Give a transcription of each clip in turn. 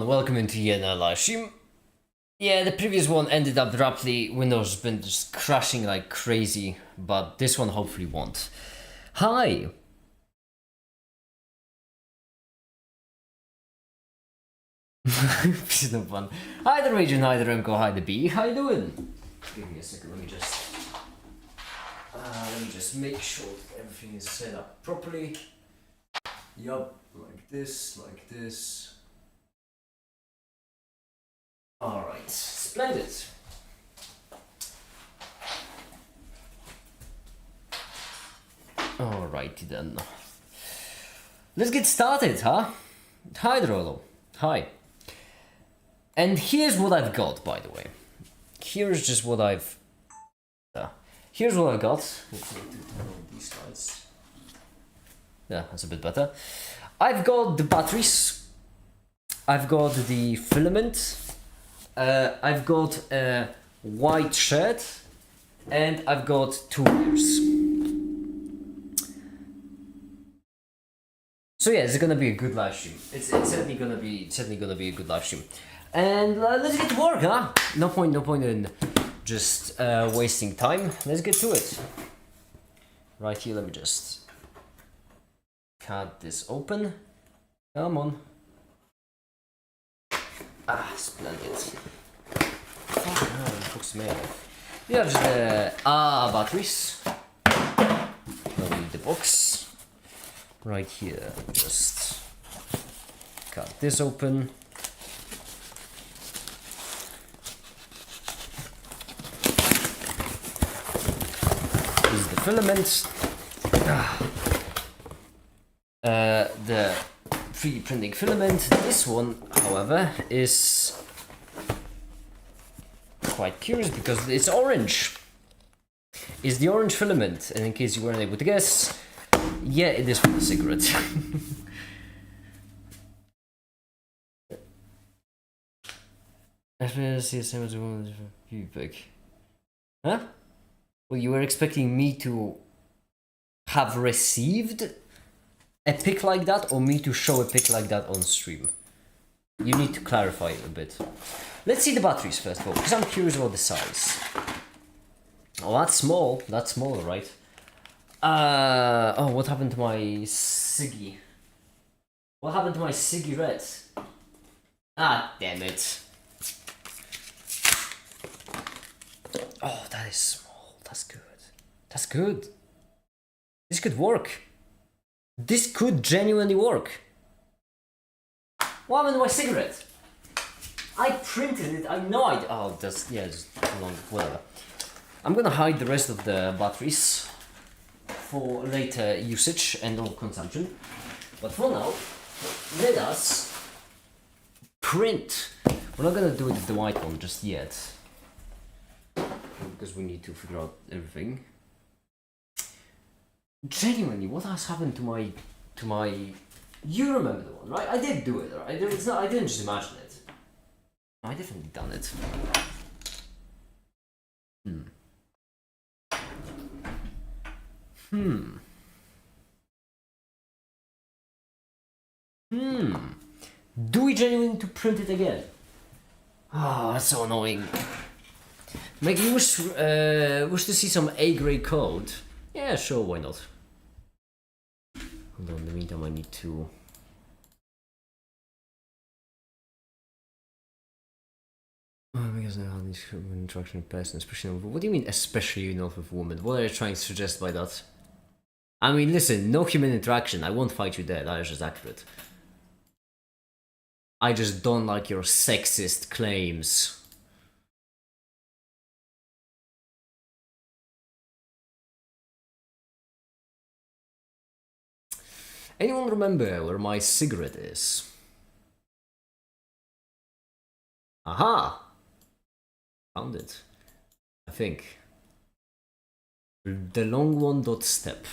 everyone, welcome into yet another live stream. Yeah, the previous one ended abruptly. Windows has been just crashing like crazy, but this one hopefully won't. Hi! Please no fun. Hi the Raging, hi the Remco, hi the B. How you doing? Give me a second, let me just make sure that everything is set up properly. Yup, like this, like this. Alright, splendid. Alrighty then. Let's get started, huh? Hi Drolo. Hi. And here's what I've got, by the way. Here's just what I've... here's what I got. Let's turn on these slides. Yeah, that's a bit better. I've got the batteries. I've got the filament. I've got a white shirt. And I've got 2 wires. So yeah, it's gonna be a good live stream. It's certainly gonna be a good live stream. And let's get to work, huh? No point in just wasting time. Let's get to it. Right here, let me just cut this open. Come on. Ah, splendid. Fuck's made of. We have just the batteries. Don't need the box. Right here, just cut this open. This is the filament. The 3D printing filament. This one, however, is quite curious because it's orange. It's the orange filament, and in case you weren't able to guess, yeah, it is for the cigarette. Huh? Well, you were expecting me to have received a pic like that, or me to show a pic like that on stream? You need to clarify it a bit. Let's see the batteries first of all, because I'm curious about the size. Oh, that's small. That's small, right? Oh, what happened to my Siggy? What happened to my cigarette? Ah, damn it. Oh, that is small. That's good. That's good. This could work. This could genuinely work. What happened to my cigarette? I printed it. I know I... Oh, that's... Yeah, just too long. Whatever. I'm gonna hide the rest of the batteries for later usage and or consumption. But for now, let us print. We're not gonna do it with the white one just yet, because we need to figure out everything. Genuinely, what has happened to my... You remember the one, right? I did do it, right? It's not, I didn't just imagine it. I definitely done it. Do we genuinely need to print it again? Ah, that's so annoying. Make you wish to see some A-grade code? Yeah, sure, why not? Hold on, in the meantime I need to... Because I have this interaction with person, especially... What do you mean, especially not with women? What are you trying to suggest by that? I mean, listen, no human interaction. I won't fight you there, that is just accurate. I just don't like your sexist claims. Anyone remember where my cigarette is? Aha! Found it. I think. The long one dot step.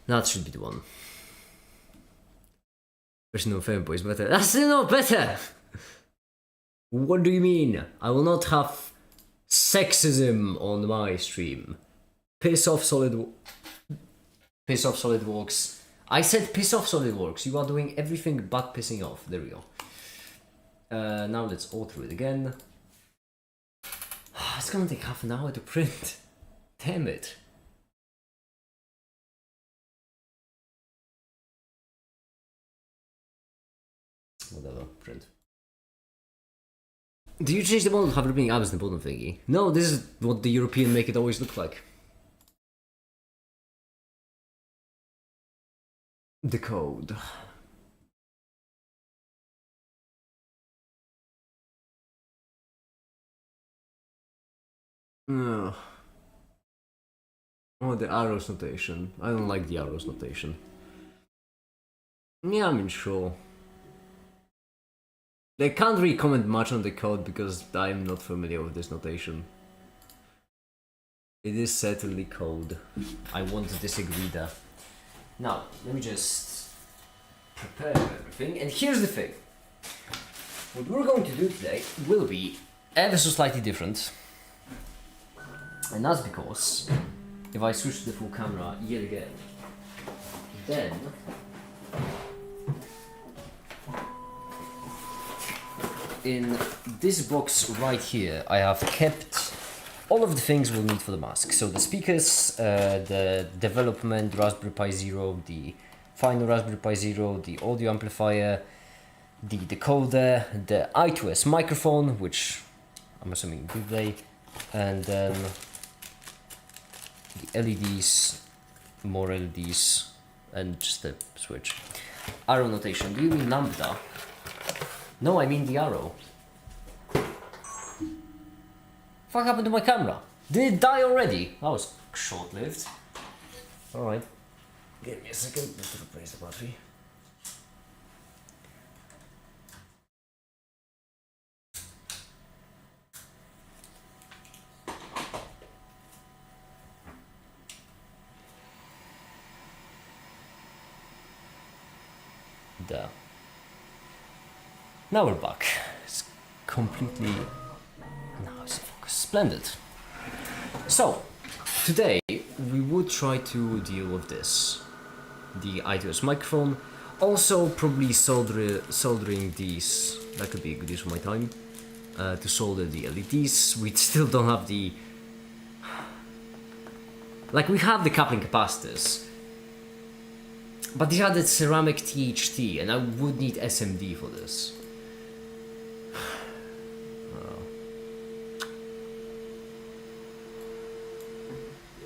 That should be the one. There's no fanboys better. That's not better! What do you mean? I will not have sexism on my stream. Piss off SolidWorks. I said piss off SolidWorks. You are doing everything but pissing off. There we go. Now let's alter it again. It's gonna take half an hour to print. Damn it. Whatever, print. Do you change the model? Have ripping abs in the bottom thingy? No, this is what the European make it always look like. The code. Oh, the arrows notation. I don't like the arrows notation. Yeah, I mean, sure. They can't really comment much on the code because I'm not familiar with this notation. It is certainly code. I want to disagree there. Now, let me just prepare everything. And here's the thing. What we're going to do today will be ever so slightly different. And that's because if I switch to the full camera yet again, then in this box right here, I have kept all of the things we'll need for the mask. So the speakers, the development Raspberry Pi Zero, the final Raspberry Pi Zero, the audio amplifier, the decoder, the I2S microphone, which I'm assuming display, and then the LEDs, more LEDs, and just the switch. Arrow notation. Do you mean lambda? No, I mean the arrow. What happened to my camera? Did it die already? That was short-lived. Alright. Give me a second to replace the battery. There. Now we're back. It's completely... Now it's in focus. Splendid. So, today we would try to deal with this. The I2S microphone. Also probably soldering these. That could be a good use of my time. To solder the LEDs. We still don't have the... Like, we have the coupling capacitors. But these are the ceramic THT, and I would need SMD for this.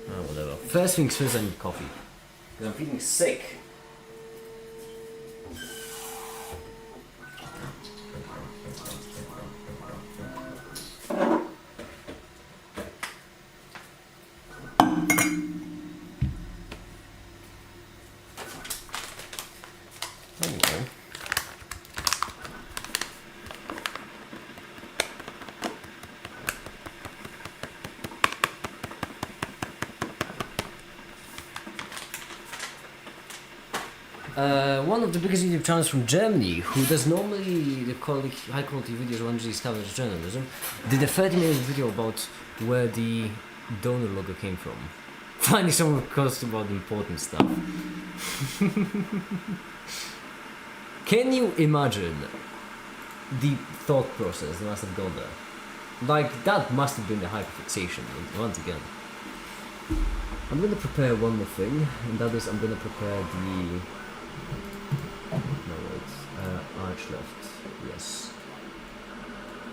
Oh, whatever. First things first, I need coffee. Because I'm feeling sick. Anyway. One of the biggest YouTube channels from Germany, who does normally the high quality videos on energy established journalism, did a 30-minute video about where the donor logo came from. Finally someone caused about important stuff. Can you imagine the thought process that must have gone there? Like, that must have been the hyperfixation, once again. I'm going to prepare one more thing, and that is I'm going to prepare the... No, wait, arch left, yes.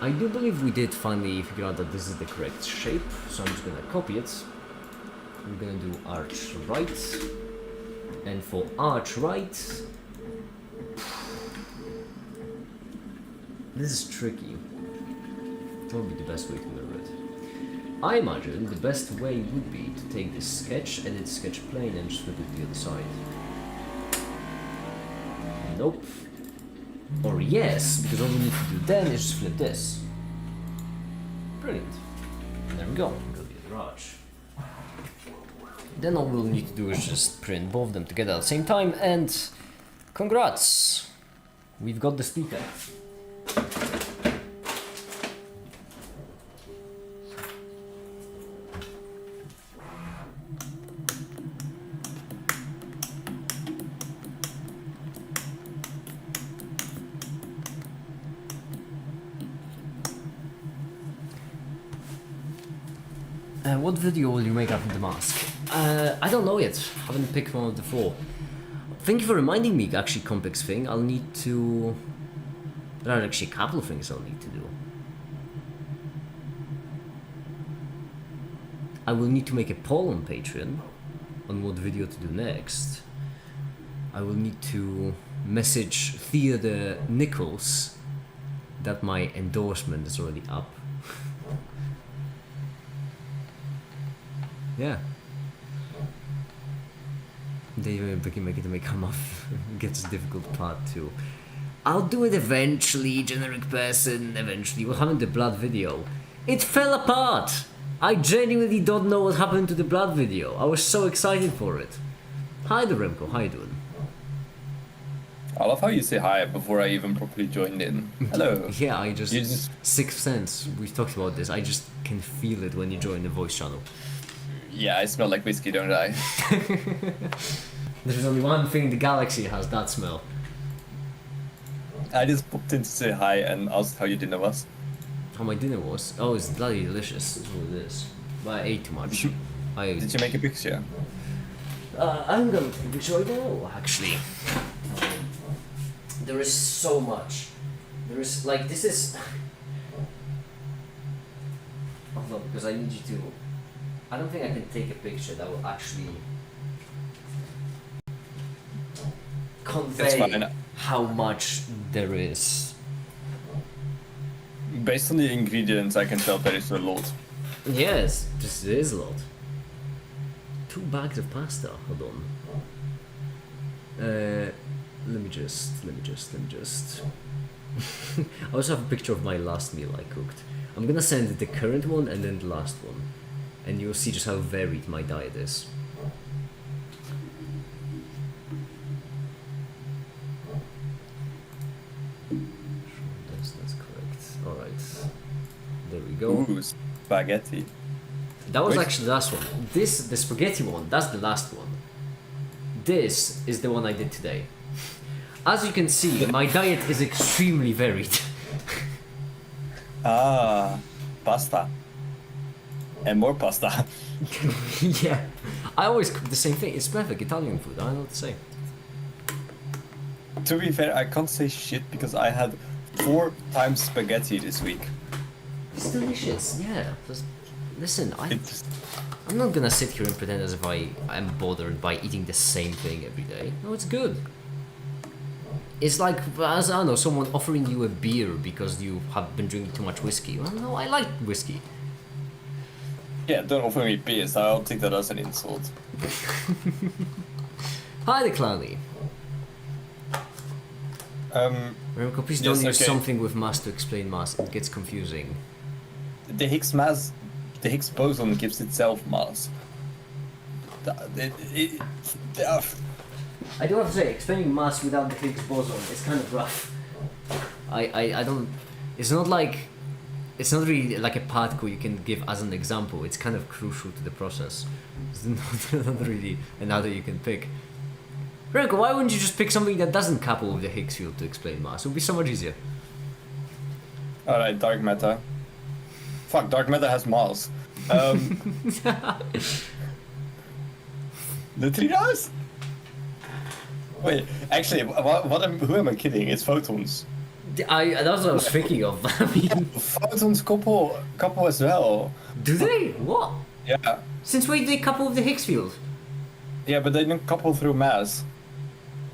I do believe we did finally figure out that this is the correct shape, so I'm just going to copy it. I'm going to do arch right, and for arch right... This is tricky. What would be the best way to mirror it? I imagine the best way would be to take this sketch, edit sketch plane, and just flip it to the other side. Nope. Or yes, because all we need to do then is just flip this. Brilliant. There we go. Go to the garage. Then all we'll need to do is just print both of them together at the same time, and congrats! We've got the speaker. What video will you make after the mask? I don't know yet. Haven't picked one of the 4. Thank you for reminding me, actually, complex thing. I'll need to... There are actually a couple of things I'll need to do. I will need to make a poll on Patreon on what video to do next. I will need to message Theodore Nichols that my endorsement is already up. Yeah. They make it to make come off gets a difficult part too. I'll do it eventually, generic person, eventually. What happened to the blood video? It fell apart! I genuinely don't know what happened to the blood video. I was so excited for it. Hi there, Remco, how you doing? I love how you say hi before I even properly joined in. Hello. Yeah, I just... Sixth sense, we've talked about this, I just can feel it when you join the voice channel. Yeah, I smell like whiskey, don't I? There's only one thing in the galaxy that has that smell. I just popped in to say hi and asked how your dinner was. How my dinner was? Oh, it's bloody delicious, is what it is. But I ate too much. Did you make a picture? I'm gonna take a picture right now, actually. There is so much. There is, like, this is... Hold on, because I need you to... I don't think I can take a picture that will actually convey how much there is. Based on the ingredients, I can tell there is a lot. Yes, this is a lot. 2 bags of pasta, hold on. Let me just... I also have a picture of my last meal I cooked. I'm gonna send the current one and then the last one. And you'll see just how varied my diet is. That's correct. Alright. There we go. Ooh, spaghetti. That was actually the last one. The spaghetti one, that's the last one. This is the one I did today. As you can see, my diet is extremely varied. Ah, pasta. And more pasta. Yeah. I always cook the same thing. It's perfect Italian food. I don't know what to say. To be fair, I can't say shit because I had 4 times spaghetti this week. It's delicious. Yeah. Listen, I'm not gonna sit here and pretend as if I am bothered by eating the same thing every day. No, it's good. It's like, as I don't know, someone offering you a beer because you have been drinking too much whiskey. Well, no, I like whiskey. Yeah, don't offer me beers, I'll take that as an insult. Hi there, Clowny. Remember, please don't use something with mass to explain mass. It gets confusing. The Higgs boson gives itself mass. I do have to say, explaining mass without the Higgs boson is kind of rough. I don't... It's not really like a particle you can give as an example. It's kind of crucial to the process. It's not really another you can pick. Remco, why wouldn't you just pick something that doesn't couple with the Higgs field to explain mass? It would be so much easier. Alright, dark matter. Fuck, dark matter has mass. Neutrinos? Wait, actually, who am I kidding? It's photons. That's what I was thinking of. I mean, photons couple as well. Do they? What? Yeah. Since when did they couple with the Higgs field? Yeah, but they don't couple through mass.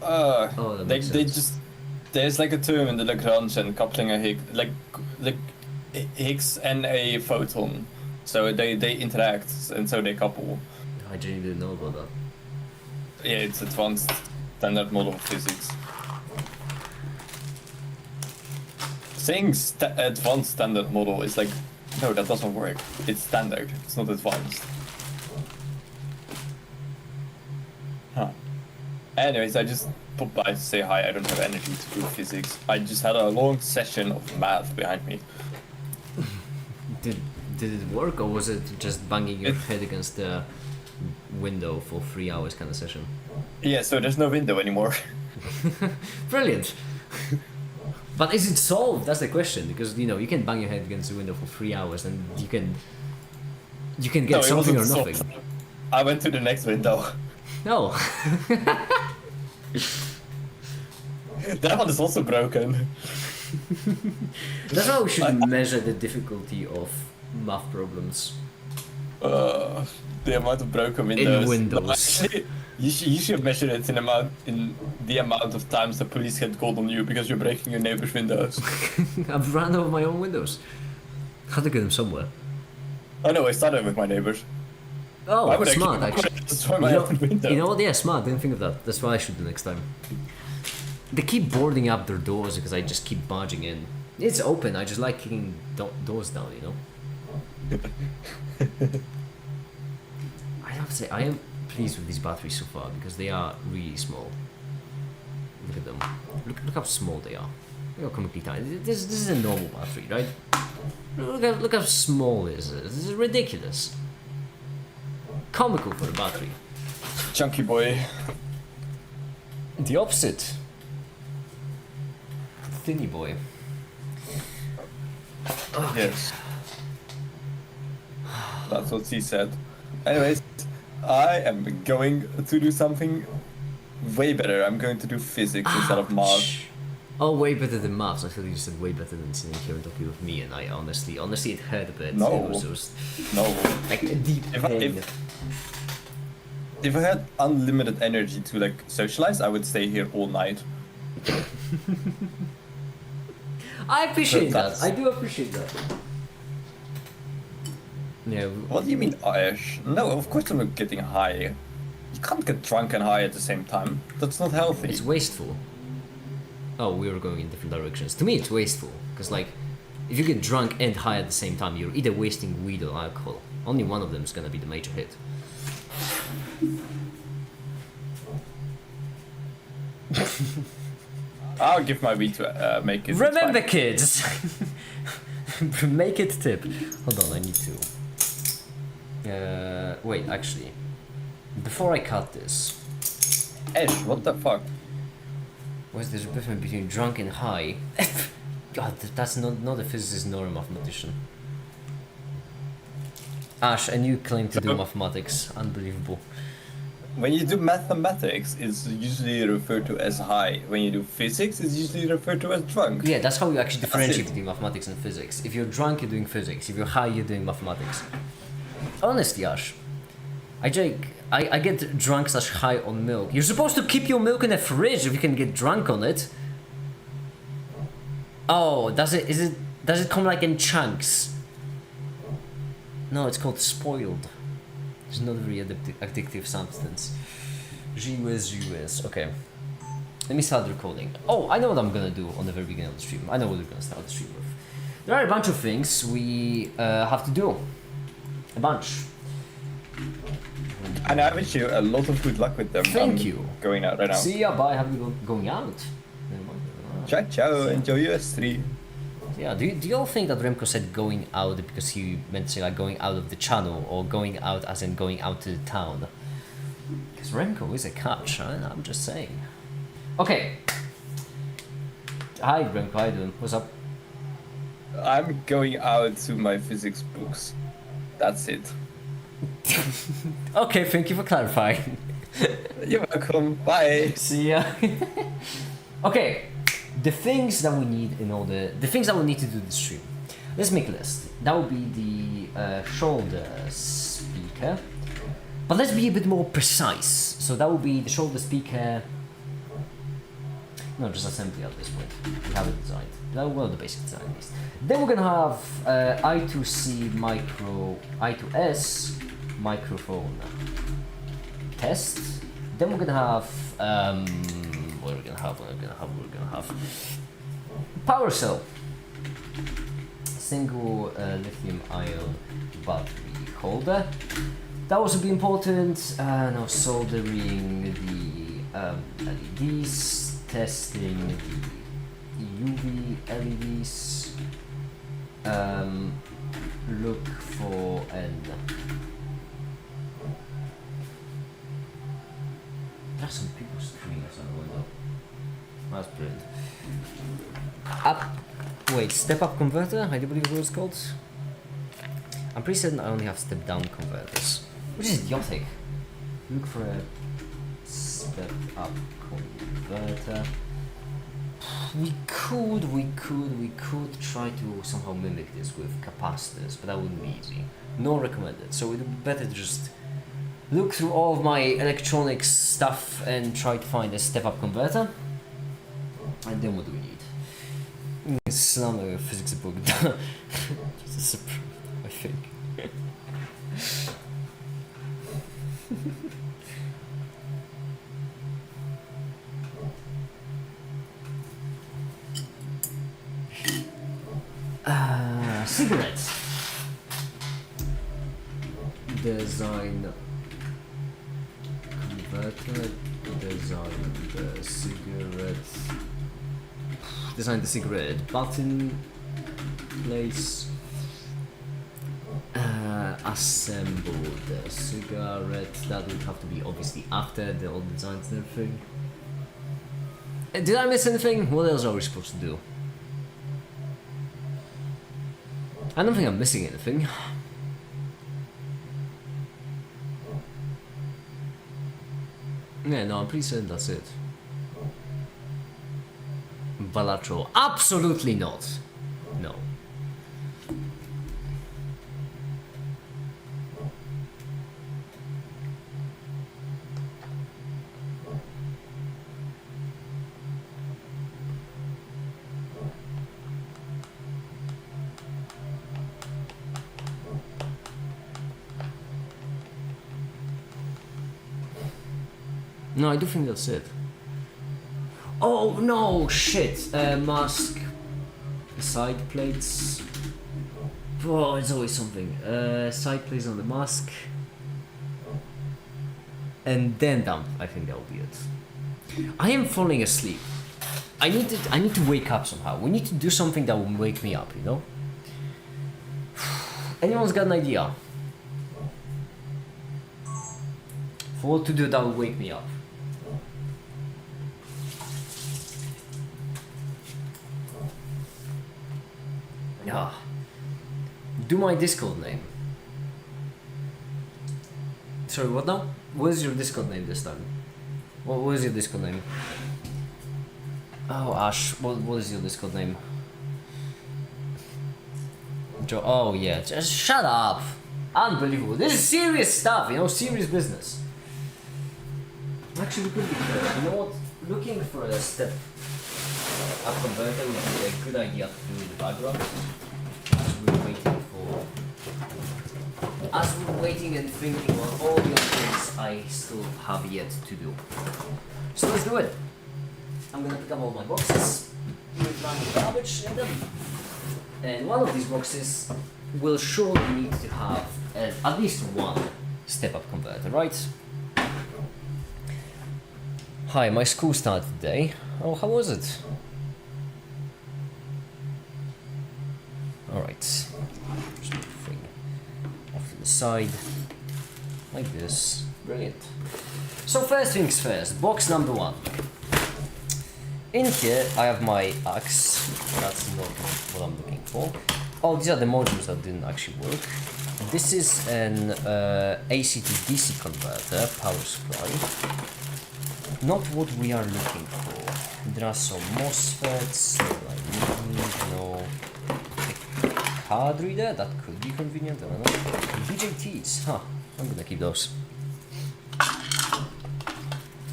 That makes they sense. just there's like a term in the Lagrange and coupling a Higgs, like Higgs and a photon, so they interact and so they couple. I genuinely didn't know about that. Yeah, it's advanced standard model of physics. Saying advanced standard model is like, no, that doesn't work. It's standard. It's not advanced. Huh. Anyways, I just popped by to say hi. I don't have energy to do physics. I just had a long session of math behind me. Did it work, or was it just banging your head against the window for 3 hours kind of session? Yeah, so there's no window anymore. Brilliant. But is it solved? That's the question, because you can bang your head against the window for 3 hours and you can You can No, get it something or wasn't nothing. solved. I went to the next window. No. That one is also broken. That's how we should measure the difficulty of math problems. The amount of broken windows. In Windows. No, actually, you should measure it in the amount of times the police get called on you because you're breaking your neighbor's windows. I've run over my own windows. Had to get them somewhere. Oh no, I started with my neighbors. Oh, Why would smart I actually. destroy my own window? You know what? Yeah, smart. Didn't think of that. That's what I should do next time. They keep boarding up their doors because I just keep barging in. It's open. I just like kicking doors down. You know. I have to say I am pleased with these batteries so far because they are really small. Look at them. Look how small they are. Look how comically tiny. This is a normal battery, right? Look how small it is. This is ridiculous. Comical for a battery. Chunky boy. The opposite. Thinny boy. Yes. That's what she said. Anyways, I am going to do something way better. I'm going to do physics instead of math. Oh, way better than maths. I thought you said way better than sitting here and talking with me, and I honestly, it hurt a bit. No. It was No. like a deep pain. If I had unlimited energy to like socialize, I would stay here all night. I appreciate that. That's- I do appreciate that. Yeah. What do you mean, Ash? No, of course I'm not getting high. You can't get drunk and high at the same time. That's not healthy. It's wasteful. Oh, we were going in different directions. To me, it's wasteful because, like, if you get drunk and high at the same time, you're either wasting weed or alcohol. Only one of them is gonna be the major hit. I'll give my weed to make it. Remember, fine. kids, make it tip. Hold on, I need to. Wait, actually, before I cut this, Ash, what the fuck? what's the difference between drunk and high? God, that's not a physicist nor a mathematician. Ash, and you claim to do mathematics. Unbelievable. When you do mathematics, it's usually referred to as high. When you do physics, it's usually referred to as drunk. Yeah, that's how you actually differentiate it. between mathematics and physics. If you're drunk, you're doing physics. If you're high, you're doing mathematics. Honestly, Ash, I get drunk / high on milk. You're supposed to keep your milk in the fridge if you can get drunk on it. Oh, does it come like in chunks? No, it's called spoiled. It's not a very addictive substance. GUS. Okay. Let me start recording. Oh, I know what I'm gonna do on the very beginning of the stream. I know what we're gonna start the stream with. There are a bunch of things we have to do. A bunch. And I wish you a lot of good luck with them. Thank I'm you. Going out right now. See ya, bye. Have you going out? Ciao, ciao. Enjoy your stream. Yeah, do you all think that Remco said going out because he meant to say like going out of the channel or going out as in going out to the town? Because Remco is a catch, right? I'm just saying. Okay. Hi Remco, how you doing? What's up? I'm going out to my physics books. That's it. Okay, thank you for clarifying. You're welcome. Bye. See ya. Okay, the things that we need the things that we need to do this stream. Let's make a list. That would be the shoulder speaker, but let's be a bit more precise. So that would be the shoulder speaker. No, just assembly at this point. We have it designed. Well, the basic design at least. Then we're gonna have I2S microphone test. Then we're gonna have what are we gonna have? We're gonna have power cell, single lithium ion battery holder. That will also be important. Now soldering the LEDs, testing the UV LEDs. Look for an. There's some people screaming outside the window. That's brilliant. Wait, step up converter? I do believe what it's called. I'm pretty certain I only have step down converters, which is idiotic. Look for a step up converter. We could try to somehow mimic this with capacitors, but that wouldn't be easy. Not recommended. So it would be better to just look through all of my electronics stuff and try to find a step up converter. And then what do we need? It's another physics book. Just approved, I think. Cigarettes. Design converter. Design the cigarette. Design the cigarette button. Place. Assemble the cigarette. That would have to be obviously after the old designs and everything. Did I miss anything? What else are we supposed to do? I don't think I'm missing anything. Yeah, no, I'm pretty certain that's it. Balatro. Absolutely not. No. No, I do think that's it. Oh no, shit! Mask. Side plates. Oh, it's always something. Side plates on the mask. And then dump. I think that will be it. I am falling asleep. I need to wake up somehow. We need to do something that will wake me up, you know? Anyone's got an idea? For what to do that will wake me up? Ah. Do my Discord name. Sorry, what now? What is your Discord name this time? What is your Discord name? Oh, Ash, what is your Discord name? Joe, oh yeah, just shut up! Unbelievable, this is serious stuff, you know, serious business. Actually, could be good. You know what? Looking for a step up converter would be a good idea to do in the background. As we're waiting and thinking on all the other things I still have yet to do. So let's do it. I'm gonna pick up all my boxes, with random garbage in them, and one of these boxes will surely need to have at least one step-up converter, right? Hi, my school started today. Oh, how was it? Alright. Just move the thing off to the side, like this. Brilliant. So first things first, box number one. In here, I have my axe. That's not what I'm looking for. Oh, these are the modules that didn't actually work. This is an AC to DC converter, power supply. Not what we are looking for. There are some MOSFETs, no card reader, that could be convenient, I don't know. BJTs, huh, I'm gonna keep those.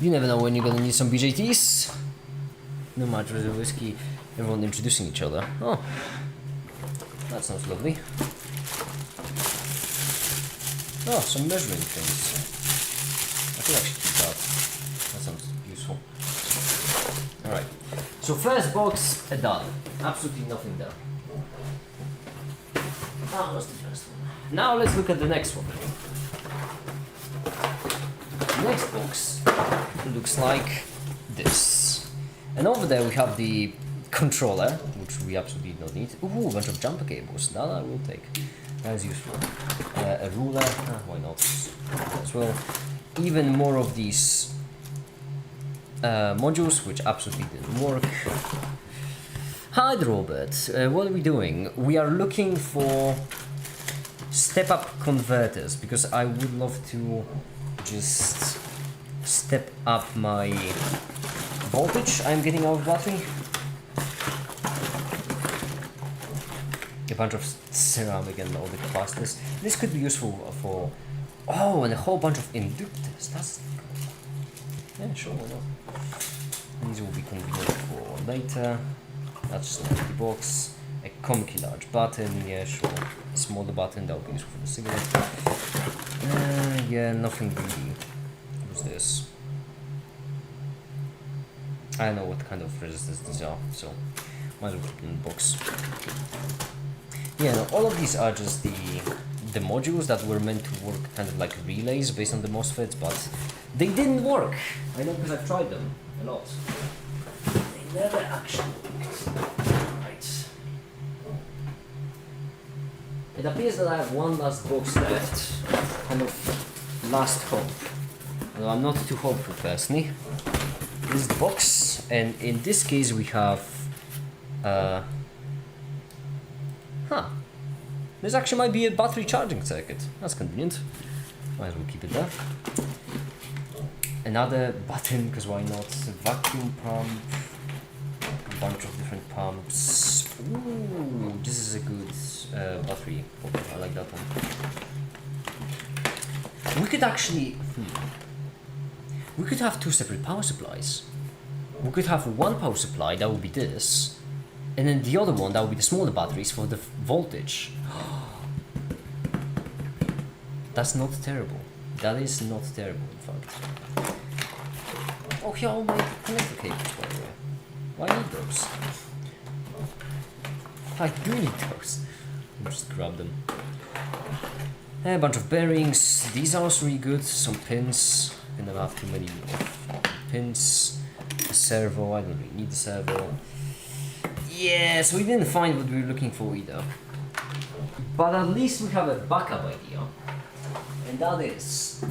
You never know when you're gonna need some BJTs. No matter the whiskey, everyone introducing each other. Oh, that sounds lovely. Oh, some measuring things. I could actually keep that. That sounds useful. Alright, so first box done. Absolutely nothing there. That was the first one. Now let's look at the next one. The next box looks like this. And over there we have the controller, which we absolutely don't need. Ooh, a bunch of jumper cables. That I will take. That is useful. A ruler, why not? As well. Even more of these modules, which absolutely didn't work. Hi Robert, what are we doing? We are looking for step-up converters, because I would love to just step up my voltage I'm getting out of battery. A bunch of ceramic and all the capacitors. This could be useful for... Oh, and a whole bunch of inductors. That's... Yeah, sure, why not? These will be convenient for later. That's just an empty box. A comically large button, yeah, sure. A smaller button, that will be useful for the cigarette. Yeah, nothing really. What's this? I don't know what kind of resistors these are, so might as well put them in the box. Yeah, no, all of these are just the modules that were meant to work kind of like relays based on the MOSFETs, but they didn't work. I know because I've tried them a lot. They never actually worked. Right. It appears that I have one last box left, kind of last hope. Although I'm not too hopeful personally. This is the box, and in this case we have this actually might be a battery charging circuit. That's convenient. Might as well keep it there. Another button, because why not? A vacuum pump. A bunch of different pumps. Ooh, this is a good battery. I like that one. We could actually... We could have two separate power supplies. We could have one power supply, that would be this. And then the other one, that would be the smaller batteries for the voltage. That's not terrible. That is not terrible, in fact. Oh, here are all my connector cables, by the way. Why need those? I do need those. I'll just grab them. A bunch of bearings. These are also really good. Some pins. I don't have too many pins. A servo. I don't really need the servo. Yeah, so we didn't find what we were looking for either. But at least we have a backup idea. And that is,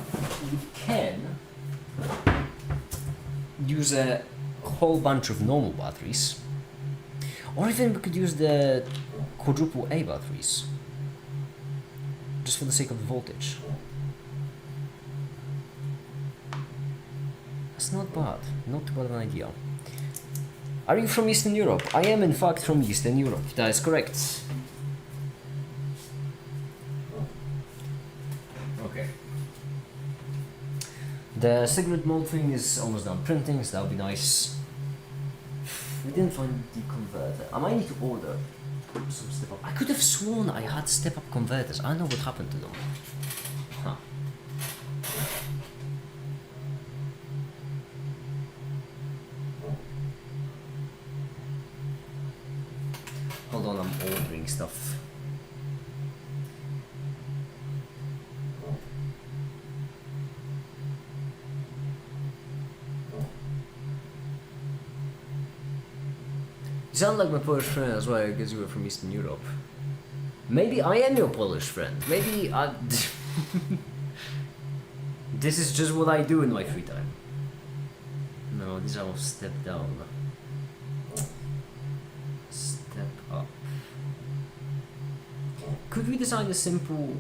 we can use a whole bunch of normal batteries. Or even we could use the quadruple A batteries. Just for the sake of the voltage. That's not bad. Not too bad of an idea. Are you from Eastern Europe? I am in fact from Eastern Europe. That is correct. Okay. The cigarette mold thing is almost done printing, so that would be nice. We didn't find the converter. I might need to order some step up. I could have sworn I had step up converters. I don't know what happened to them. Huh. Hold on, I'm ordering stuff. You sound like my Polish friend as well, because you were from Eastern Europe. Maybe I am your Polish friend. Maybe I... This is just what I do in my free time. No, these are all step down. Step up. Could we design a simple...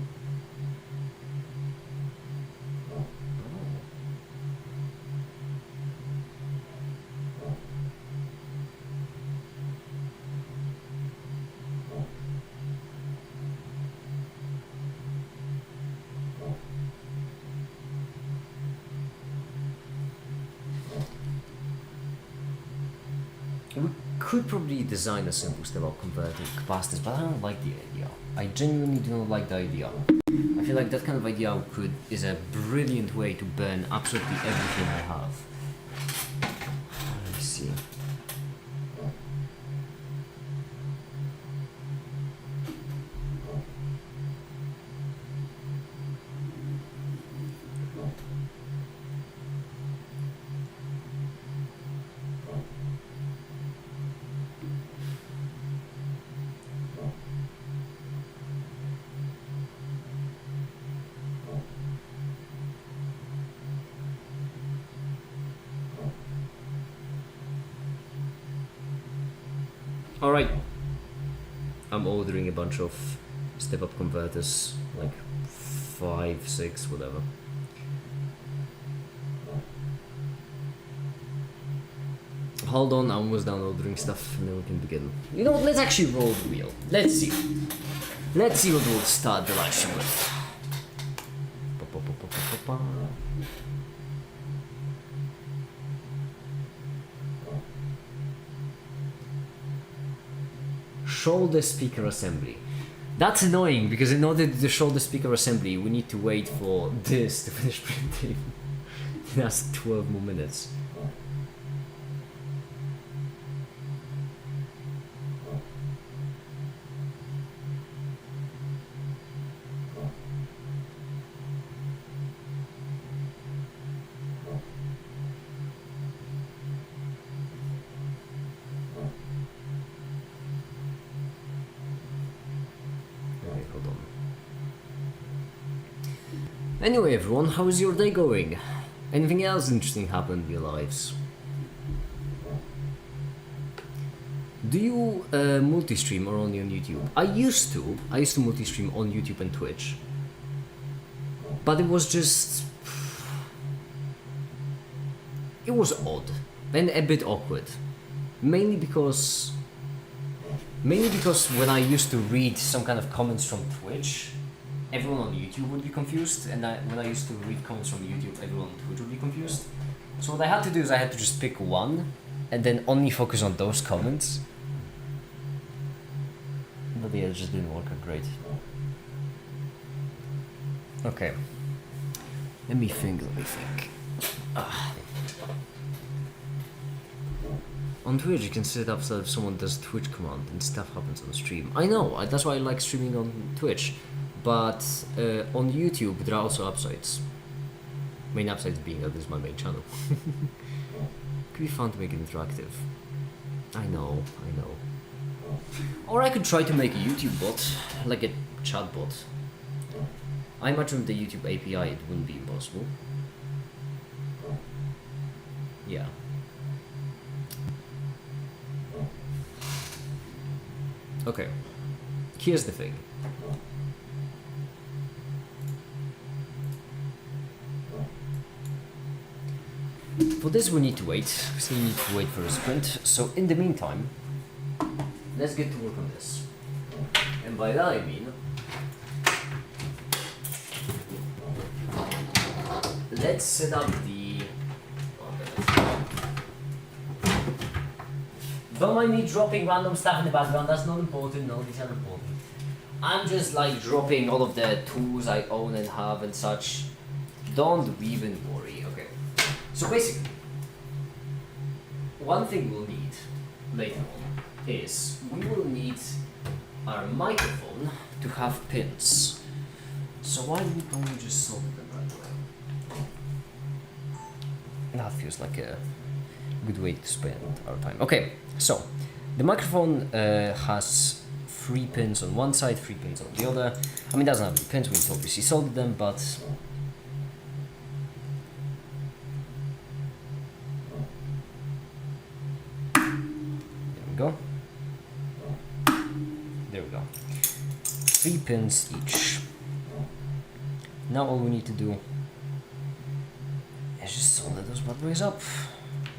We could probably design a simple step-up converter with capacitors, but I don't like the idea. I genuinely do not like the idea. I feel like that kind of idea is a brilliant way to burn absolutely everything I have. Let me see. Alright, I'm ordering a bunch of step up converters, like 5, 6, whatever. Hold on, I'm almost done ordering stuff and then we can begin. You know what, let's actually roll the wheel. Let's see. Let's see what we'll start the live stream with. Shoulder speaker assembly. That's annoying because in order to do the shoulder speaker assembly, we need to wait for this to finish printing. That's 12 more minutes. Anyway everyone, how's your day going? Anything else interesting happened in your lives? Do you multi-stream or only on YouTube? I used to multi-stream on YouTube and Twitch. But it was just... it was odd and a bit awkward. Mainly because when I used to read some kind of comments from Twitch, everyone on YouTube would be confused, and when I used to read comments from YouTube, everyone on Twitch would be confused. So what I had to do is I had to just pick one, and then only focus on those comments. But yeah, it just didn't work out great. Okay. Let me think. On Twitch you can set up so if someone does Twitch command and stuff happens on the stream. I know, that's why I like streaming on Twitch. But on YouTube there are also upsides. Main upsides being that this is my main channel. Could be fun to make it interactive. I know. Or I could try to make a YouTube bot, like a chat bot. I imagine with the YouTube API it wouldn't be impossible. Yeah. Okay. Here's the thing. For this we need to wait. We still need to wait for a sprint. So in the meantime, let's get to work on this. And by that I mean, let's set up the... Don't mind me dropping random stuff in the background, that's not important, no, these are important. I'm just like dropping all of the tools I own and have and such. Don't even worry, okay. So basically, one thing we'll need later on is we will need our microphone to have pins. So why don't we just solve them right away? That feels like a good way to spend our time. Okay, so the microphone has 3 pins on one side, 3 pins on the other. I mean, it doesn't have any pins, we need to obviously solder them, but go. There we go. 3 pins each. Now all we need to do is just solder those batteries up.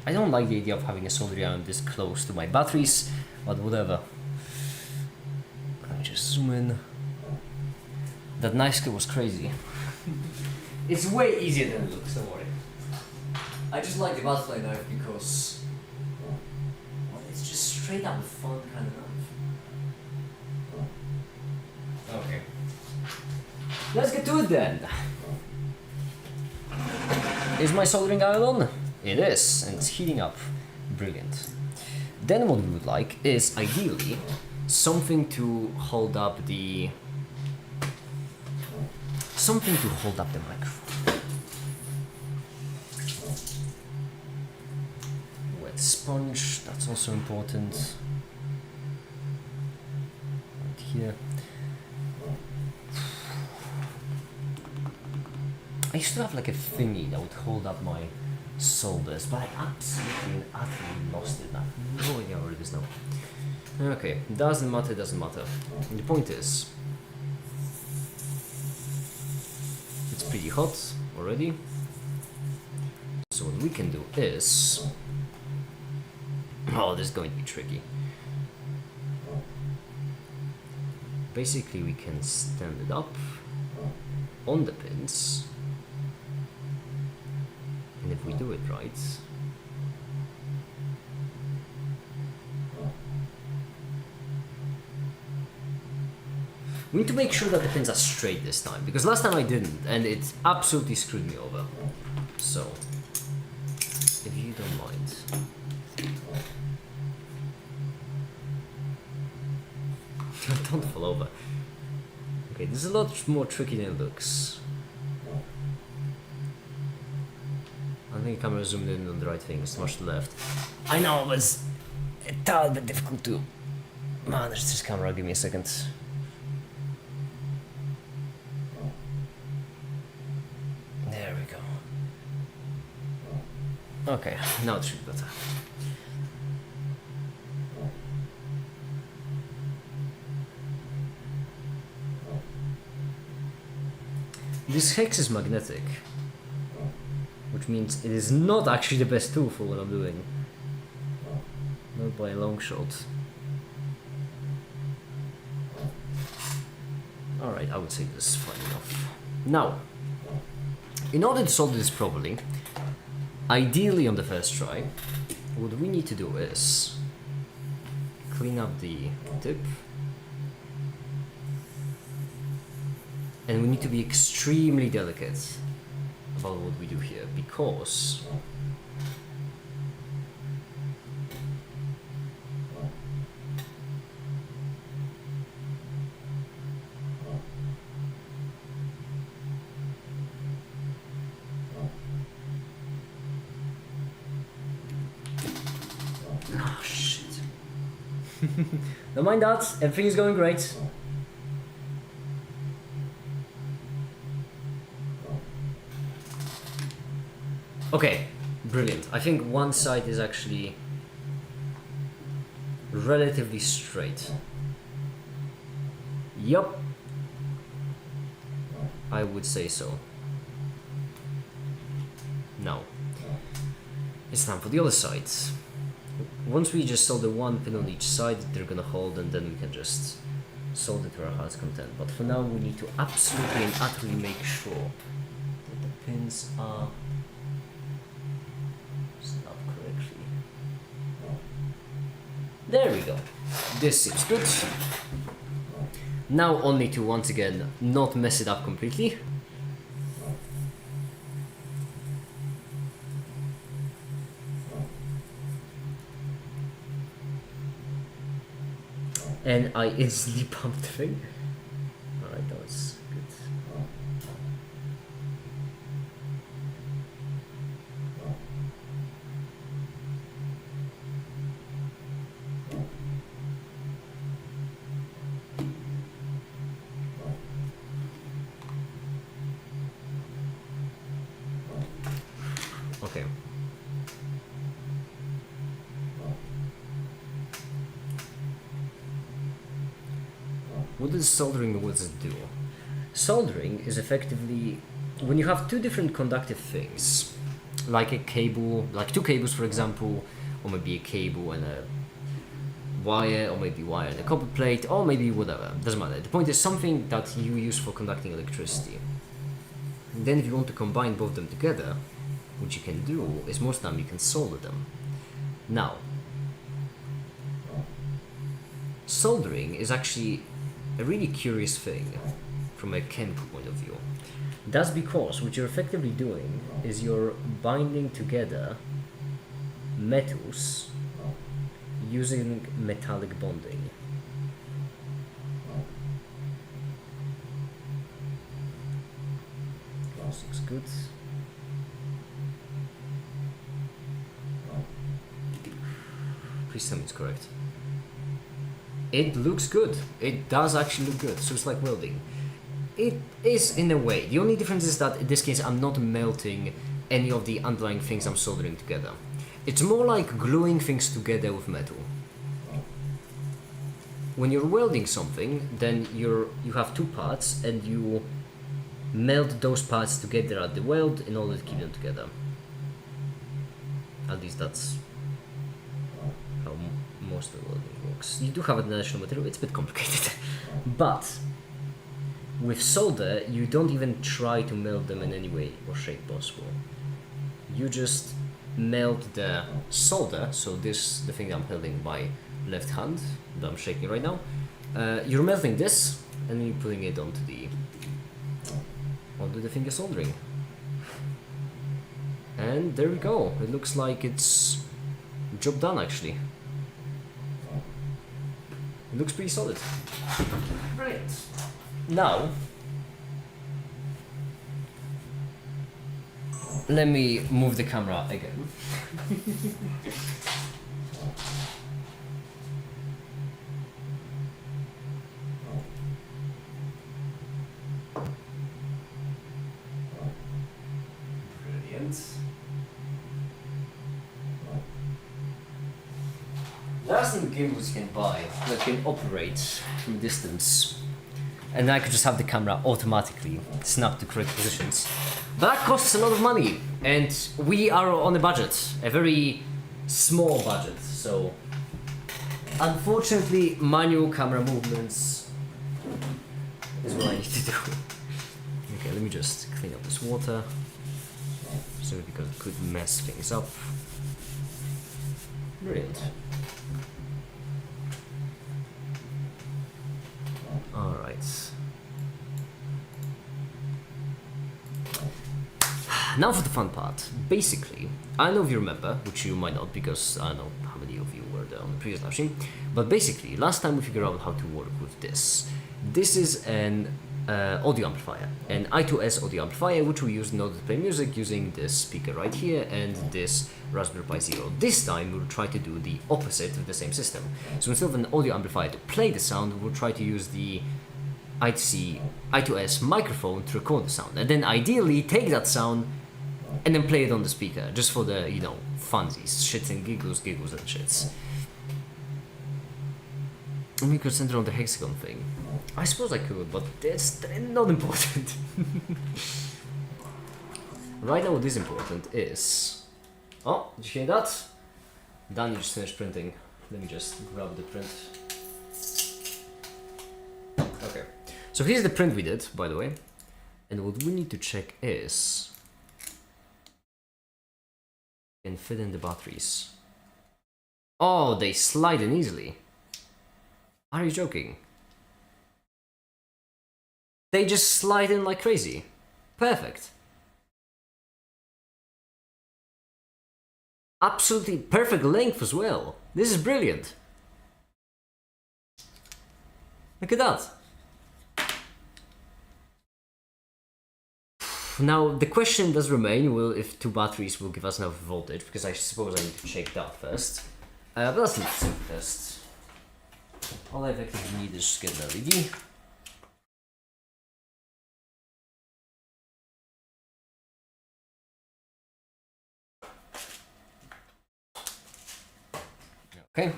I don't like the idea of having a soldering iron this close to my batteries, but whatever. Let me just zoom in. That knife skill was crazy. It's way easier than it looks, don't worry. I just like the butterfly knife because it's just straight up fun kind of knife. Okay. Let's get to it then. Is my soldering iron on? It is, and it's heating up. Brilliant. Then what we would like is ideally something to hold up the microphone. Wet sponge, that's also important. Right here. I used to have like a thingy that would hold up my solders, but I absolutely and utterly lost it. I have no idea where it is now. Okay, doesn't matter. The point is, It's pretty hot already. So what we can do is... Oh, this is going to be tricky. Basically, we can stand it up on the pins. And if we do it right... We need to make sure that the pins are straight this time, because last time I didn't, and it absolutely screwed me over. So, if you don't mind. Don't fall over. Okay, this is a lot more tricky than it looks. I think the camera zoomed in on the right thing, it's much to the left. I know, but it's a tad bit difficult to manage this camera. Give me a second. There we go. Okay, now it should be better. This hex is magnetic, which means it is not actually the best tool for what I'm doing. Not by a long shot. Alright, I would say this is fine enough. Now, in order to solve this properly, ideally on the first try, what we need to do is clean up the tip. And we need to be extremely delicate about what we do here, because oh shit. Don't mind that, everything is going great. Okay, brilliant. I think one side is actually relatively straight. Yup. I would say so. Now, it's time for the other side. Once we just solder one pin on each side, they're gonna hold, and then we can just solder to our heart's content. But for now, we need to absolutely and utterly make sure that the pins are up correctly. There we go. This seems good. Now only to once again not mess it up completely. And I instantly pumped the thing. Alright, that was good. Okay. What does soldering wizard do? Soldering is effectively when you have two different conductive things, like a cable, like two cables for example, or maybe a cable and a wire, or maybe wire and a copper plate, or maybe whatever, doesn't matter. The point is something that you use for conducting electricity. And then if you want to combine both them together, what you can do is most of the time you can solder them. Now, soldering is actually a really curious thing from a chemical point of view. That's because what you're effectively doing is you're binding together metals using metallic bonding. This looks good. Please tell me it's correct. It looks good. It does actually look good. So it's like welding. It is in a way. The only difference is that in this case I'm not melting any of the underlying things I'm soldering together. It's more like gluing things together with metal. When you're welding something, then you have two parts and you melt those parts together at the weld in order to keep them together. At least that's how most of the welding works. You do have an additional material, it's a bit complicated. But with solder, you don't even try to melt them in any way or shape possible. You just melt the solder, so this, the thing I'm holding in my left hand, that I'm shaking right now, you're melting this, and then you're putting it onto the finger soldering. And there we go, it looks like it's job done actually. It looks pretty solid. Brilliant. Now, let me move the camera again. Brilliant. There are some gimbals you can buy that can operate from distance, and I could just have the camera automatically snap to correct positions. But that costs a lot of money, and we are on a budget, a very small budget, so unfortunately manual camera movements is what I need to do. Okay, let me just clean up this water, so because it could mess things up. Brilliant. Alright. Now for the fun part. Basically, I don't know if you remember, which you might not because I don't know how many of you were there on the previous live stream, but basically, last time we figured out how to work with this. This is an audio amplifier, an I2S audio amplifier, which we use in order to play music using this speaker right here and this Raspberry Pi Zero. This time we'll try to do the opposite of the same system. So instead of an audio amplifier to play the sound, we'll try to use the I2S microphone to record the sound, and then ideally take that sound and then play it on the speaker, just for the, you know, funsies, shits and giggles and shits. And we could center on the hexagon thing. I suppose I could, but that's not important. Right now what is important is... Oh, did you hear that? Danny just finished printing. Let me just grab the print. Okay. So here's the print we did, by the way. And what we need to check is... Can fit in the batteries. Oh, they slide in easily. Are you joking? They just slide in like crazy. Perfect. Absolutely perfect length as well. This is brilliant. Look at that. Now the question does remain, will if two batteries will give us enough voltage, because I suppose I need to check that first. But that's not the first. All I effectively need is just get an LED. Okay.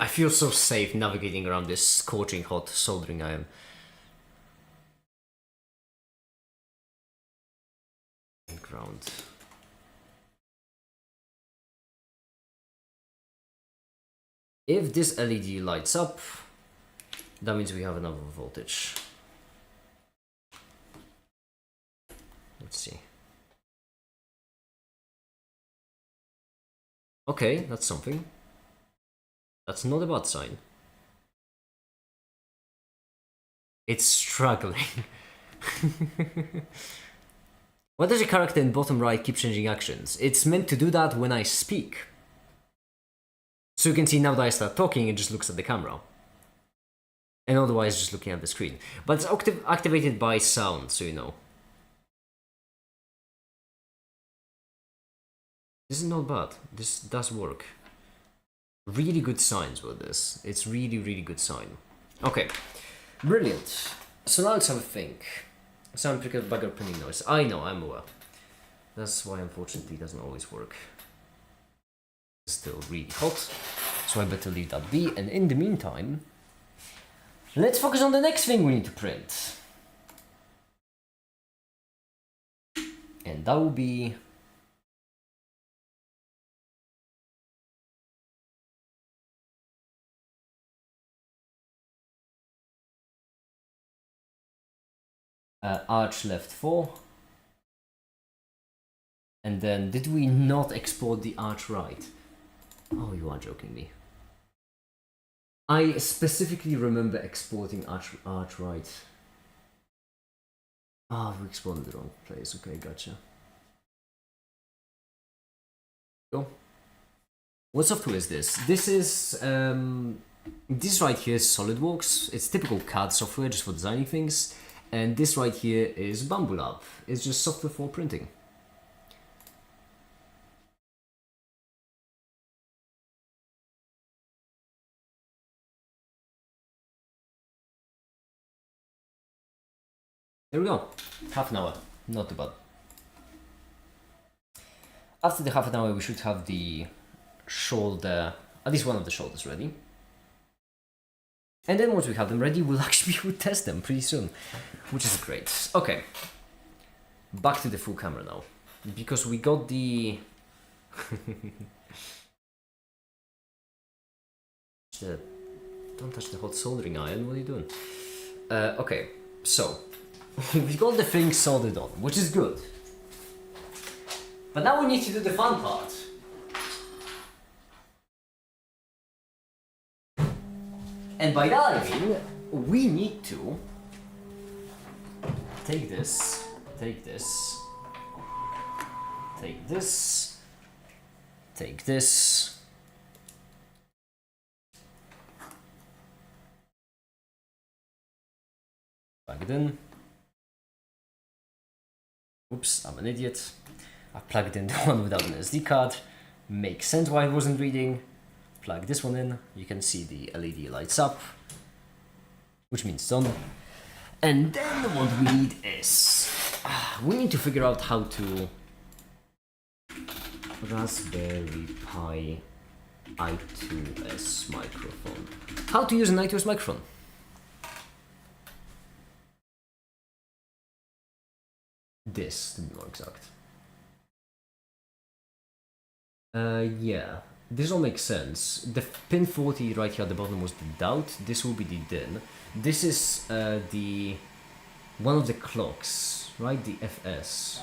I feel so safe navigating around this scorching hot soldering iron. Ground. If this LED lights up, that means we have enough voltage. Let's see. Okay, that's something. That's not a bad sign. It's struggling. Why does the character in bottom right keep changing actions? It's meant to do that when I speak. So you can see now that I start talking, it just looks at the camera. And otherwise just looking at the screen. But it's activated by sound, so you know. This is not bad. This does work. Really good signs with this. It's really, really good sign. Okay, brilliant. So now let's have a think. Sound trigger bugger printing noise. I know, I'm aware. That's why unfortunately it doesn't always work. It's still really hot, so I better leave that be. And in the meantime, let's focus on the next thing we need to print. And that will be arch left 4. And then, did we not export the arch right? Oh, you are joking me. I specifically remember exporting arch right. Ah, we exported the wrong place. Okay, gotcha. Go. What software is this? This is this right here is SolidWorks. It's typical CAD software just for designing things, and this right here is Bamboo Lab. It's just software for printing. There we go. Half an hour. Not too bad. After the half an hour, we should have the shoulder, at least one of the shoulders ready. And then once we have them ready, we'll actually be able to test them pretty soon, which is great. Okay, back to the full camera now, because we got the... Don't touch the hot soldering iron, what are you doing? Okay, so, we got the thing soldered on, which is good. But now we need to do the fun part. And by that I mean, we need to take this, take this, take this, take this, plug it in. Oops, I'm an idiot. I plugged in the one without an SD card. Makes sense why it wasn't reading. Plug this one in. You can see the LED lights up, which means done. And then what we need is we need to figure out how to Raspberry Pi I2S microphone. How to use an I2S microphone. This, to be more exact. Yeah, this all makes sense. The pin 40 right here at the bottom was the DOUT. This will be the DIN. This is the one of the clocks, right? The FS.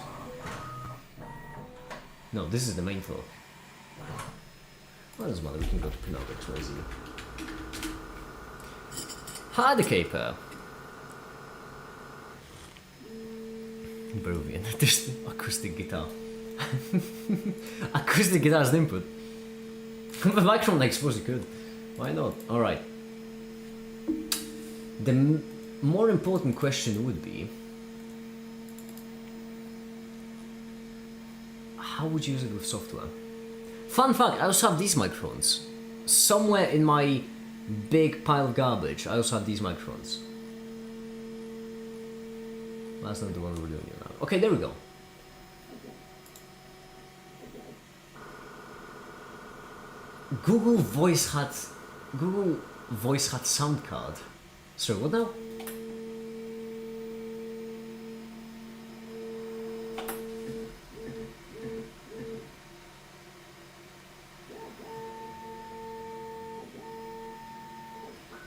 No, this is the main clock. Well, doesn't matter. We can go to pinout XYZ. Hi, the caper. Peruvian. There's the acoustic guitar. Acoustic guitar as an input. The microphone, I suppose you could. Why not? Alright. The more important question would be, how would you use it with software? Fun fact, I also have these microphones. Somewhere in my big pile of garbage, I also have these microphones. That's not the one we're doing now. Okay, there we go. Google Voice had sound card. Sorry, what now?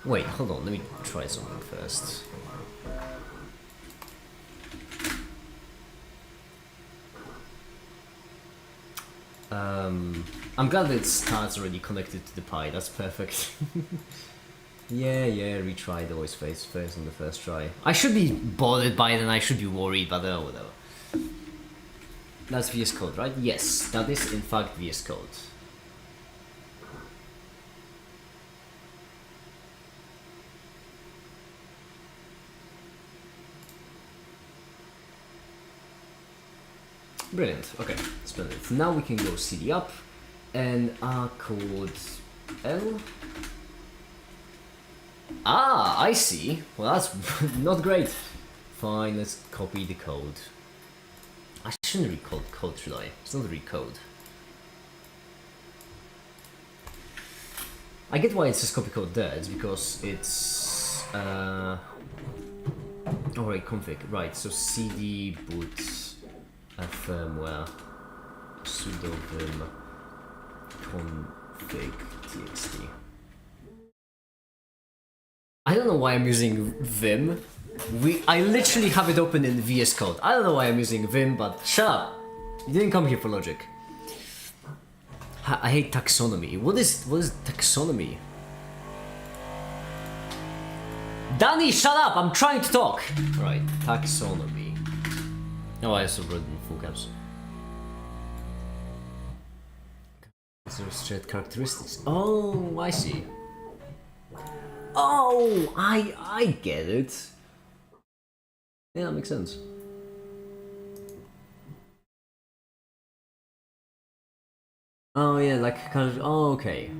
Wait, hold on, let me try something first. I'm glad that it starts already connected to the Pi, that's perfect. yeah, retry the voice face first on the first try. I should be bothered by it and I should be worried, but whatever. That's VS Code, right? Yes, that is in fact VS Code. Brilliant, okay, splendid. Now we can go CD up and code L. Ah, I see. Well, that's not great. Fine, let's copy the code. I shouldn't recode code, should I? It's not recode. I get why it says copy code there. It's because it's alright, config. Right, so CD boot firmware sudo vim config txt. I don't know why I'm using Vim. I literally have it open in VS Code. I don't know why I'm using Vim, but shut up. You didn't come here for logic. I hate taxonomy. What is taxonomy? Danny, shut up! I'm trying to talk! Right, taxonomy. Oh, I also wrote in full caps. Shared characteristics. Oh, I see. Oh, I get it. Yeah, that makes sense. Oh yeah, like kind of. Oh, okay.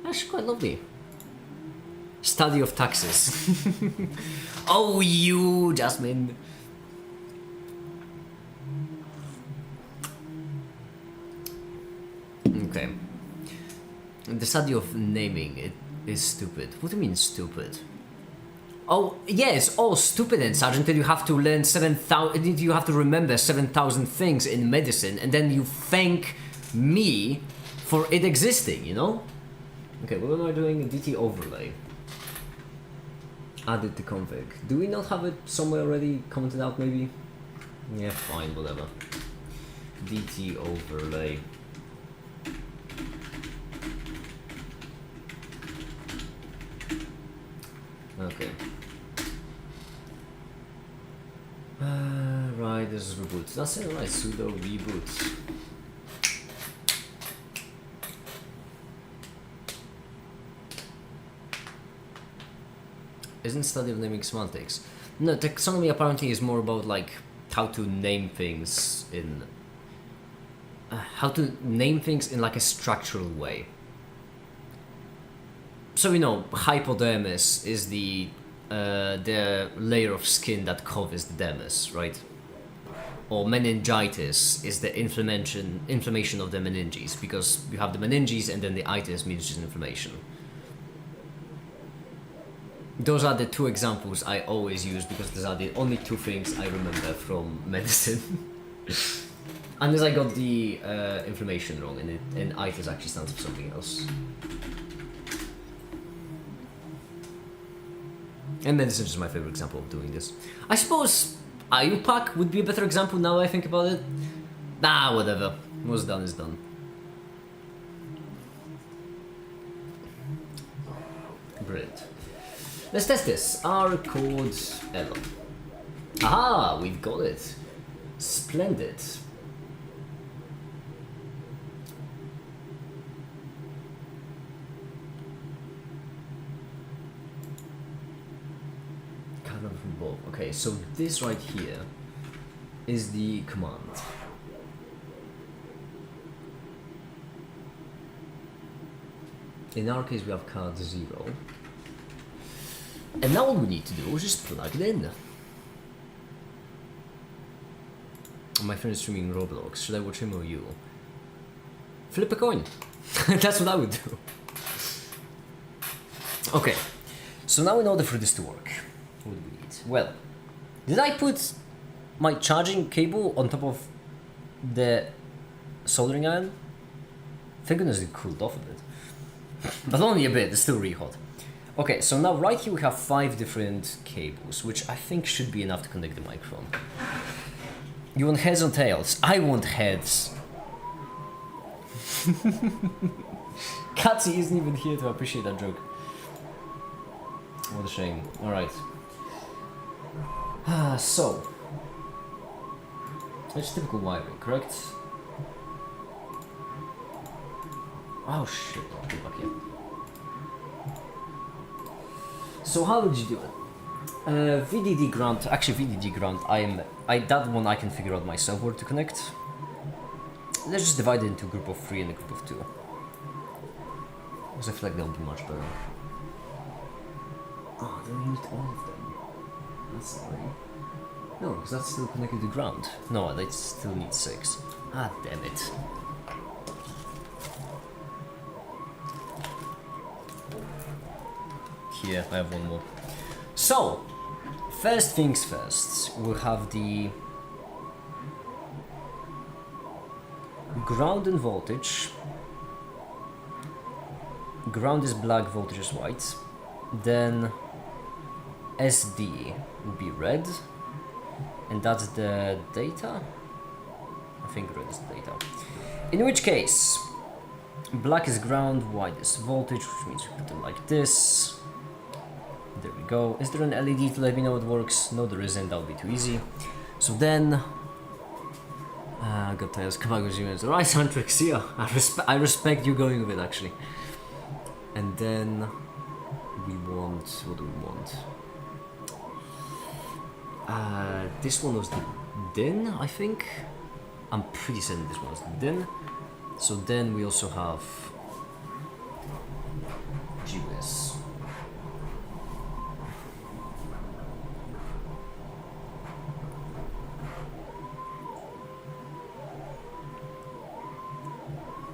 That's quite lovely. Study of taxes. Oh, you, Jasmine. Okay. The study of naming it is stupid. What do you mean stupid? Oh yes, oh stupid and such until you have to learn 7,000. You have to remember 7,000 things in medicine, and then you thank me for it existing. You know? Okay, what am I doing? DT overlay. Add it to config. Do we not have it somewhere already commented out? Maybe. Yeah, fine, whatever. DT overlay. Okay. Right, this is reboot. That's it, right? Sudo reboot. Isn't study of naming semantics? No, taxonomy apparently is more about like how to name things in like a structural way. So you know, hypodermis is the layer of skin that covers the dermis, right? Or meningitis is the inflammation of the meninges, because you have the meninges and then the itis means just inflammation. Those are the two examples I always use because those are the only two things I remember from medicine. Unless I got the inflammation wrong and itis actually stands for something else. And medicine is my favorite example of doing this. I suppose IUPAC would be a better example now that I think about it. Nah, whatever. What's done is done. Brilliant. Let's test this. R code L. Aha, we've got it. Splendid. Okay, so this right here is the command. In our case, we have card 0. And now all we need to do is just plug it in. My friend is streaming Roblox. Should I watch him or you? Flip a coin. That's what I would do. Okay, so now in order for this to work, what do we need? Well, did I put my charging cable on top of the soldering iron? Thank goodness it cooled off a bit. But only a bit, it's still really hot. Okay, so now right here we have 5 different cables, which I think should be enough to connect the microphone. You want heads or tails? I want heads. Katsi isn't even here to appreciate that joke. What a shame. Alright. So. It's typical wiring, correct? Oh shit, I'll go back here. So how would you do it? VDD ground, actually VDD ground, that one I can figure out myself where to connect. Let's just divide it into a group of 3 and a group of 2. Because I feel like they'll be much better. Oh, they used all of them. That's annoying. No, because that's still connected to ground. No, they still need 6. Ah, damn it. Here, I have one more. So, first things first, we'll have the ground and voltage. Ground is black, voltage is white. Then SD would be red, and that's the data. I think red is the data. In which case, black is ground, white is voltage, which means we put it like this. There we go. Is there an LED to let me know it works? No, there isn't. That would be too easy. So then, got tires. Kabagos units. Right, Santrix. Yeah, I respect you going with it actually. And then we want. What do we want? This one was the DIN, I think. I'm pretty certain this one was the DIN. So then we also have GWS.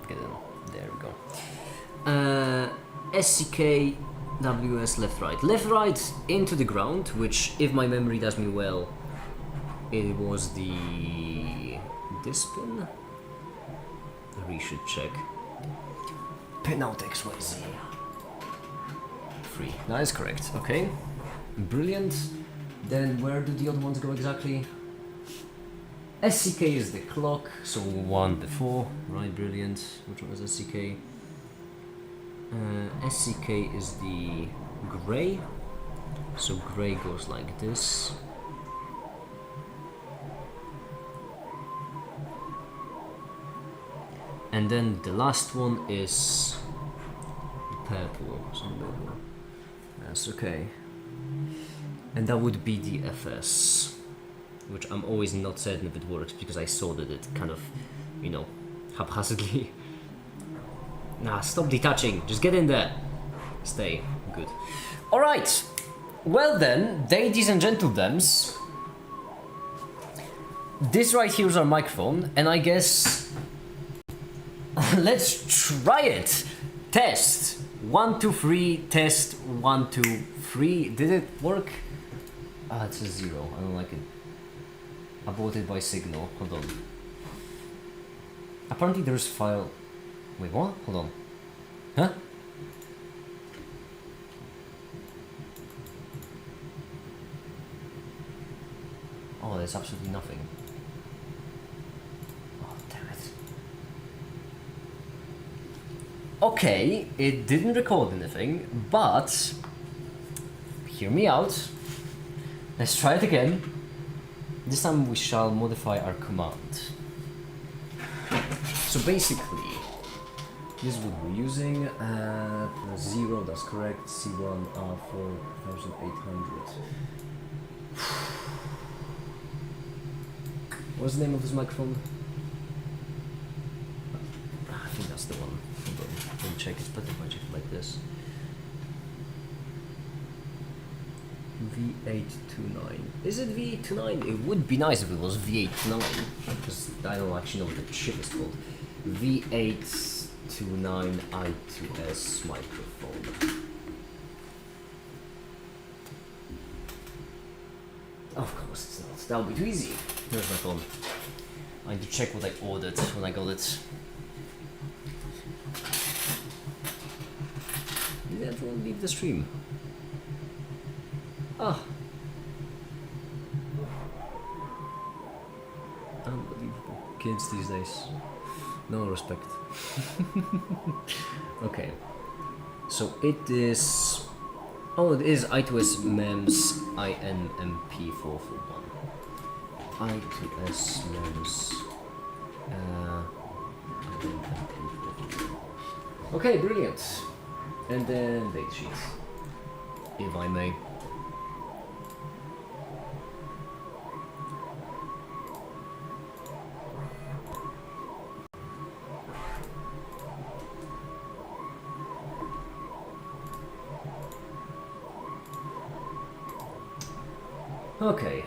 Get in. There we go. SCK WS left right. Left right into the ground, which if my memory does me well, it was this pin. We should check. Pin out XYZ. 3. That is correct. Okay. Brilliant. Then where do the other ones go exactly? SCK is the clock, so one before. Right, brilliant. Which one is SCK? SCK is the gray. So gray goes like this. And then the last one is purple. That's okay. And that would be the FS, which I'm always not certain if it works because I sorted it kind of, you know, haphazardly. Nah, stop detaching. Just get in there. Stay. Good. Alright. Well then, ladies and gentlemen, this right here is our microphone, and I guess let's try it. Test. 1, 2, 3. Test. 1, 2, 3. Did it work? Ah, it's a 0. I don't like it. Aborted by signal. Hold on. Apparently there's file. Wait, what? Hold on. Huh? Oh, there's absolutely nothing. Oh, damn it. Okay, it didn't record anything, but hear me out. Let's try it again. This time we shall modify our command. So basically, this is what we're using. 0, that's correct. C1 4800. What's the name of this microphone? I think that's the one. Hold on. Let me check. It's better if I check it like this. V829. Is it V829? It would be nice if it was V829, because I don't actually know what the chip is called. V829 I2S microphone. Of course it's not. That would be too easy. Here's my phone. I need to check what I ordered when I got it. Did everyone leave the stream? Ah. Unbelievable. Kids these days. No respect. Okay. So it is... Oh, it is I2S MEMS INMP441. I2S MEMS INMP441. Okay, brilliant. And then datasheet, if I may. Okay,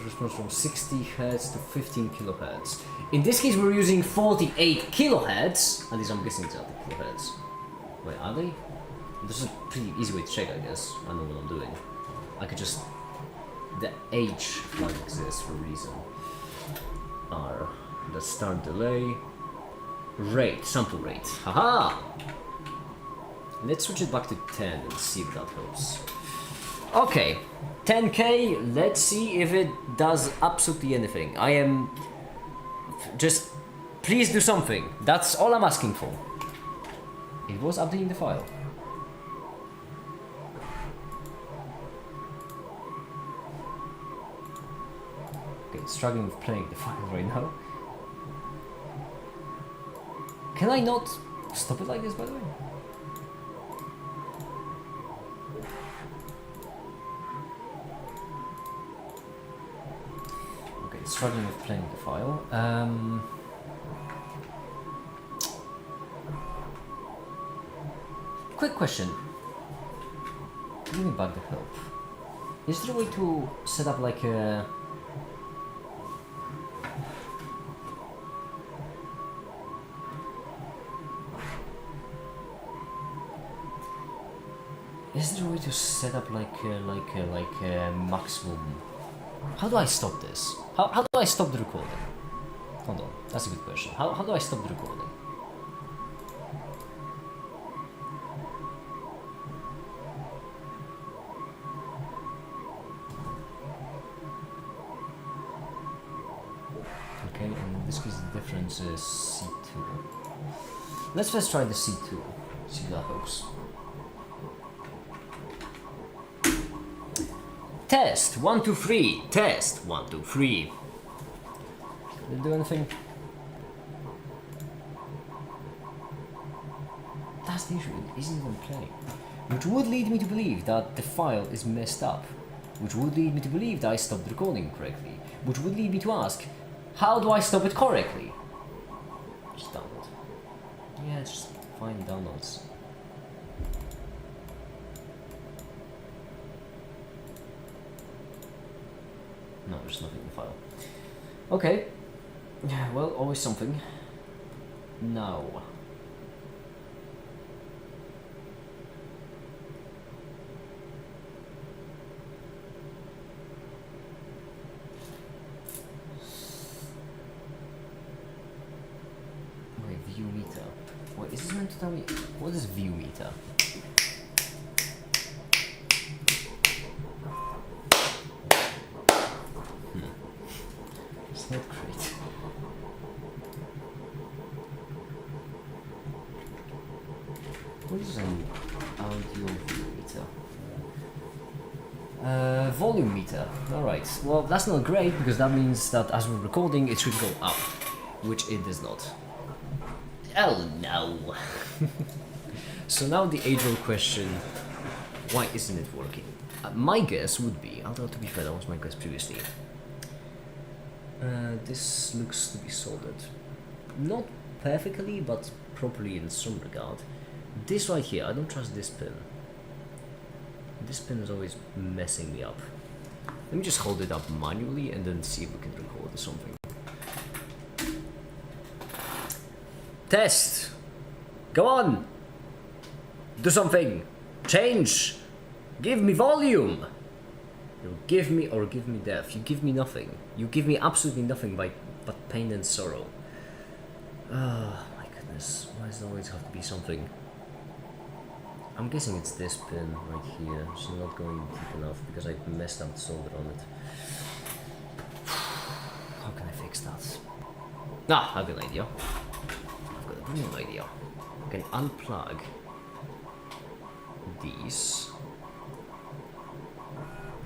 response from 60 Hz to 15 kHz. In this case, we're using 48 kHz. At least I'm guessing it's at the kHz. Wait, are they? This is a pretty easy way to check, I guess. I know what I'm doing. I could just... The H flag exists for a reason. R. Let's start delay. Rate, sample rate. Haha! Let's switch it back to 10 and see if that helps. Okay, 10k, let's see if it does absolutely anything. I am... just... please do something. That's all I'm asking for. It was updating the file. Okay, struggling with playing the file right now. Can I not stop it like this, by the way? Okay, struggling with playing the file. Quick question. Give me back the help. Is there a way to set up like a... Is there a way to set up like a maximum? How do I stop this? How do I stop the recording? Hold on, that's a good question. How do I stop the recording? Okay, and in this case the difference is C2. Let's first try the C2. See if that helps. Test 1 2 3. Test 1 2 3. Did it do anything? That's the issue. It isn't even playing, which would lead me to believe that the file is messed up, which would lead me to believe that I stopped recording correctly, which would lead me to ask, how do I stop it correctly? Just download. Yeah, just find downloads. No, there's nothing in the file. Okay. Yeah, well, always something. Now. Wait, view meter. Wait, is this meant to tell me what is view meter? It's not great. What is an audio view meter? Volume meter. Alright, well that's not great because that means that as we're recording it should go up, which it does not. Oh no! So now the age-old question, why isn't it working? My guess would be, although to be fair that was my guess previously, this looks to be soldered. Not perfectly, but properly in some regard. This right here, I don't trust this pin. This pin is always messing me up. Let me just hold it up manually and then see if we can record or something. Test! Go on! Do something! Change! Give me volume! You give me or give me death. You give me nothing. You give me absolutely nothing but pain and sorrow. Oh my goodness. Why does it always have to be something? I'm guessing it's this pin right here. It's not going deep enough because I messed up the solder on it. How can I fix that? Ah, I've got an idea. I've got a brilliant idea. I can unplug these.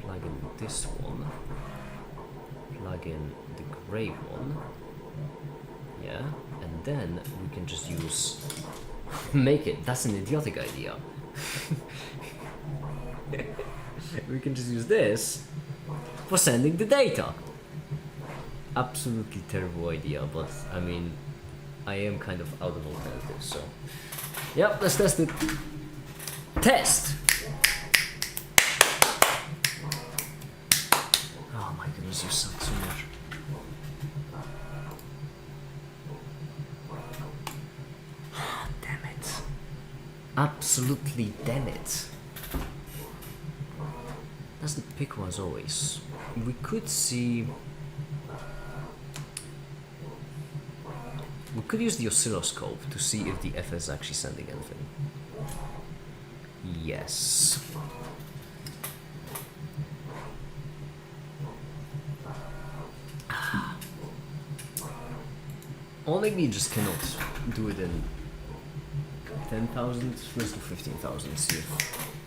Plug in this one. Plug in the grey one. Yeah, and then we can just use... make it. That's an idiotic idea. We can just use this for sending the data. Absolutely terrible idea, but I mean, I am kind of out of alternatives, so... Yep, let's test it. Test! Oh my goodness, you suck so much. Damn it. Absolutely damn it. That's the pick as always. We could see... We could use the oscilloscope to see if the FS is actually sending anything. Yes. Or maybe you just cannot do it in 10,000. Let's do 15,000, see if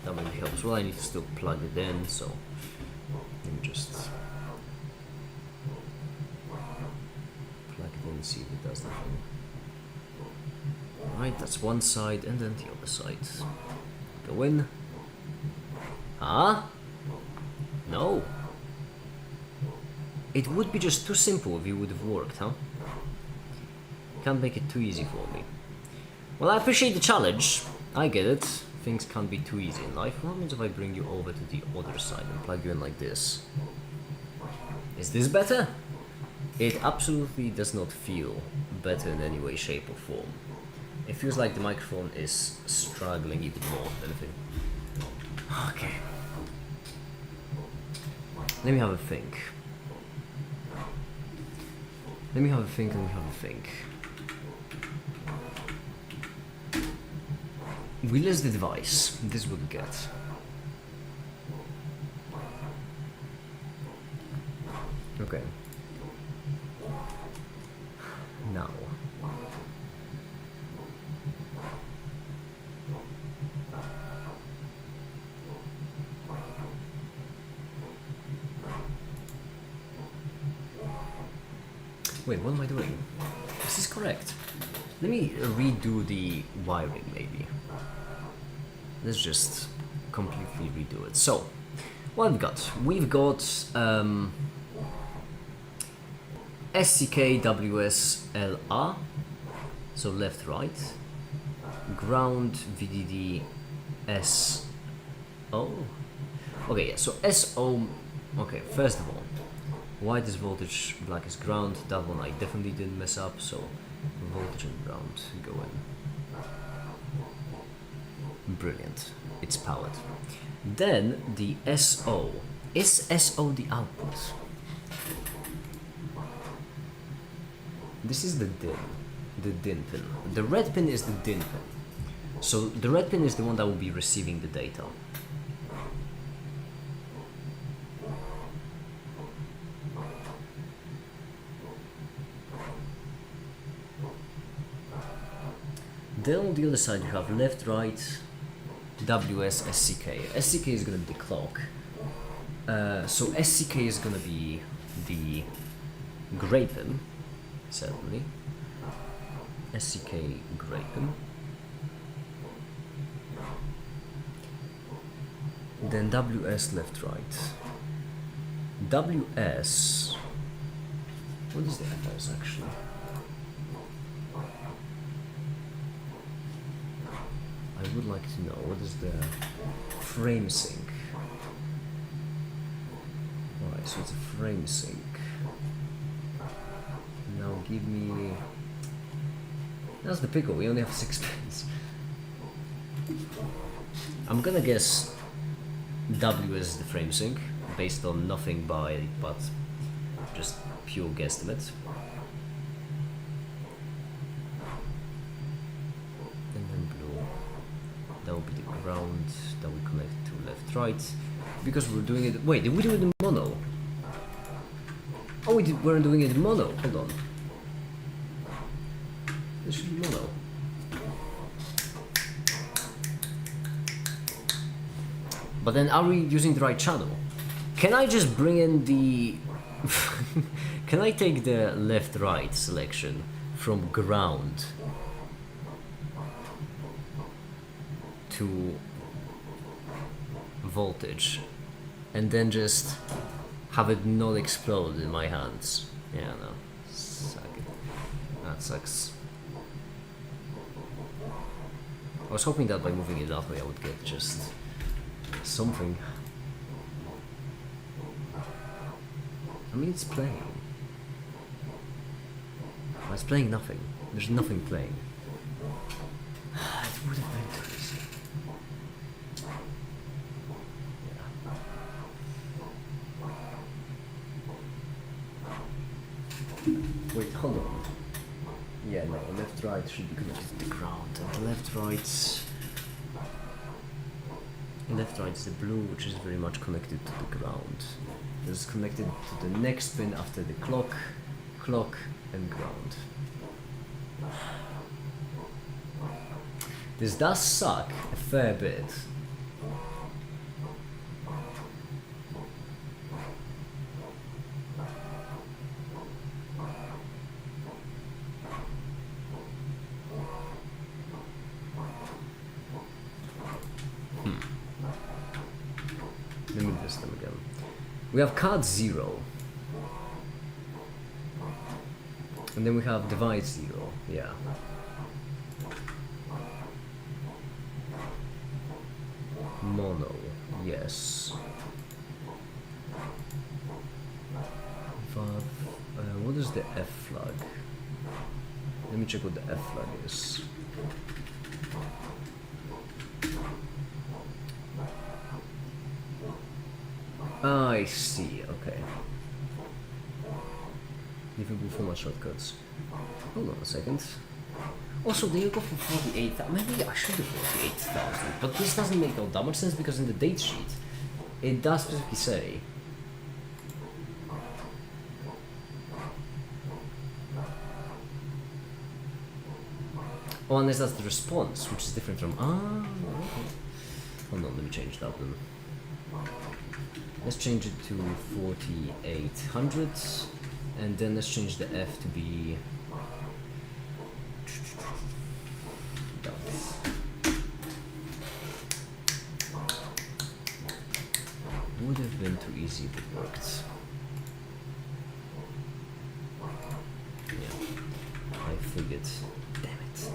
that maybe helps. Well, I need to still plug it in, so let me just plug it in and see if it does the thing. Alright, that's one side, and then the other side. Go in. Huh? No. It would be just too simple if it would have worked, huh? Can't make it too easy for me. Well, I appreciate the challenge. I get it. Things can't be too easy in life. What happens if I bring you over to the other side and plug you in like this? Is this better? It absolutely does not feel better in any way, shape or form. It feels like the microphone is struggling even more than anything. Okay. Let me have a think. Let me have a think. We list the device. This is what we get. Okay. Now. Wait, what am I doing? Is this correct? Let me redo the wiring maybe. Let's just completely redo it. So, what have we got? We've got SCKWSLR, so left, right, ground VDD SO. Okay, yeah, so SO. Okay, first of all, white is voltage, black is ground. That one I definitely didn't mess up, so voltage and ground go in. Brilliant, it's powered. Then the SO. Is SO the output? This is the DIN pin. The red pin is the DIN pin. So the red pin is the one that will be receiving the data. Then on the other side you have left, right, WS, SCK. SCK is going to be the clock. So SCK is going to be the gray pin, certainly. SCK gray pin. Then WS left, right. WS. What is the FS actually? I would like to know what is the frame sync. Alright, so it's a frame sync. Now give me. That's the pickle, we only have 6 pins. I'm gonna guess W is the frame sync, based on nothing but just pure guesstimate. That will be the ground that we connect to left, right. Because we're doing it. Wait, did we do it in mono? Oh, we weren't doing it in mono. Hold on. This should be mono. But then, are we using the right channel? Can I just bring in the? Can I take the left-right selection from ground to voltage and then just have it not explode in my hands? Yeah, no. Suck it. That sucks. I was hoping that by moving it that way I would get just something. I mean, it's playing. Well, it's playing nothing. There's nothing playing. It would have been too easy. Yeah. Wait, hold on. Yeah, no, left right should be connected to the ground, and left right is the blue, which is very much connected to the ground. This is connected to the next pin after the clock, and ground. This does suck a fair bit. Let me list them again. We have card 0. And then we have divide 0, yeah. Mono, yes. What is the F flag? Let me check what the F flag is. I see, okay. Difficult format shortcuts. Hold on a second. Also, they go for 48,000. Maybe I should do 48,000, but this doesn't make all that much sense because in the date sheet, it does specifically say. Oh, unless that's the response, which is different from. Ah, okay. Hold on, let me change that one. Let's change it to 4800, and then let's change the F to be. Would have been too easy if it worked. Yeah, I figured. Damn it.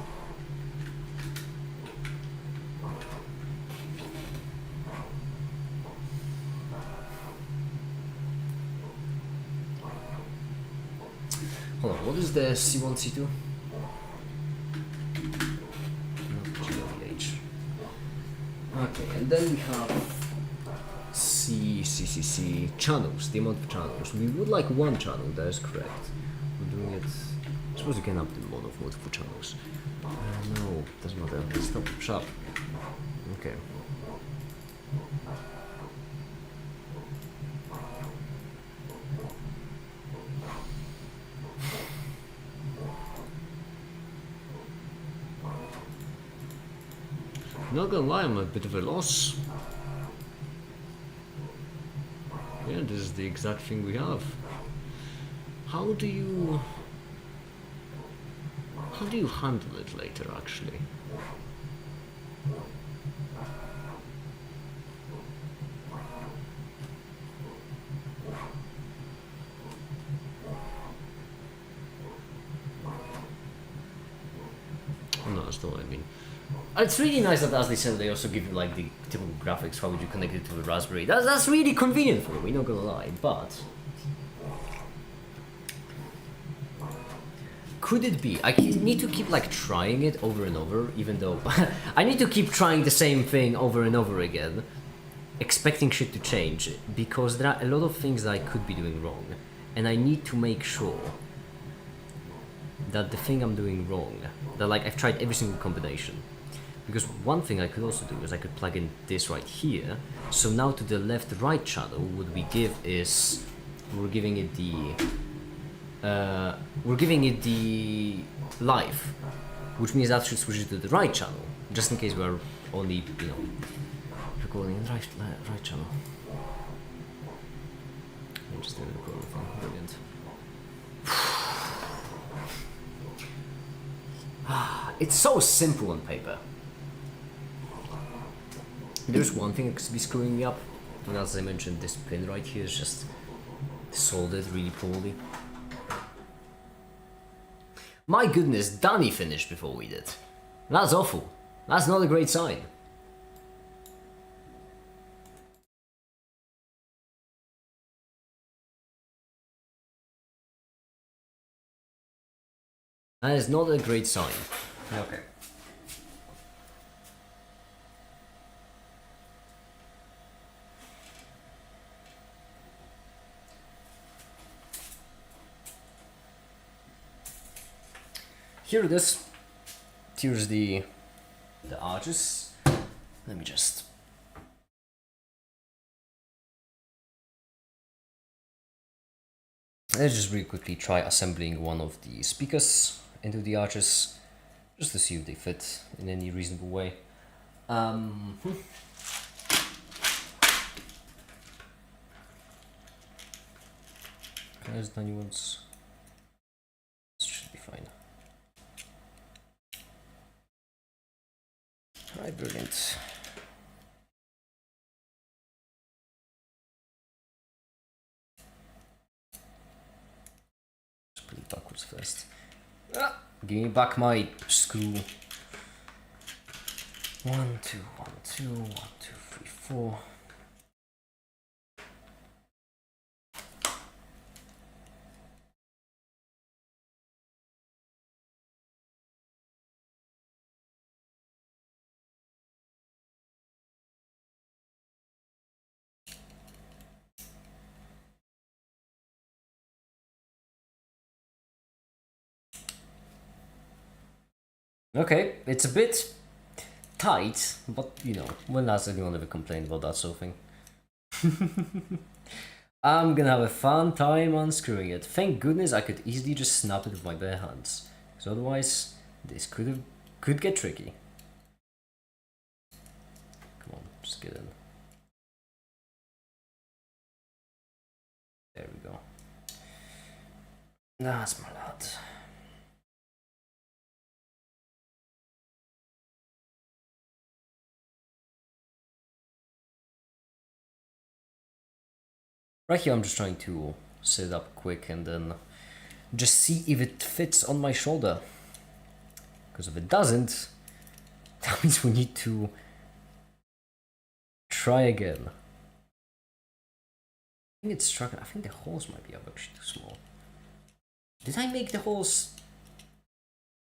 Hold on, what is the C1, C2? Not GLH. Okay, and then we have C channels, the amount of channels. We would like one channel, that is correct. We're doing it. I suppose you can up the amount of multiple channels. No, doesn't matter. Stop, shut up. Okay. Not gonna lie, I'm a bit of a loss. Yeah, this is the exact thing we have. How do you handle it later, actually? No, that's not what I mean. It's really nice that, as they said, they also give you like the typical graphics. How would you connect it to a Raspberry? That's really convenient for me, not gonna lie. But could it be? I need to keep like trying it over and over, even though I need to keep trying the same thing over and over again, expecting shit to change, because there are a lot of things that I could be doing wrong, and I need to make sure that the thing I'm doing wrong, that like I've tried every single combination. Because one thing I could also do is I could plug in this right here. So now to the left-right channel, what we give is we're giving it the live, which means that should switch it to the right channel, just in case we're only recording in the right channel. I'm just doing the recording thing. Brilliant. It's so simple on paper. There's one thing that could be screwing me up, and as I mentioned, this pin right here is just soldered really poorly. My goodness, Danny finished before we did. That's awful. That's not a great sign. That is not a great sign. Okay. here it is. Here's the arches. Let me just... Let's just really quickly try assembling one of the speakers into the arches, just to see if they fit in any reasonable way. There's the new ones. This should be fine. Alright, brilliant. Just put it backwards first. Give me back my screw. 1, 2, 1, 2, 1, 2, 3, 4. Okay, it's a bit tight, but you know, when has anyone ever complained about that sort of thing? I'm gonna have a fun time unscrewing it. Thank goodness I could easily just snap it with my bare hands, because otherwise this could get tricky. Come on, just get in. There we go. That's my lad. Right here I'm just trying to set it up quick and then just see if it fits on my shoulder. Because if it doesn't, that means we need to try again. I think it's struck. I think the holes might be actually too small. Did I make the holes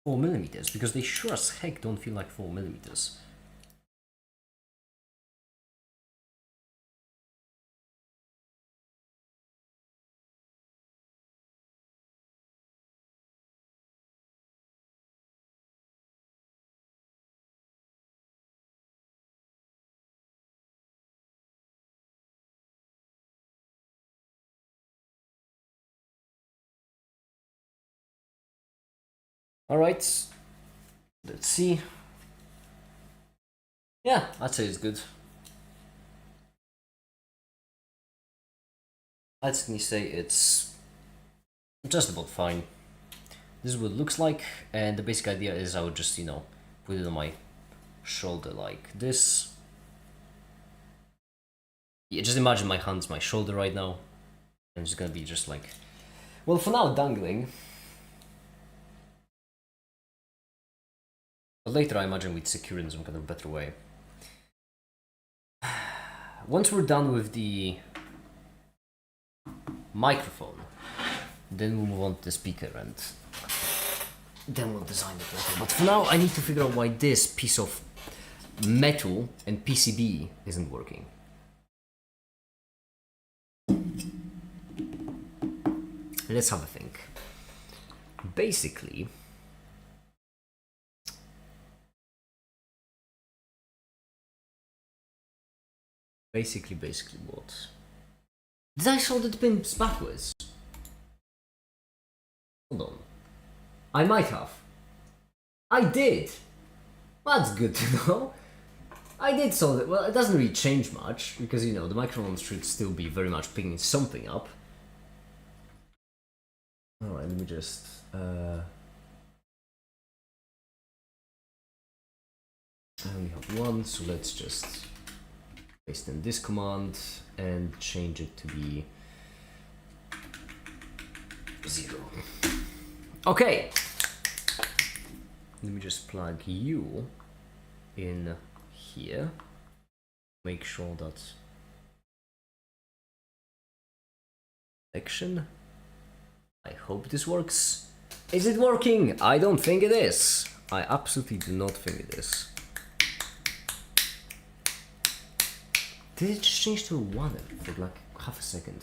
4mm? Because they sure as heck don't feel like 4mm. Alright, let's see. Yeah, I'd say it's good. I'd certainly say it's just about fine. This is what it looks like, and the basic idea is I would just, you know, put it on my shoulder like this. Yeah, just imagine my hand's my shoulder right now, and it's gonna be just like, well, for now dangling. But later I imagine we'd secure it in some kind of better way. Once we're done with the microphone, then we'll move on to the speaker and then we'll design it later. But for now I need to figure out why this piece of metal and PCB isn't working. Let's have a think. Basically, what? Did I solder the pins backwards? Hold on. I might have. I did! That's good to know. I did solder. Well, it doesn't really change much, because, you know, the microphone should still be very much picking something up. Alright, let me just... I only have one, so let's just paste in this command and change it to be 0. Okay! Let me just plug you in here. Make sure that action. I hope this works. Is it working? I don't think it is. I absolutely do not think it is. Did it just change to a 1 for like half a second?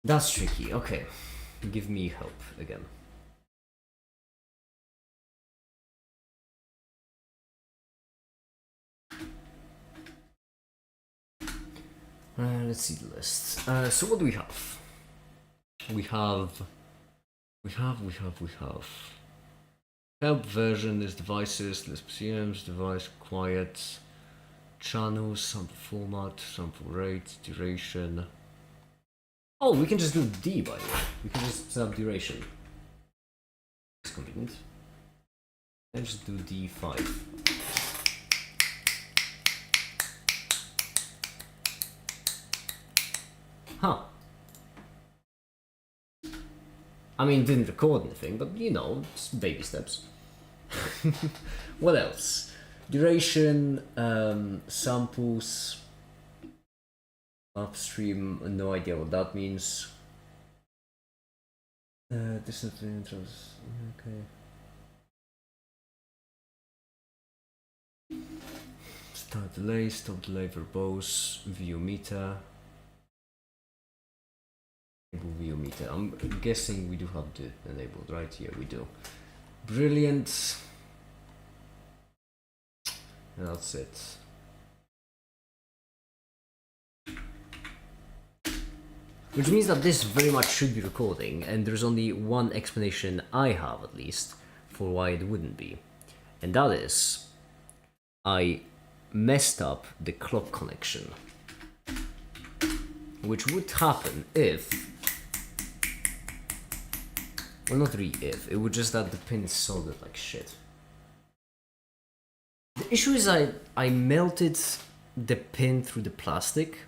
That's tricky. Okay, give me help again. Let's see the list. So what do we have? We have help version, list devices, list PCMs, device quiet, channels, sample format, sample rate, duration. Oh, we can just do D, by the way. We can just set up duration. It's convenient. Let's just do D5. Huh. I mean, didn't record anything, but you know, it's baby steps. What else? Duration, samples, upstream, no idea what that means. Distance intros, okay. Start delay, stop delay, verbose, view meter. View meter. I'm guessing we do have it enabled, right? Yeah, we do. Brilliant. And that's it. Which means that this very much should be recording, and there's only one explanation I have, at least, for why it wouldn't be. And that is, I messed up the clock connection. Which would happen if... Well, not really if, it would just that the pin is soldered like shit. The issue is I melted the pin through the plastic.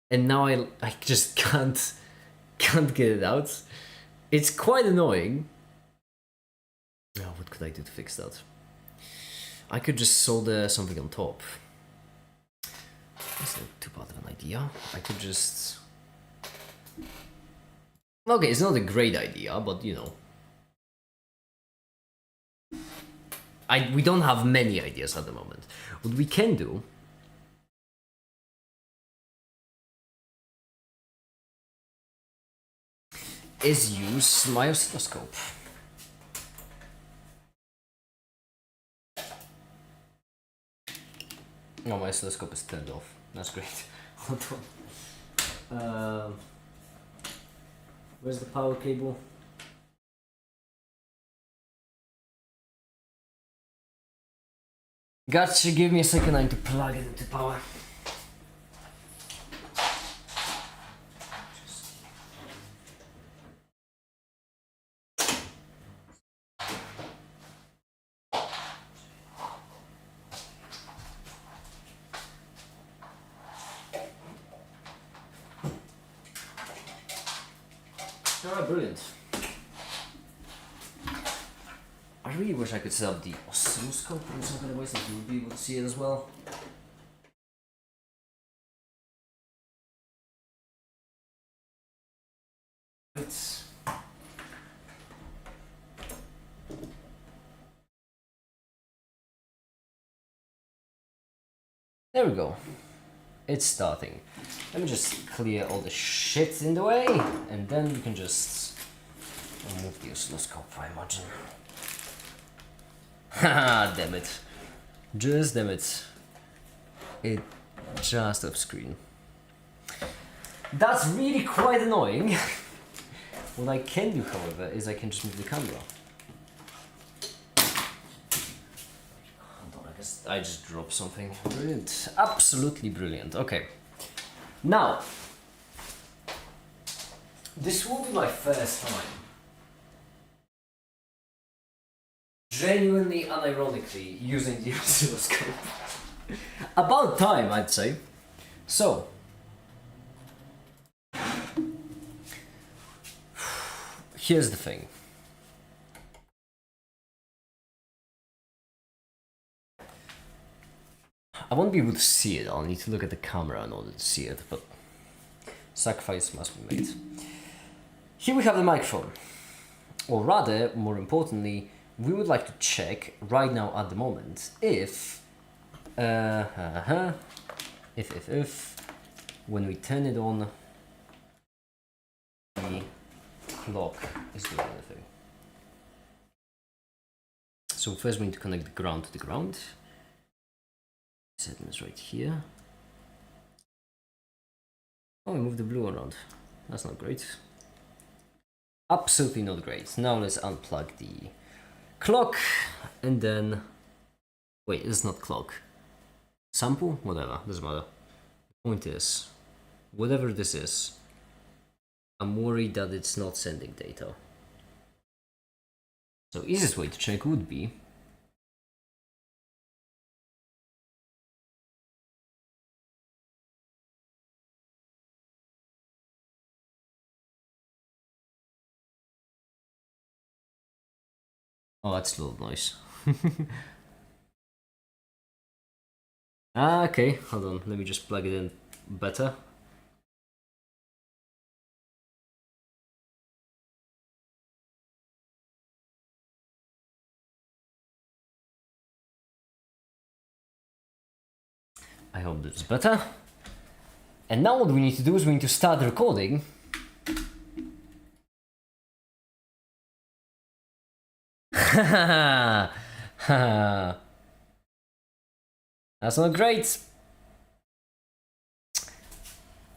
And now I just can't get it out. It's quite annoying. Now, what could I do to fix that? I could just solder something on top. That's not too bad of an idea. I could just... Okay, it's not a great idea, but you know. We don't have many ideas at the moment. What we can do is use my oscilloscope. No, my oscilloscope is turned off. That's great. Hold on. Where's the power cable? Gotcha, give me a second, I need to plug it into power. Alright, brilliant. I really wish I could set up the oscilloscope in some kind of way so you would be able to see it as well. There we go. It's starting. Let me just clear all the shit in the way, and then we can just remove the oscilloscope, I imagine. Haha, damn it. Just damn it. It just off screen. That's really quite annoying. What I can do, however, is I can just move the camera. Hold on, I just dropped something. Brilliant. Absolutely brilliant. Okay. Now, this will be my first time. Genuinely, unironically, using the oscilloscope. About time, I'd say. So, here's the thing. I won't be able to see it, I'll need to look at the camera in order to see it, but sacrifice must be made. Here we have the microphone. Or rather, more importantly, we would like to check right now at the moment if when we turn it on, the clock is doing anything. So first we need to connect the ground to the ground. Setting is right here. Oh, we moved the blue around. That's not great. Absolutely not great. Now let's unplug the clock and then... Wait, it's not clock. Sample? Whatever, doesn't matter. The point is, whatever this is, I'm worried that it's not sending data. So easiest way to check would be oh, that's a little noise. Okay, hold on, let me just plug it in better. I hope this is better. And now what we need to do is we need to start recording. That's not great.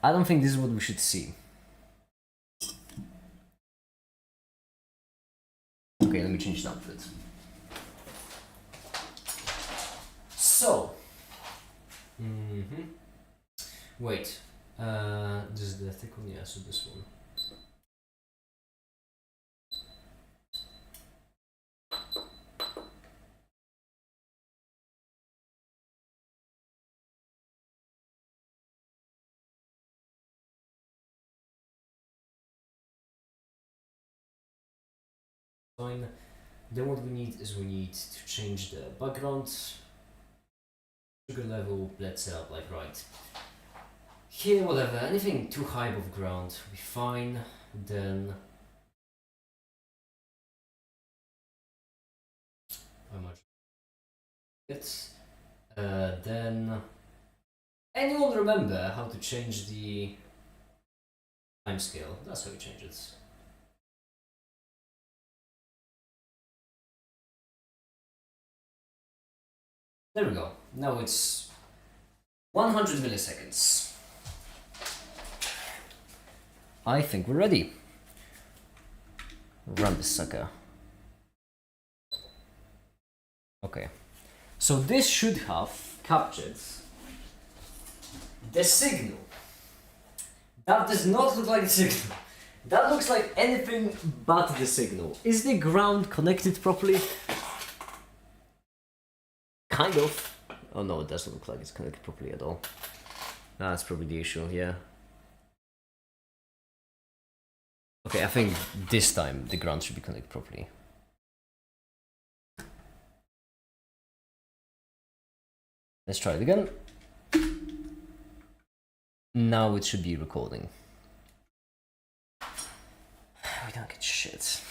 I don't think this is what we should see. Okay, let me change the output. So, wait, this is the thick one, yeah, so this one. Fine. Then what we need is we need to change the background. Sugar level, let's set up like right here, whatever, anything too high above ground will be fine. Then how much it's then anyone remember how to change the time scale? That's how you change it. There we go. Now it's 100 milliseconds. I think we're ready. Run this sucker. Okay. So this should have captured the signal. That does not look like a signal. That looks like anything but the signal. Is the ground connected properly? Kind of. Oh no, it doesn't look like it's connected properly at all. That's probably the issue, yeah. Okay, I think this time the ground should be connected properly. Let's try it again. Now it should be recording. We don't get shit.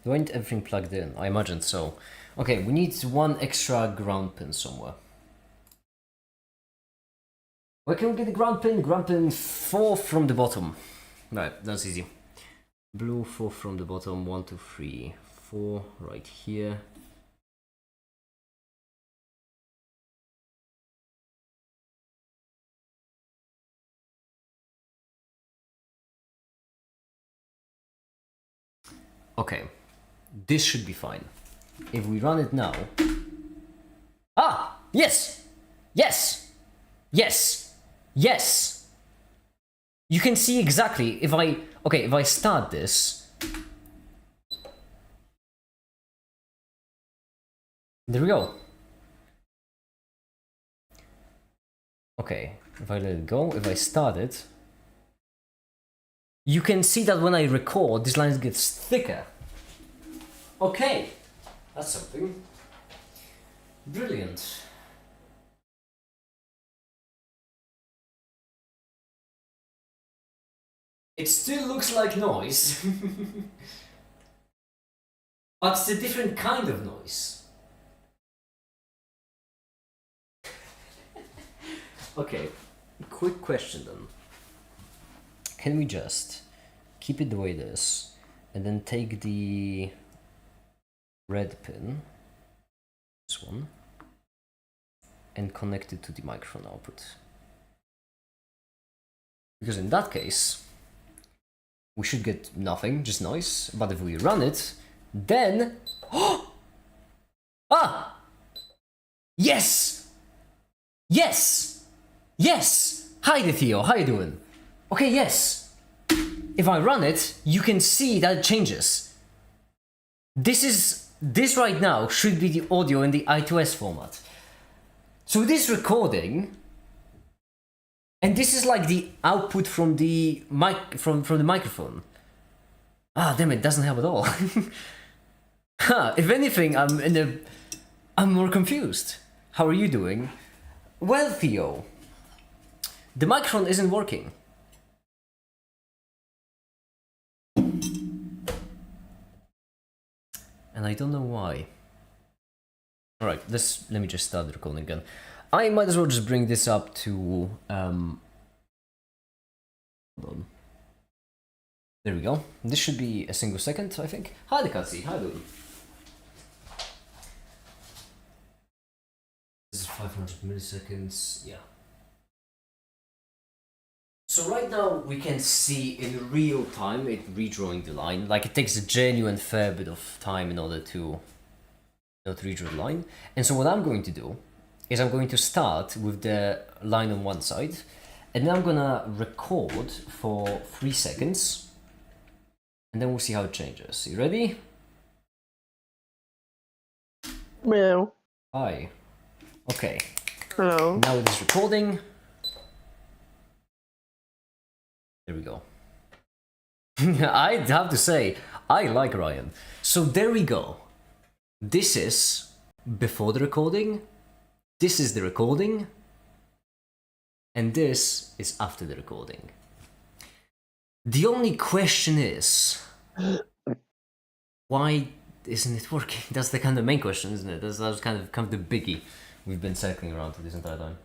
Do I need everything plugged in? I imagine so. Okay, we need one extra ground pin somewhere. Where can we get the ground pin? Ground pin 4 from the bottom. Right, that's easy. Blue 4 from the bottom. 1, 2, 3, 4 right here. Okay, this should be fine. If we run it now... Ah! Yes! Yes! Yes! Yes! You can see exactly if I... Okay, if I start this... There we go. Okay, if I let it go, if I start it... You can see that when I record, this line gets thicker. Okay, that's something. Brilliant. It still looks like noise, but it's a different kind of noise. Okay, quick question then. Can we just keep it the way it is and then take the red pin, this one, and connect it to the microphone output? Because in that case, we should get nothing, just noise. But if we run it, then... Ah! Yes! Yes! Yes! Hi there, Theo, how you doing? Okay, yes. If I run it, you can see that it changes. This right now should be the audio in the I2S format. So this recording, and this is like the output from the from the microphone. Ah, damn it, doesn't help at all. Huh, if anything, I'm more confused. How are you doing? Well, Theo, the microphone isn't working. And I don't know why. Alright, let me just start the recording again. I might as well just bring this up to hold on. There we go. This should be a single second, I think. Hi the cutscene, how you doing? This is 500 milliseconds, yeah. So right now we can see in real time it redrawing the line. Like it takes a genuine fair bit of time in order to redraw the line. And so what I'm going to do is I'm going to start with the line on one side, and then I'm gonna record for 3 seconds, and then we'll see how it changes. You ready? Meow. Hi. Okay. Hello. Now it is recording. There we go. I have to say, I like Ryan. So there we go. This is before the recording. This is the recording. And this is after the recording. The only question is, why isn't it working? That's the kind of main question, isn't it? That's kind of the biggie we've been circling around this entire time.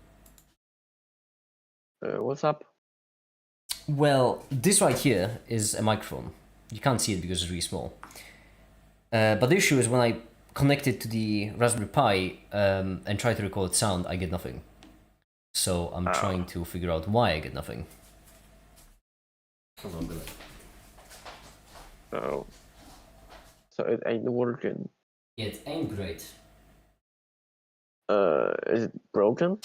What's up? Well, this right here is a microphone. You can't see it because it's really small. But the issue is when I connect it to the Raspberry Pi and try to record sound, I get nothing. So I'm trying to figure out why I get nothing. Hold on a minute. Oh. So it ain't working. Yeah, it ain't great. Is it broken?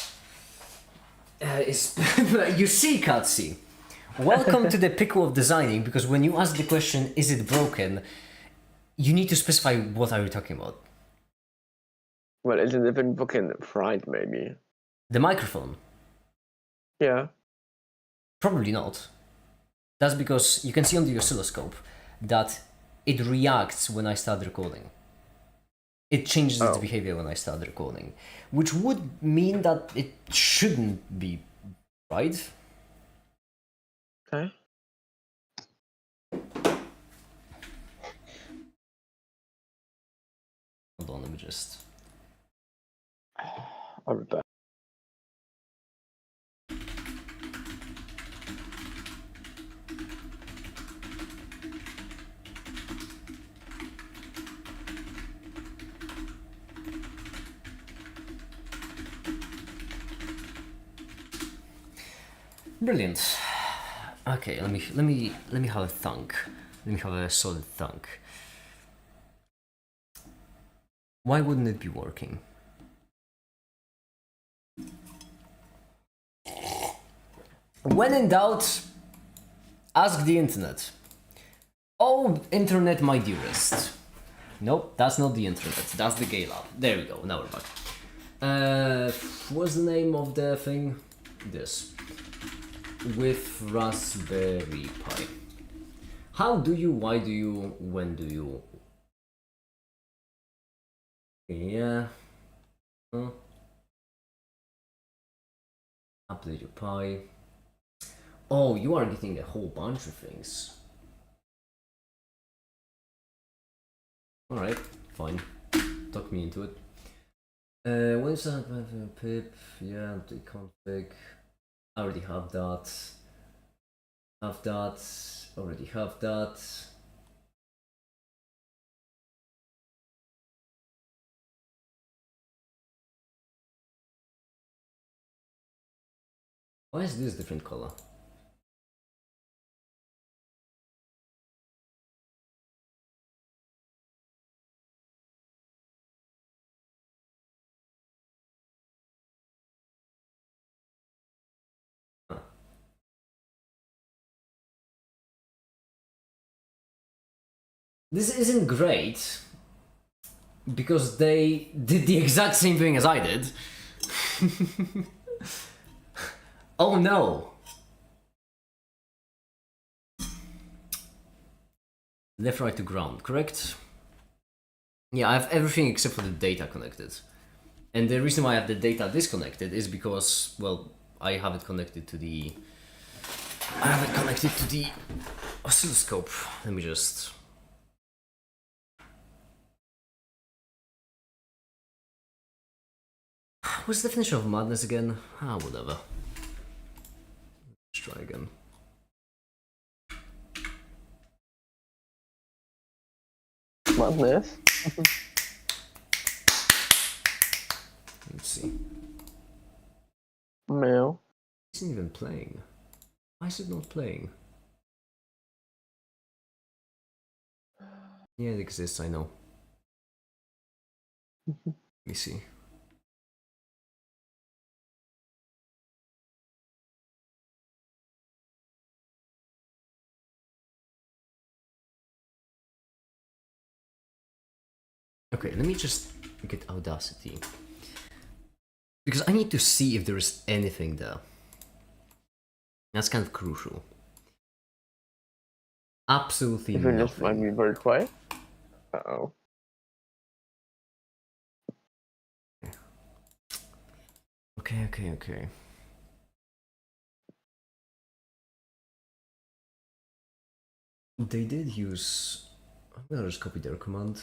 You see, Katsi. Welcome to the pickle of designing, because when you ask the question, is it broken, you need to specify what are you talking about. Well, is it even broken fried, maybe? The microphone? Yeah. Probably not. That's because you can see on the oscilloscope that it reacts when I start recording. It changes its behavior when I start recording, which would mean that it shouldn't be right. Okay. Hold on, let me just... I'll be back. Brilliant. Okay, let me have a thunk. Let me have a solid thunk. Why wouldn't it be working? When in doubt, ask the internet. Oh, internet, my dearest. Nope, that's not the internet. That's the gay lab. There we go. Now we're back. What's the name of the thing? This. With Raspberry Pi. How do you, why do you, when do you? Yeah. Update your Pi. Oh, you are getting a whole bunch of things. Alright, fine. Talk me into it. When's that? Pip, yeah, the config. I already have that. Have that. Already have that. Why is this different color? This isn't great because they did the exact same thing as I did. Oh no! Left, right to ground, correct? Yeah, I have everything except for the data connected. And the reason why I have the data disconnected is because, well, I have it connected to the oscilloscope. Let me just... What's the definition of madness again? Ah, whatever. Let's try again. Madness. Let's see. Male. It isn't even playing. Why is it not playing? Yeah, it exists, I know. Let me see. Okay, let me just get Audacity. Because I need to see if there is anything there. That's kind of crucial. Absolutely If you just might nothing. be very quiet. Uh-oh. Okay. They did use... I'm gonna just copy their command.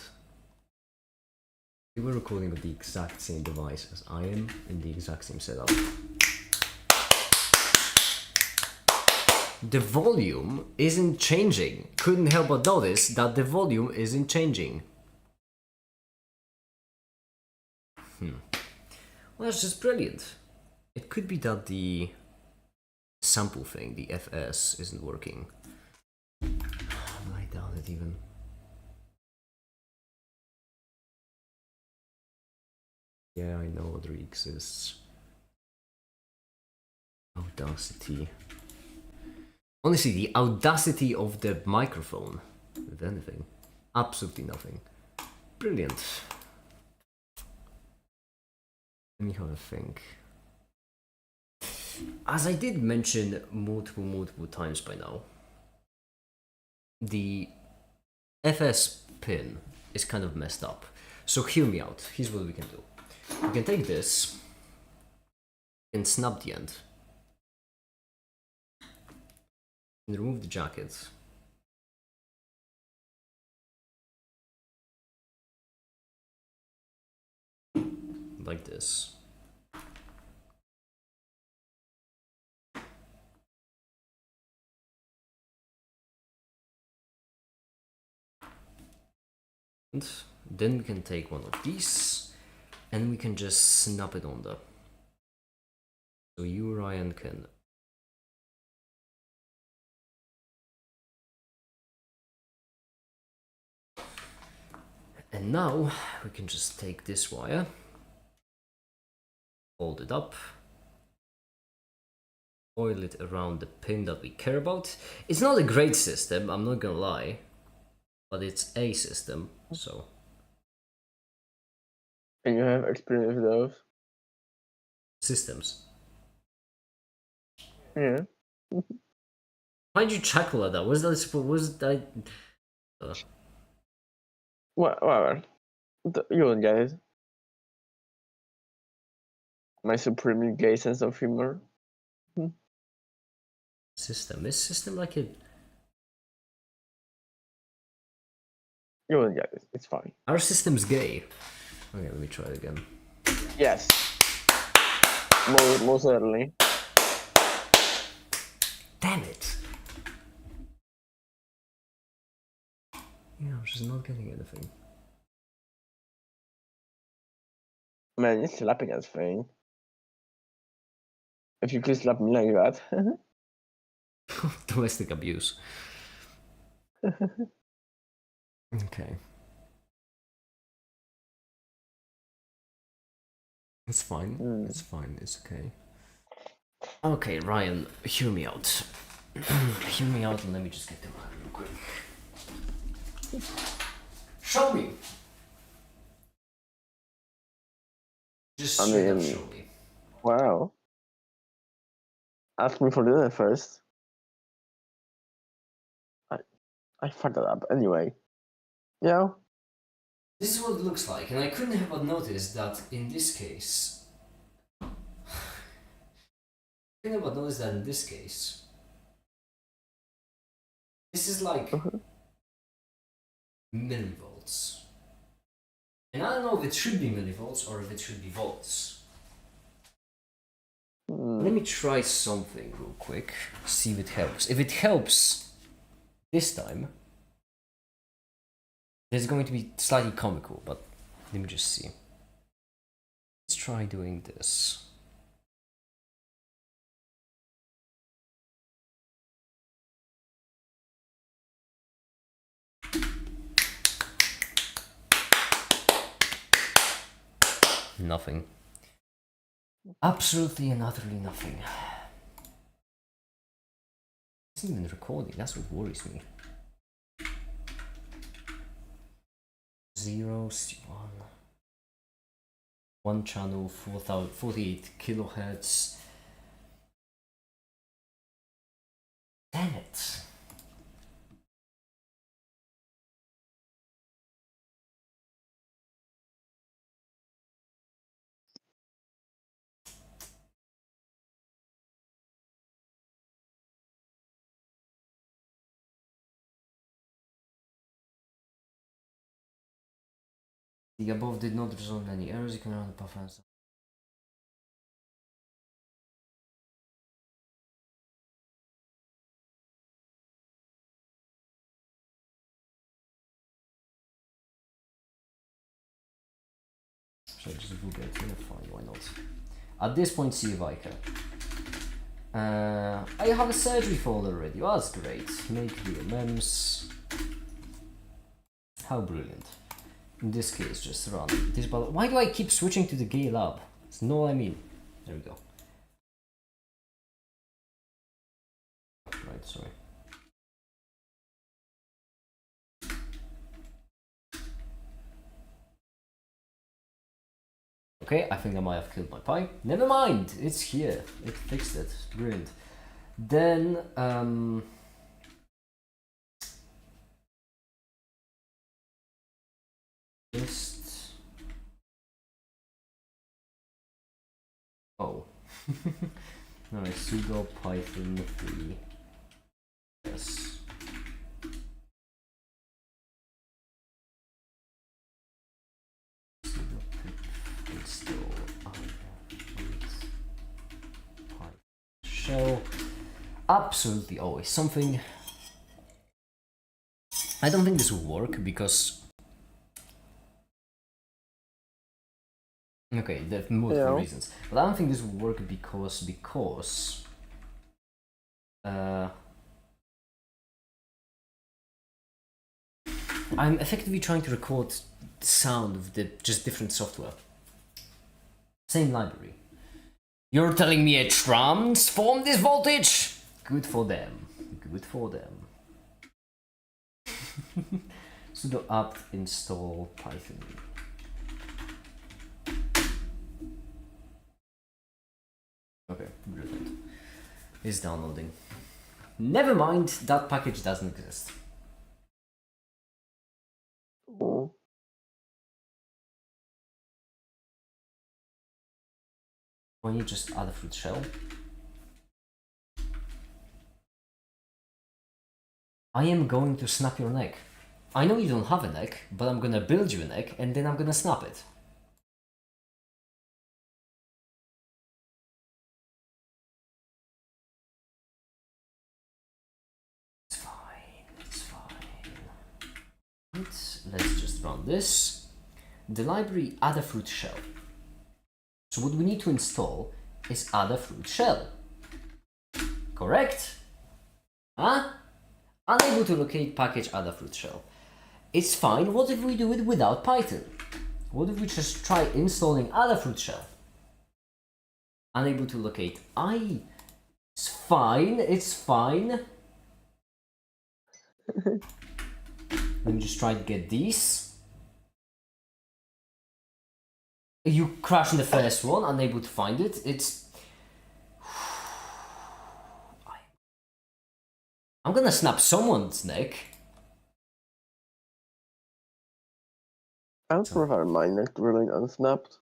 They were recording with the exact same device as I am in the exact same setup. The volume isn't changing. Couldn't help but notice that the volume isn't changing. Well, that's just brilliant. It could be that the sample thing, the FS, isn't working. I doubt it even. Yeah, I know other exists. Audacity. Honestly, the audacity of the microphone, if anything. Absolutely nothing. Brilliant. Let me have a think. As I did mention multiple times by now, the FS pin is kind of messed up. So hear me out. Here's what we can do. We can take this and snap the end. And remove the jacket. Like this. And then we can take one of these and we can just snap it on there. So you, Ryan, can... And now we can just take this wire, hold it up, coil it around the pin that we care about. It's not a great system, I'm not gonna lie, but it's a system, so... And you have experience with those? Systems. Yeah. Why'd you chuckle at that? Was that... Whatever. You won't get it. My supremely gay sense of humor. System? Is system like a... You won't get it. It's fine. Our system's gay. Okay, let me try it again. Yes. Most certainly. Damn it! Yeah, I'm just not getting anything. Man, you're slapping that thing. If you could slap me like that. Domestic abuse. Okay. It's fine. Mm. It's fine. It's okay. Okay, Ryan, hear me out. Hear me out and let me just get the map real quick. Show me! Just straight up show me. Wow. Ask me for dinner first. I fucked that up anyway. Yeah. This is what it looks like, and I couldn't help but notice that in this case... this is like millivolts. And I don't know if it should be millivolts or if it should be volts. Let me try something real quick, see if it helps. If it helps this time, it's going to be slightly comical, but let me just see. Let's try doing this. Nothing. Absolutely and utterly nothing. It's not even recording, that's what worries me. 0, 1 channel, 48 kilohertz. Damn it. The above did not result in any errors. You can run the performance. Should I just Google it? Yeah, fine, why not? At this point, see if I can. I have a surgery folder already. Oh, that's great. Make the mems. How brilliant. In this case, just run this. But why do I keep switching to the gay lab? That's not what I mean. There we go. Right, sorry. Okay, I think I might have killed my pie. Never mind, it's here. It fixed it. Brilliant. Then, just... Oh. Alright, sudo python 3. Yes. Sudo pip install python shell. Absolutely always something. I don't think this will work because... Okay, there are multiple reasons. But I don't think this will work because I'm effectively trying to record the sound of the just different software. Same library. You're telling me a transform this voltage? Good for them. Good for them. Sudo apt install python. Okay, brilliant. It's downloading. Never mind, that package doesn't exist. Oh. When you just add a fruit shell. I am going to snap your neck. I know you don't have a neck, but I'm gonna build you a neck and then I'm gonna snap it. this. The library Adafruit shell. So what we need to install is Adafruit shell. Correct? Huh? Unable to locate package Adafruit shell. It's fine. What if we do it without Python? What if we just try installing Adafruit shell? Unable to locate It's fine. It's fine. Let me just try to get these. You crash in the first one, unable to find it. I'm gonna snap someone's neck. I would prefer my neck really unsnapped.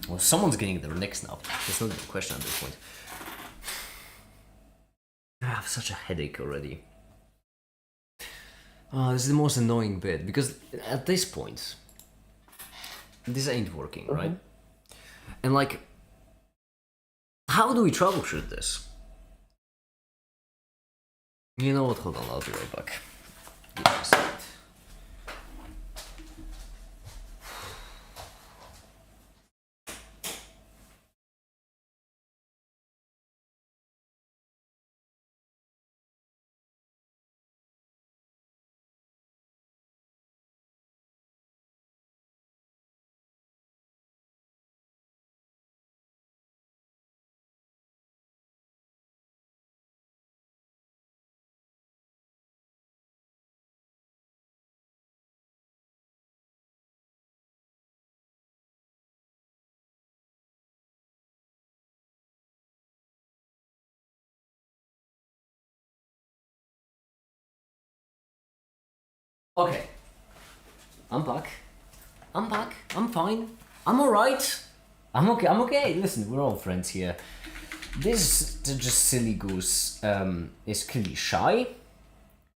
Well, someone's getting their neck snapped. That's not even a question at this point. I have such a headache already. Oh, this is the most annoying bit, because at this point, this ain't working, right? And like, how do we troubleshoot this? You know what, hold on, I'll be right back. Give me a second. Okay. I'm back. I'm fine. I'm alright. I'm okay. Listen, we're all friends here. This just silly goose is clearly shy.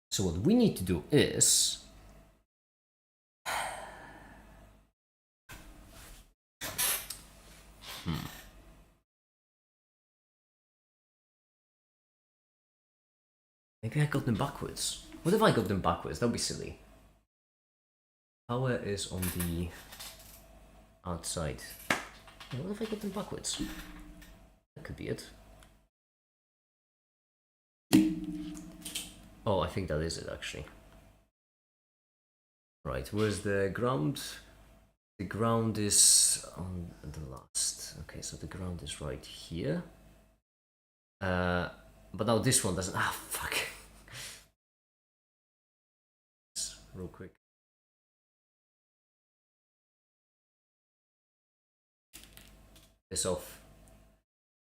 So what we need to do is maybe I got them backwards. What if I got them backwards? That'd be silly. Power is on the outside. Yeah, what if I got them backwards? That could be it. Oh, I think that is it actually. Right, where's the ground? The ground is on the last. Okay, so the ground is right here. But now this one doesn't. Ah, fuck. Real quick. This off.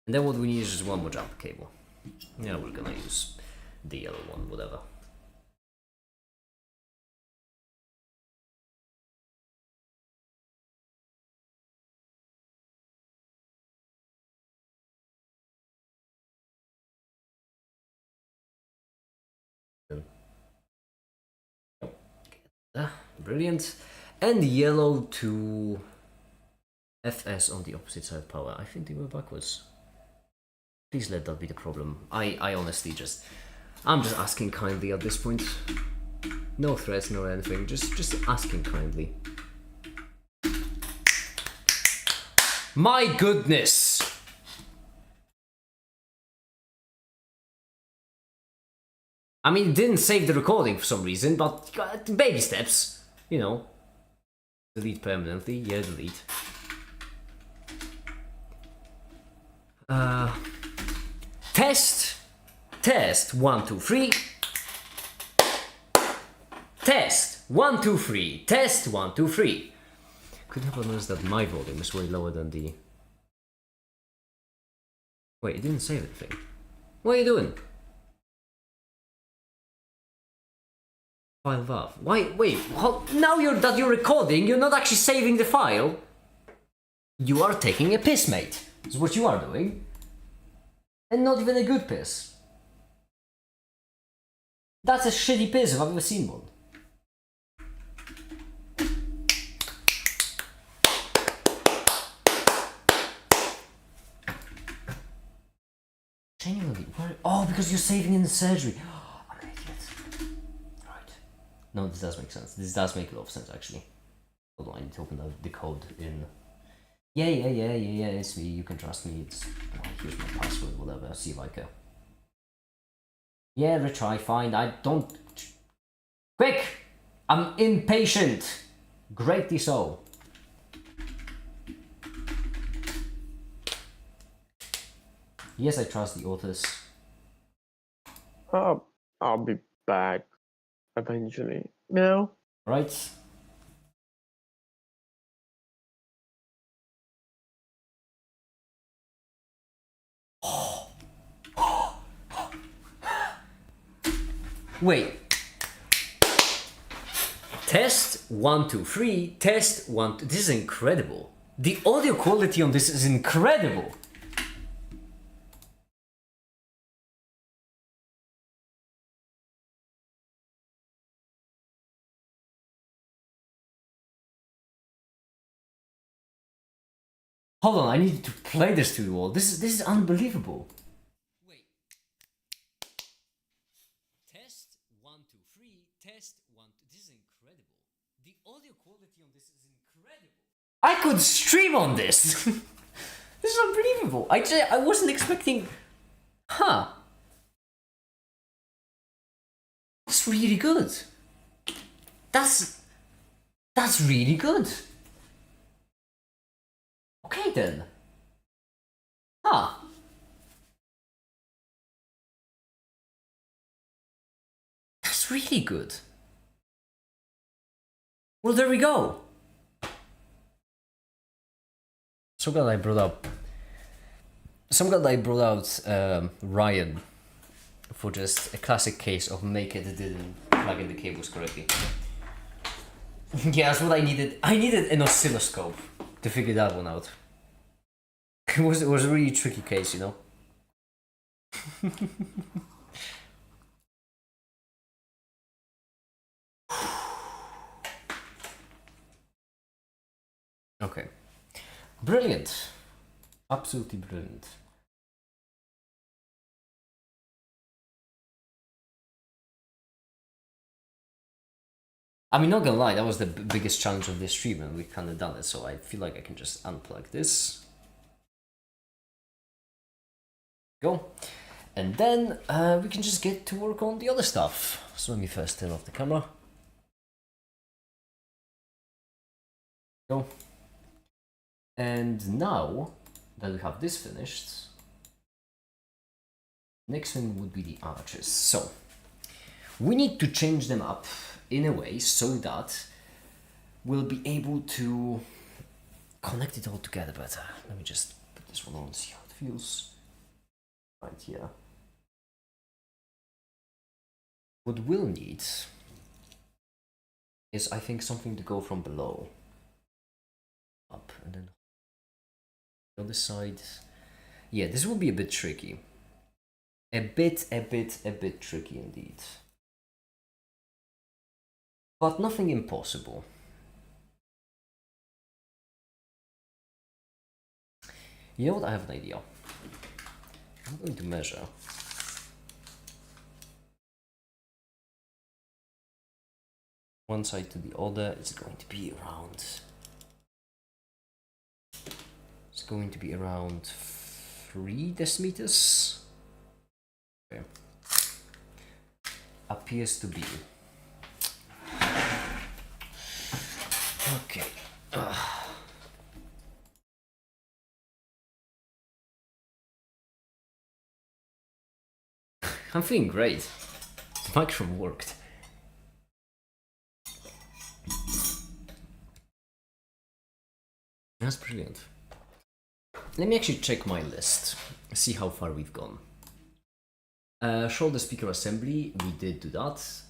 And then what we need is just one more jump cable. Yeah, we're gonna use the yellow one, whatever. Brilliant. And yellow to FS on the opposite side of power. I think they were backwards. Please let that be the problem. I honestly just... I'm just asking kindly at this point. No threats, no anything. Just asking kindly. My goodness! I mean, it didn't save the recording for some reason, but baby steps, you know. Delete permanently, yeah, delete. Test, 1, 2, 3. Test, 1, 2, 3. Test, 1, 2, 3. Couldn't help but notice that my volume is way lower than the... Wait, it didn't save anything. What are you doing? File vav. Why? Wait. Now that you're recording, you're not actually saving the file. You are taking a piss, mate. Is what you are doing. And not even a good piss. That's a shitty piss if I've ever seen one. Genuinely, where? Oh, because you're saving in the surgery. I'm an idiot. Right. No, this does make sense. This does make a lot of sense, actually. Hold on, I need to open the code in... Yeah, it's me, you can trust me. It's... Oh, here's my password, whatever, see if I can... Yeah, retry, fine, I don't... Quick! I'm impatient! Greatly so. Yes, I trust the authors. I'll be back eventually. No. Right? Wait. Test 1, 2, 3. Test 1, 2. This is incredible. The audio quality on this is incredible. Hold on, I need to play this to you all. This is unbelievable. Wait. Test 1, 2, 3. Test 1, 2. This is incredible. The audio quality on this is incredible. I could stream on this. This is unbelievable. I wasn't expecting. Huh. That's really good. That's really good. Okay then. Huh. That's really good. Well, there we go. So glad I brought out Ryan for just a classic case of make it didn't plug in the cables correctly. Yeah, that's what I needed. I needed an oscilloscope to figure that one out. It was a really tricky case, you know. Okay. Brilliant. Absolutely brilliant. I mean, not gonna lie, that was the biggest challenge of this stream and we kind of done it, so I feel like I can just unplug this. Go. And then we can just get to work on the other stuff. So let me first turn off the camera. Go. And now that we have this finished, next thing would be the arches. So we need to change them up in a way so that we'll be able to connect it all together better. Let me just put this one on and see how it feels. Right here. What we'll need is, I think, something to go from below up and then the other side. Yeah, this will be a bit tricky. A bit tricky indeed. But nothing impossible. You know what? I have an idea. I'm going to measure. One side to the other, it's going to be around. It's going to be around 3 decimeters. Okay. Appears to be. Okay. I'm feeling great. The microphone worked. That's brilliant. Let me actually check my list. See how far we've gone. Shoulder speaker assembly, we did do that.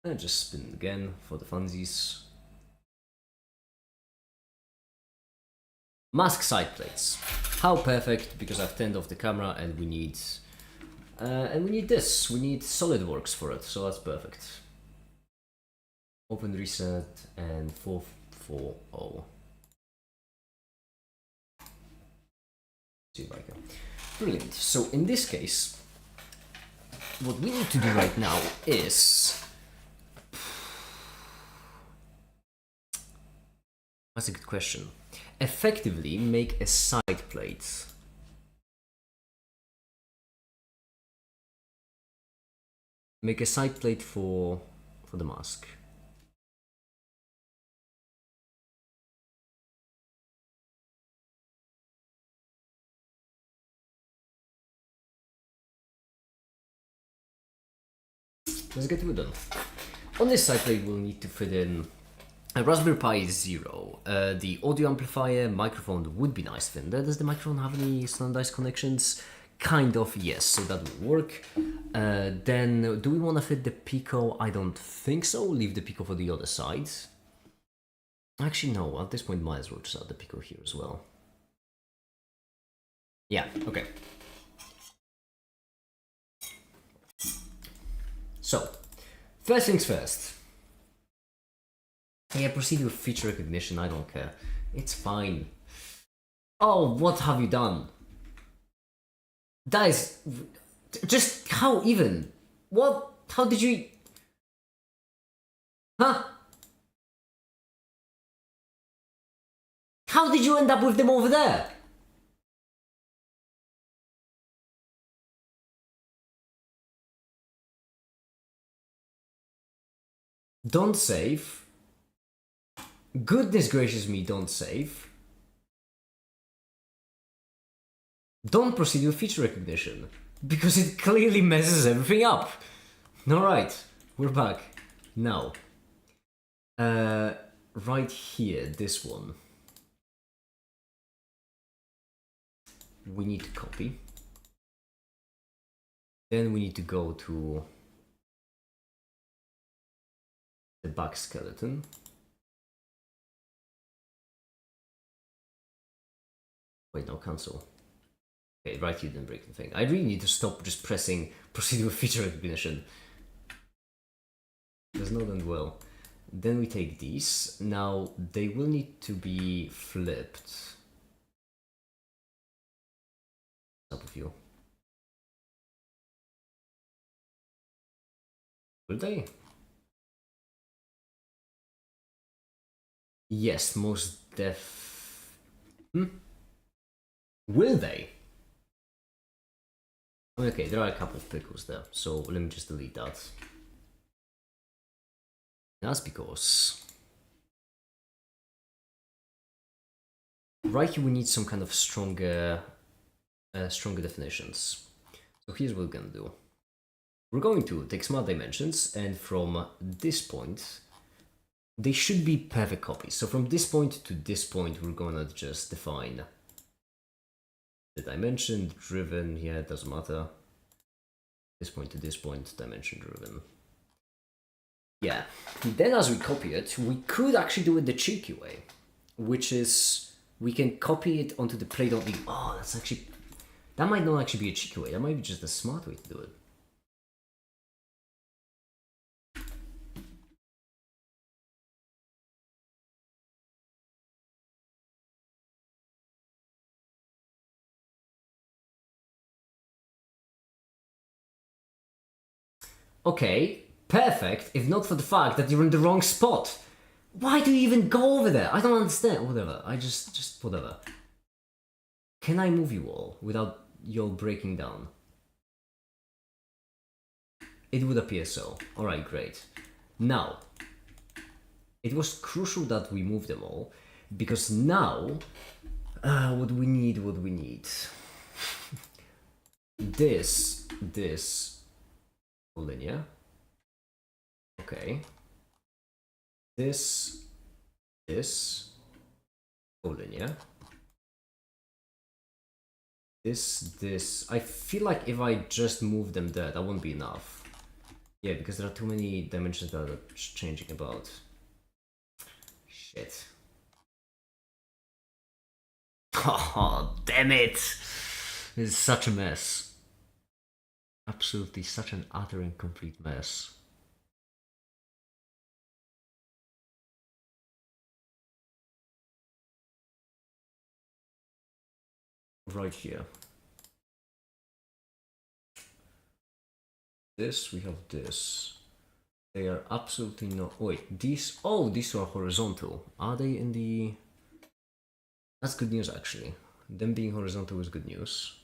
And just spin again for the funsies. Mask side plates. How perfect, because I've turned off the camera and we need this. We need SolidWorks for it, so that's perfect. Open reset and 440. See if I can. Brilliant. So in this case, what we need to do right now is That's a good question. Effectively, make a side plate. Make a side plate for the mask. Let's get to it then. On this side plate, we'll need to fit in a Raspberry Pi 0. The audio amplifier, microphone would be nice to fit in there. Does the microphone have any standardized connections? Kind of, yes, so that will work. Then, do we want to fit the Pico? I don't think so. Leave the Pico for the other side. Actually, no, at this point, might as well just add the Pico here as well. Yeah, okay. So, first things first. Yeah, proceed with feature recognition, I don't care. It's fine. Oh, what have you done? That is... Just how even? What? How did you... Huh? How did you end up with them over there? Don't save. Goodness gracious me, don't save. Don't proceed with feature recognition, because it clearly messes everything up. Alright, we're back. Now, right here, this one. We need to copy. Then we need to go to the back skeleton. Wait, no, cancel. Okay, right here didn't break the thing. I really need to stop just pressing proceed with feature recognition. Does not end well. Then we take these. Now, they will need to be flipped. What's up with you? Will they? Yes, most def... Will they? Okay, there are a couple of pickles there, so let me just delete that. That's because... right here we need some kind of stronger definitions. So here's what we're gonna do. We're going to take smart dimensions, and from this point, they should be perfect copies. So from this point to this point, we're gonna just define the dimension driven. Yeah, it doesn't matter. This point to this point, dimension driven. Yeah. Then as we copy it, we could actually do it the cheeky way, which is we can copy it onto the plate only. Oh, that's actually, that might not actually be a cheeky way. That might be just a smart way to do it. Okay, perfect, if not for the fact that you're in the wrong spot. Why do you even go over there? I don't understand. Whatever, I just whatever. Can I move you all without you all breaking down? It would appear so. Alright, great. Now, it was crucial that we move them all, because now, what do we need? This, linear. Okay. This, linear. This. I feel like if I just move them there, that won't be enough. Yeah, because there are too many dimensions that are changing about. Shit. Oh, damn it! This is such a mess. Absolutely such an utter and complete mess. Right here. This, we have this. They are absolutely not... wait, these... oh, these are horizontal. Are they in the... That's good news, actually. Them being horizontal is good news.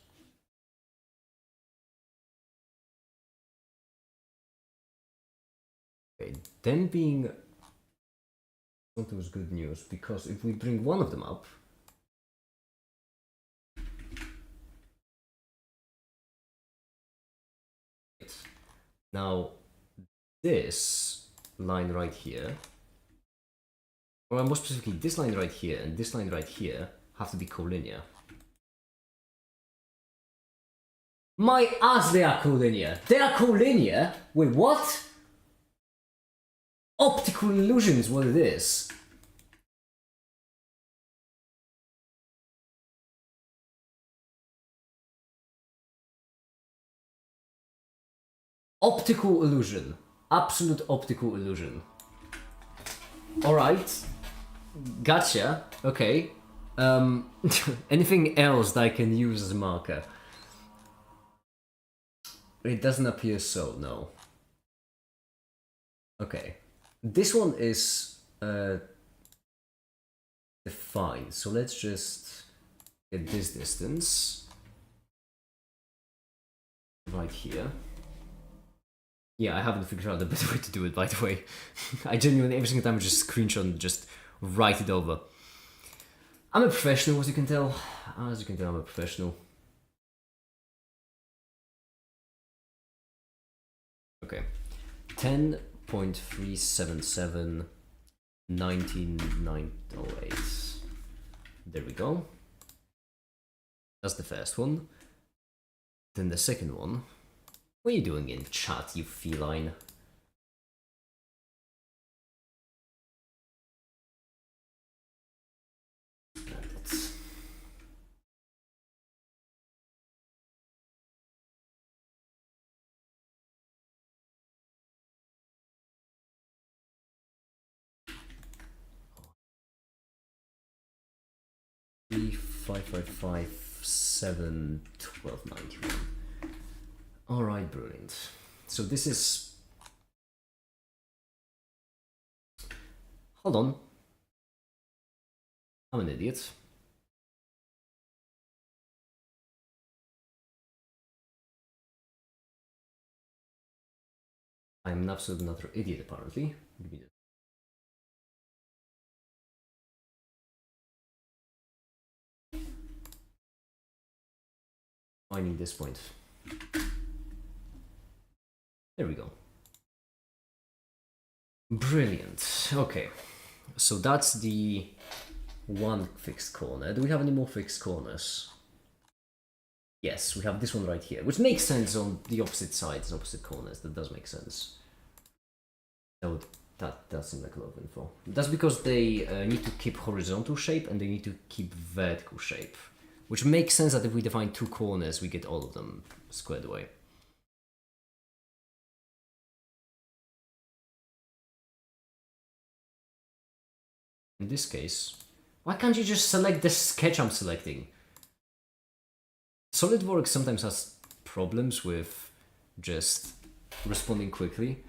Okay, them being horizontal is good news, because if we bring one of them up, now this line right here, or more specifically this line right here and this line right here, have to be collinear. My ass, they are collinear! They are collinear? Wait, what? Optical illusion is what it is. Optical illusion. Absolute optical illusion. Alright. Gotcha. Okay. Anything else that I can use as a marker? It doesn't appear so, no. Okay. This one is defined, so let's just get this distance right here. Yeah, I haven't figured out the better way to do it, by the way. I genuinely, every single time I just screenshot and just write it over. I'm a professional, as you can tell. As you can tell, I'm a professional. Okay. 10.377 19908. There we go. That's the first one. Then the second one. What are you doing in chat, you feline? Three 555 Alright, brilliant. So this is... Hold on. I'm an idiot. I'm an absolute and utter idiot, apparently. Give me this. Finding this point. There we go. Brilliant. Okay, so that's the one fixed corner. Do we have any more fixed corners? Yes, we have this one right here, which makes sense on the opposite sides, opposite corners. That does make sense. That does seem like a lot of info. That's because they need to keep horizontal shape and they need to keep vertical shape. Which makes sense that if we define two corners, we get all of them squared away. In this case, why can't you just select the sketch I'm selecting? SolidWorks sometimes has problems with just responding quickly,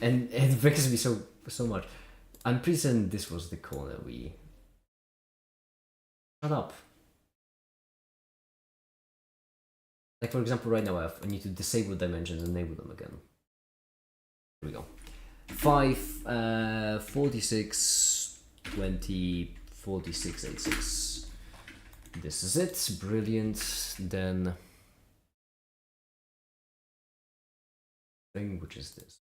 and it vexes me so much. I'm pretty certain this was the corner we... Shut up. Like, for example, right now I need to disable dimensions and enable them again. Here we go. 5, 46, 20, 46, 86. This is it. Brilliant. Then... thing, which is this.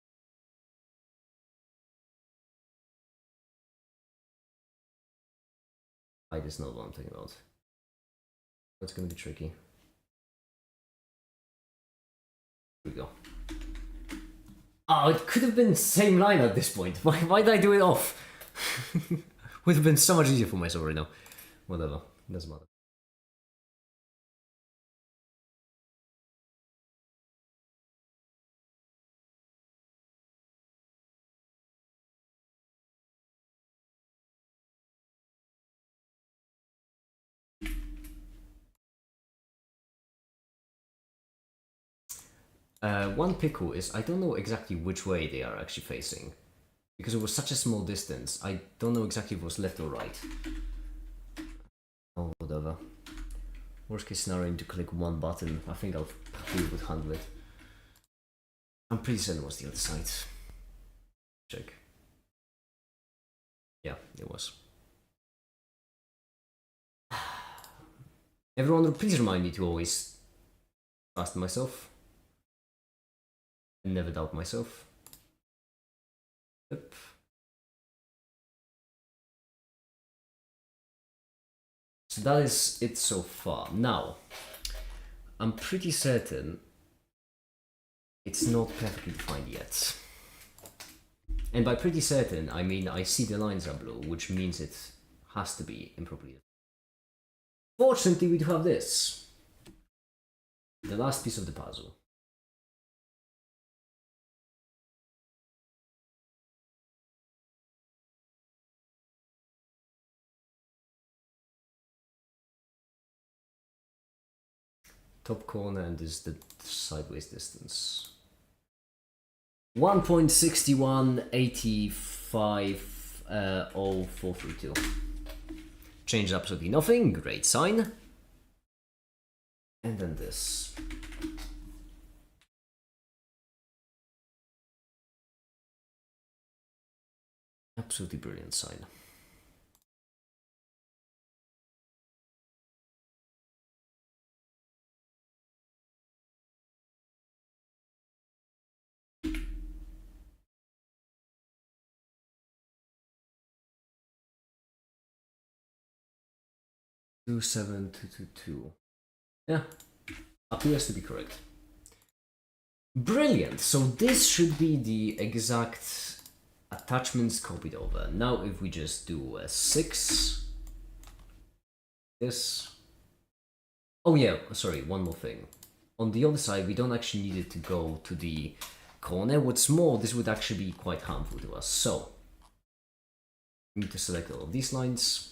I just know what I'm talking about. It's gonna be tricky. Here we go. Oh, it could have been the same line at this point. Why did I do it off? Would have been so much easier for myself right now. Whatever, doesn't matter. One pickle is, I don't know exactly which way they are actually facing. Because it was such a small distance, I don't know exactly if it was left or right. Oh, whatever. Worst case scenario, I need to click one button. I think I'll be able to handle it. I'm pretty certain it was the other side. Check. Yeah, it was. Everyone, please remind me to always trust myself. And never doubt myself. Yep. So that is it so far. Now, I'm pretty certain it's not perfectly defined yet. And by pretty certain, I mean I see the lines are blue, which means it has to be improperly defined. Fortunately, we do have this. The last piece of the puzzle. Top corner, and this is the sideways distance. 1.61850432. Change absolutely nothing. Great sign. And then this. Absolutely brilliant sign. Two seven two two two. Yeah, appears to be correct. Brilliant. So this should be the exact attachments copied over. Now, if we just do a 6, this. Oh yeah, sorry. One more thing. On the other side, we don't actually need it to go to the corner. What's more, this would actually be quite harmful to us. So we need to select all of these lines.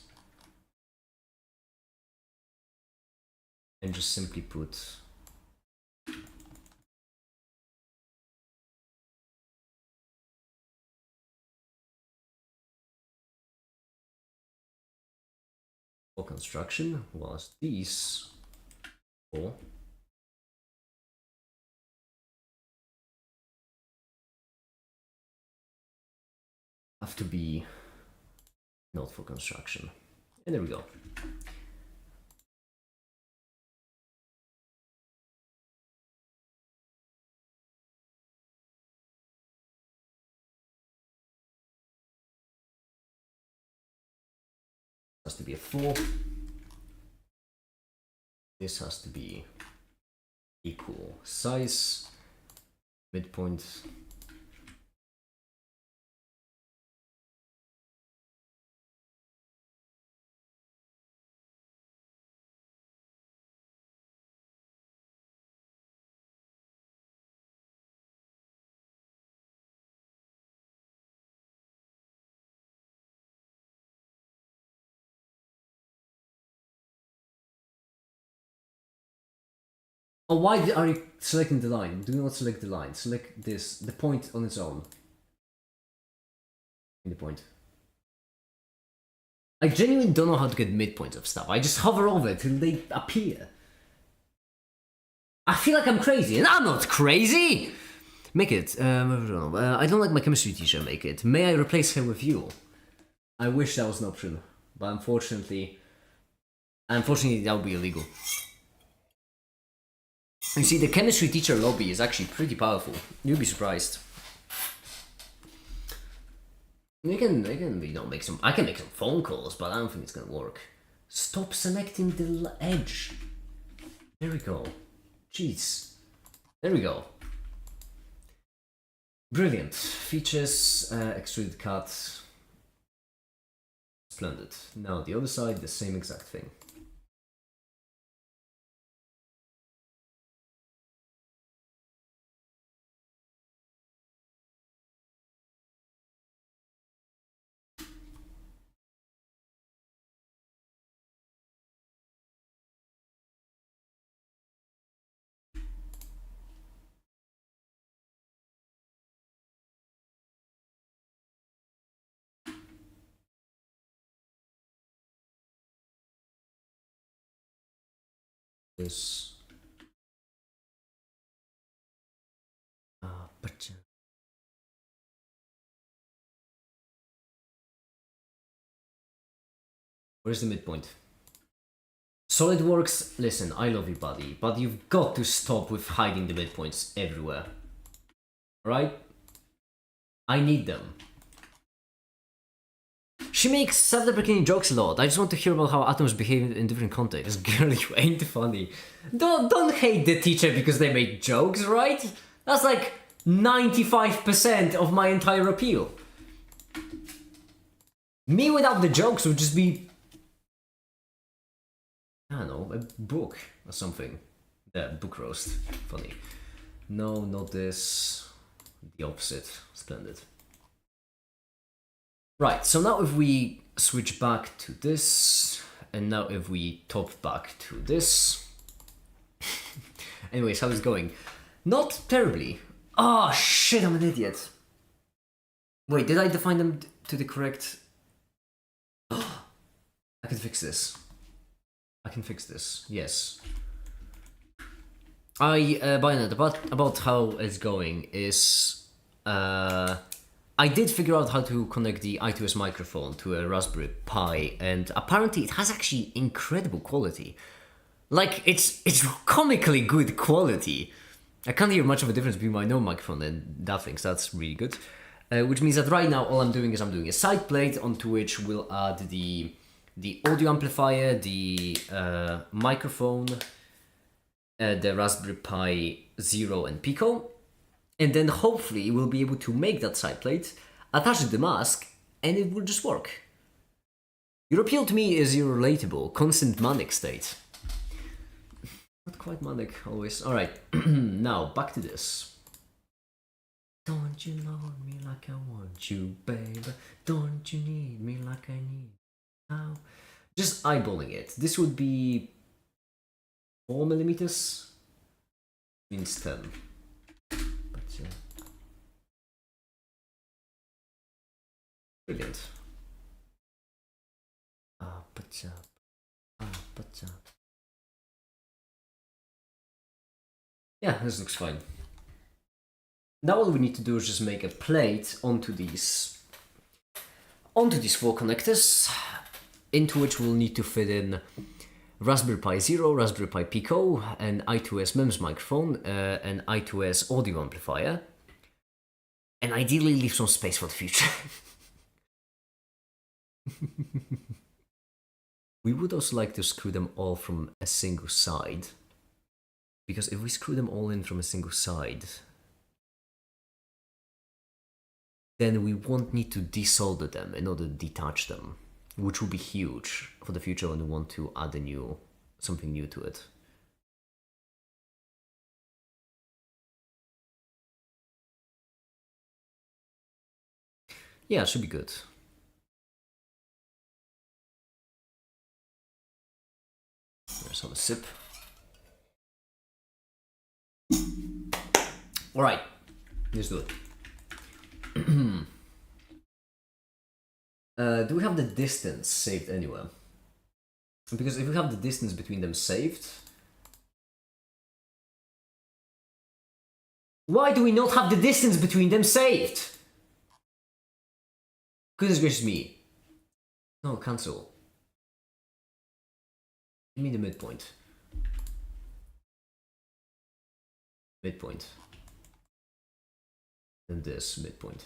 And just simply put for construction, whilst these four have to be not for construction. And there we go. Has to be a 4. This has to be equal size, midpoint. Oh, why are you selecting the line? Do not select the line. Select this, the point on its own. In the point. I genuinely don't know how to get midpoints of stuff. I just hover over it till they appear. I feel like I'm crazy, and I'm not crazy! Make it. I don't like my chemistry teacher, make it. May I replace her with you? I wish that was an option, but unfortunately that would be illegal. You see, the chemistry teacher lobby is actually pretty powerful. You'll be surprised. I can make some phone calls, but I don't think it's gonna work. Stop selecting the edge. There we go. Jeez. There we go. Brilliant. Features, extruded cut. Splendid. Now the other side, the same exact thing. this. But where's the midpoint? SolidWorks, listen, I love you, buddy, but you've got to stop with hiding the midpoints everywhere. Right? I need them. She makes self-deprecating jokes a lot. I just want to hear about how atoms behave in different contexts. Girl, you ain't funny. Don't hate the teacher because they make jokes, right? That's like 95% of my entire appeal. Me without the jokes would just be, I don't know, a book or something. Yeah, book roast. Funny. No, not this. The opposite. Splendid. Right, so now if we switch back to this, and now if we top back to this. Anyways, how is it going? Not terribly. Ah, oh, shit, I'm an idiot. Wait, did I define them to the correct... I can fix this. I can fix this, yes. Bayonet, about how it's going is... I did figure out how to connect the I2S microphone to a Raspberry Pi, and apparently it has actually incredible quality. Like, it's comically good quality. I can't hear much of a difference between my own microphone and that thing, so that's really good. Which means that right now all I'm doing is I'm doing a side plate onto which we'll add the audio amplifier, the microphone, the Raspberry Pi Zero and Pico, and then hopefully we'll be able to make that side plate, attach the mask, and it will just work. Your appeal to me is your relatable, constant manic state. Not quite manic always. Alright, now back to this. Don't you love me like I want you, babe? Don't you need me like I need you now? Just eyeballing it. This would be 4mm. Means 10. But brilliant. Yeah, this looks fine. Now all we need to do is just make a plate onto these four connectors, into which we'll need to fit in Raspberry Pi Zero, Raspberry Pi Pico, an I2S MEMS microphone, an I2S audio amplifier, and ideally leave some space for the future. We would also like to screw them all from a single side, because if we screw them all in from a single side, then we won't need to desolder them in order to detach them, which will be huge for the future when we want to add something new to it. Yeah, it should be good. Let's have a sip. Alright, let's do it. Do we have the distance saved anywhere? Because if we have the distance between them saved... Why do we not have the distance between them saved? Goodness gracious me. No, cancel. Give me the midpoint. Midpoint. And this midpoint.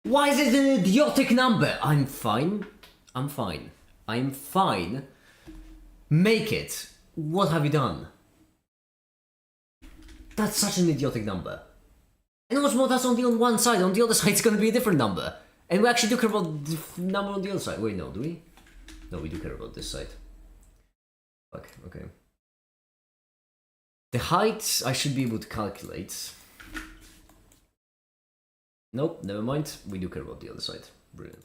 Why is it an idiotic number? I'm fine. I'm fine. I'm fine. Make it. What have you done? That's such an idiotic number. And what's more, that's only on one side. On the other side, it's going to be a different number. And we actually do care about the number on the other side. Wait, no, do we? No, we do care about this side. Fuck, okay. The height, I should be able to calculate. Nope, never mind. We do care about the other side. Brilliant.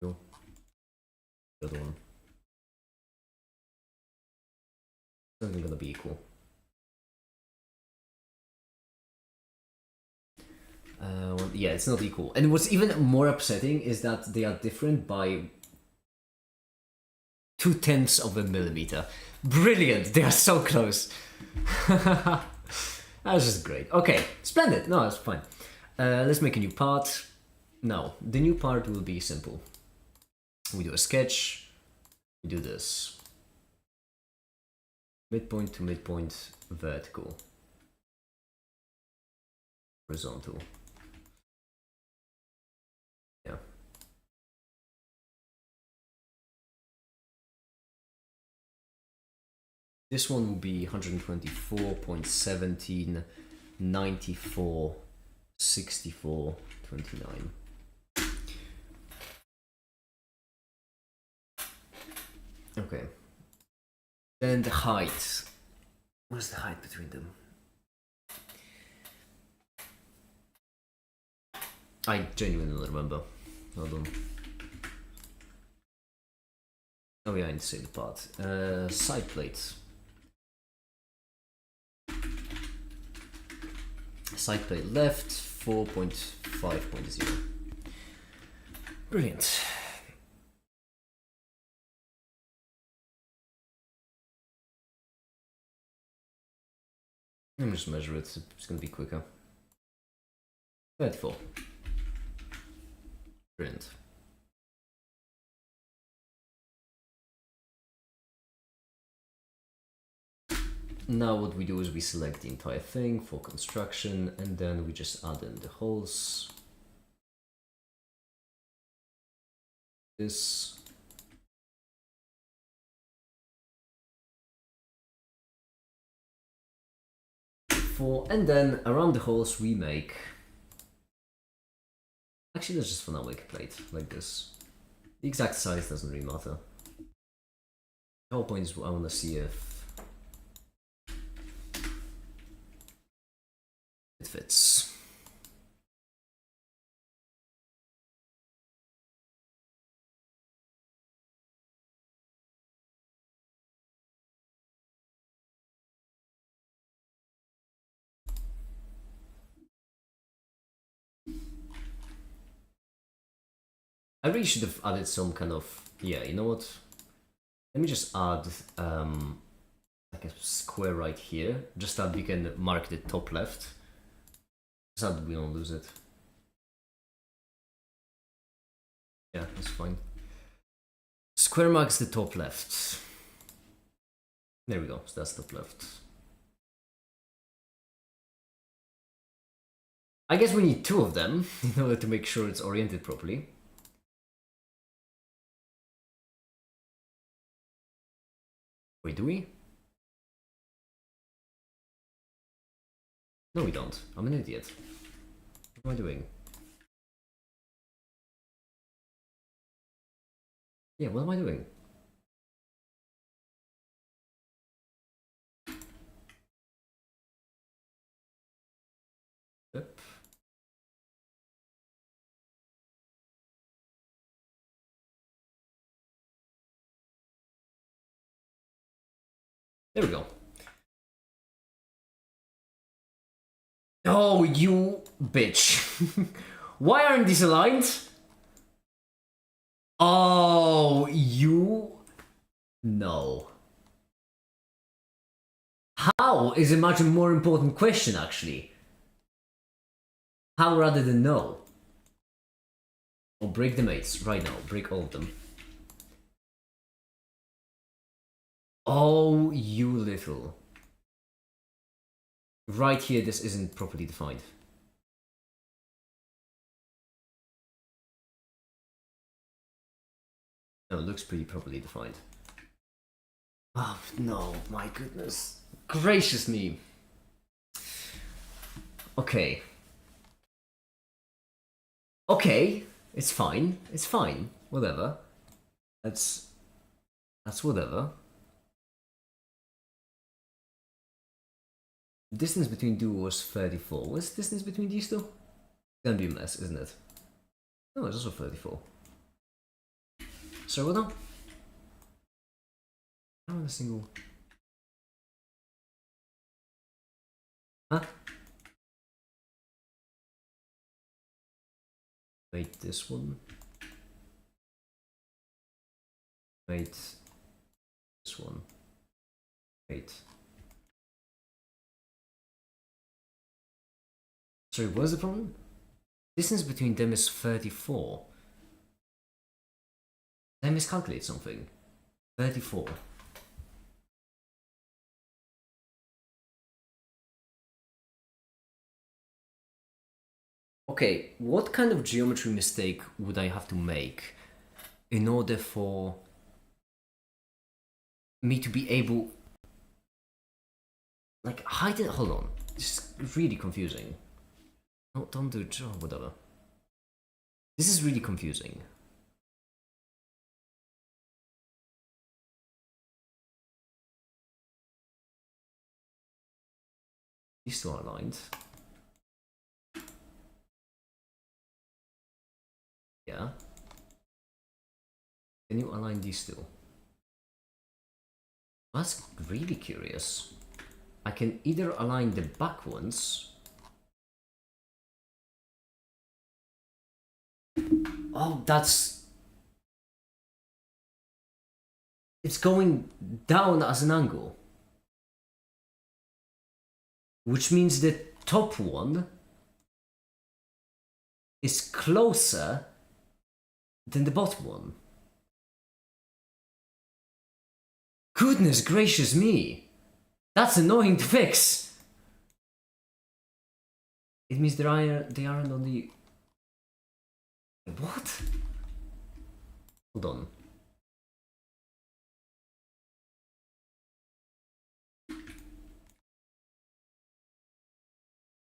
Cool. The other one. Something gonna be equal. Yeah, it's not equal. And what's even more upsetting is that they are different by 0.2 of a millimeter. Brilliant! They are so close. That's just great. Okay, splendid. No, that's fine. Let's make a new part. Now, the new part will be simple. We do a sketch. We do this. Midpoint to midpoint, vertical. Horizontal. Yeah. This one will be 124.17, 94, 64, 29. Okay. Then the height. What's the height between them? I genuinely don't remember. Hold on. Oh yeah, I need to say the part. Side plates. Side plate left, 4.5.0. Brilliant. Let me just measure it, it's gonna be quicker. 34. Brilliant. Now what we do is we select the entire thing for construction, and then we just add in the holes. This. And then around the holes we make... Actually, let's just for now make a plate, like this. The exact size doesn't really matter. The whole point is I want to see if it fits. I really should have added some kind of... Yeah, you know what? Let me just add like a square right here, just that we can mark the top left. So that we don't lose it. Yeah, that's fine. Square marks the top left. There we go, so that's top left. I guess we need two of them in order to make sure it's oriented properly. Wait, do we? No, we don't. I'm an idiot. What am I doing? Yeah, what am I doing? Yep. There we go. Oh, you bitch. Why aren't these aligned? Oh, you... No. How is a much more important question, actually. How rather than no? Oh, break the mates right now. Break all of them. Oh, you little. Right here, this isn't properly defined. No, it looks pretty properly defined. Oh, no, my goodness. Gracious me. Okay. Okay, it's fine. It's fine. Whatever. That's whatever. Distance between two was 34. What's the distance between these two? It's gonna be a mess, isn't it? No, it's also 34. So what now? I want a single. Huh? Wait, this one. Wait, this one. Wait. Sorry, what's the problem? Distance between them is 34. Did I miscalculate something? 34. Okay, what kind of geometry mistake would I have to make in order for me to be able... Like, hide it... Hold on. This is really confusing. No, don't do it. Oh, whatever. This is really confusing. These two are aligned. Yeah. Can you align these two? That's really curious. I can either align the back ones. Oh, that's... It's going down as an angle. Which means the top one is closer than the bottom one. Goodness gracious me! That's annoying to fix! It means they aren't on the... What? Hold on.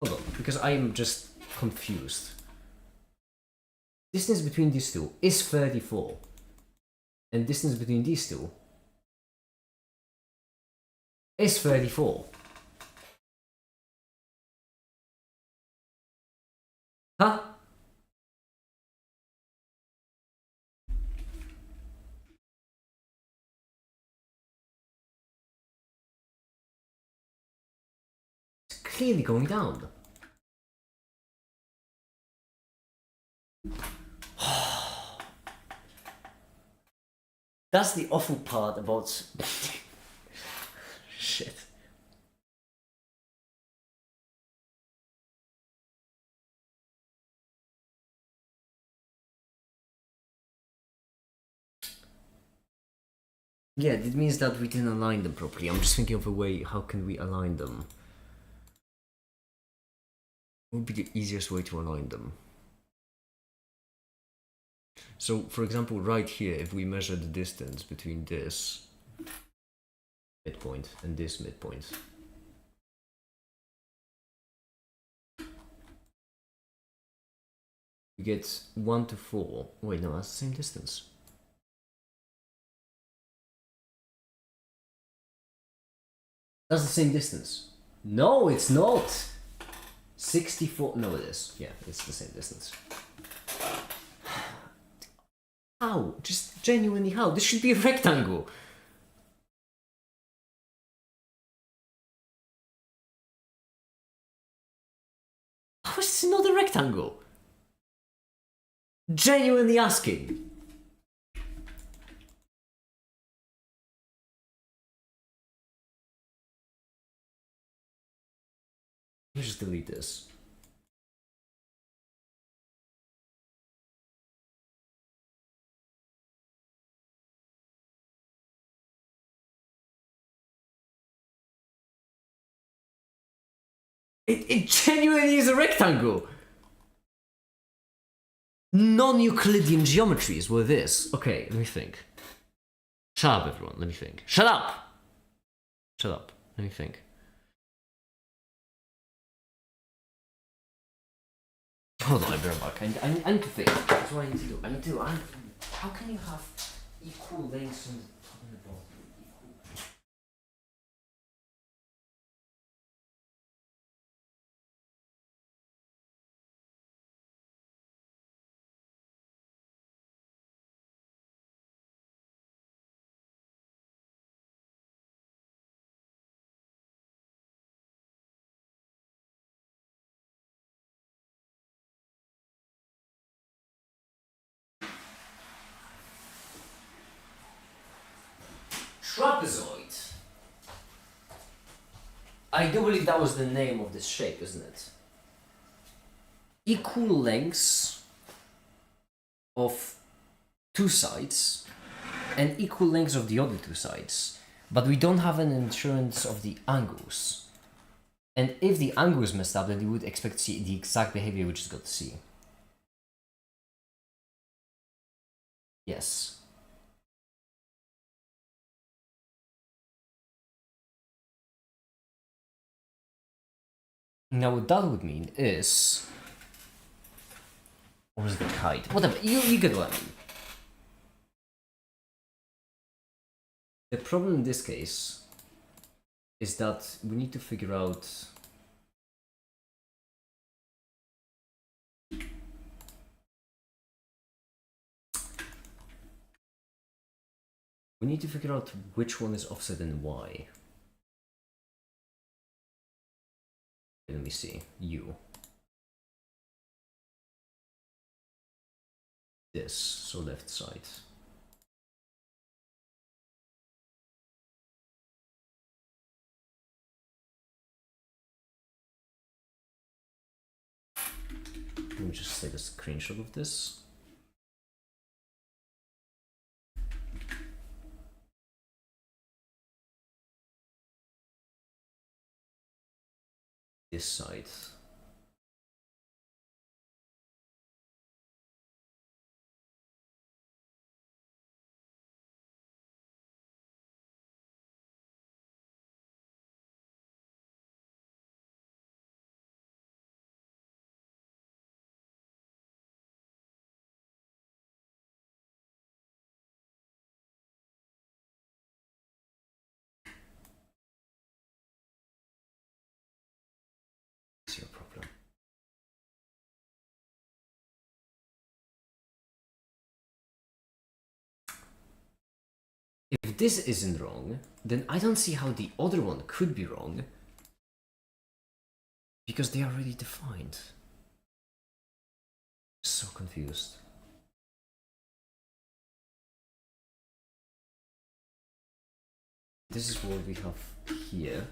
Hold on, because I am just confused. Distance between these two is 34. And distance between these two is 34. Huh? It's clearly going down. That's the awful part about... Shit. Yeah, it means that we didn't align them properly. I'm just thinking of a way, how can we align them? What would be the easiest way to align them? So, for example, right here, if we measure the distance between this midpoint and this midpoint. We get 1 to 4. Wait, no, that's the same distance. That's the same distance. No, it's not! 64. No, it is. Yeah, it's the same distance. How? Just genuinely how? This should be a rectangle. How is this not a rectangle? Genuinely asking. Let me just delete this. It genuinely is a rectangle! Non-Euclidean geometries were this. Okay, let me think. Shut up, everyone. Let me think. Shut up! Shut up. Let me think. Hold on, I'll be right back. I need to think. That's what I need to do. How can you have equal lengths on the top and the bottom? Trapezoid. I do believe that was the name of this shape, isn't it? Equal lengths of two sides and equal lengths of the other two sides, but we don't have an insurance of the angles. And if the angle is messed up, then you would expect to see the exact behavior we just got to see. Yes. Now what that would mean is... Or is the kite? Whatever, you get what I mean. The problem in this case is that we need to figure out which one is offset and why. Let me see. U. This, so left side. Let me just take a screenshot of this. This side. What's your problem? If this isn't wrong, then I don't see how the other one could be wrong, because they are already defined. So confused. This is what we have here.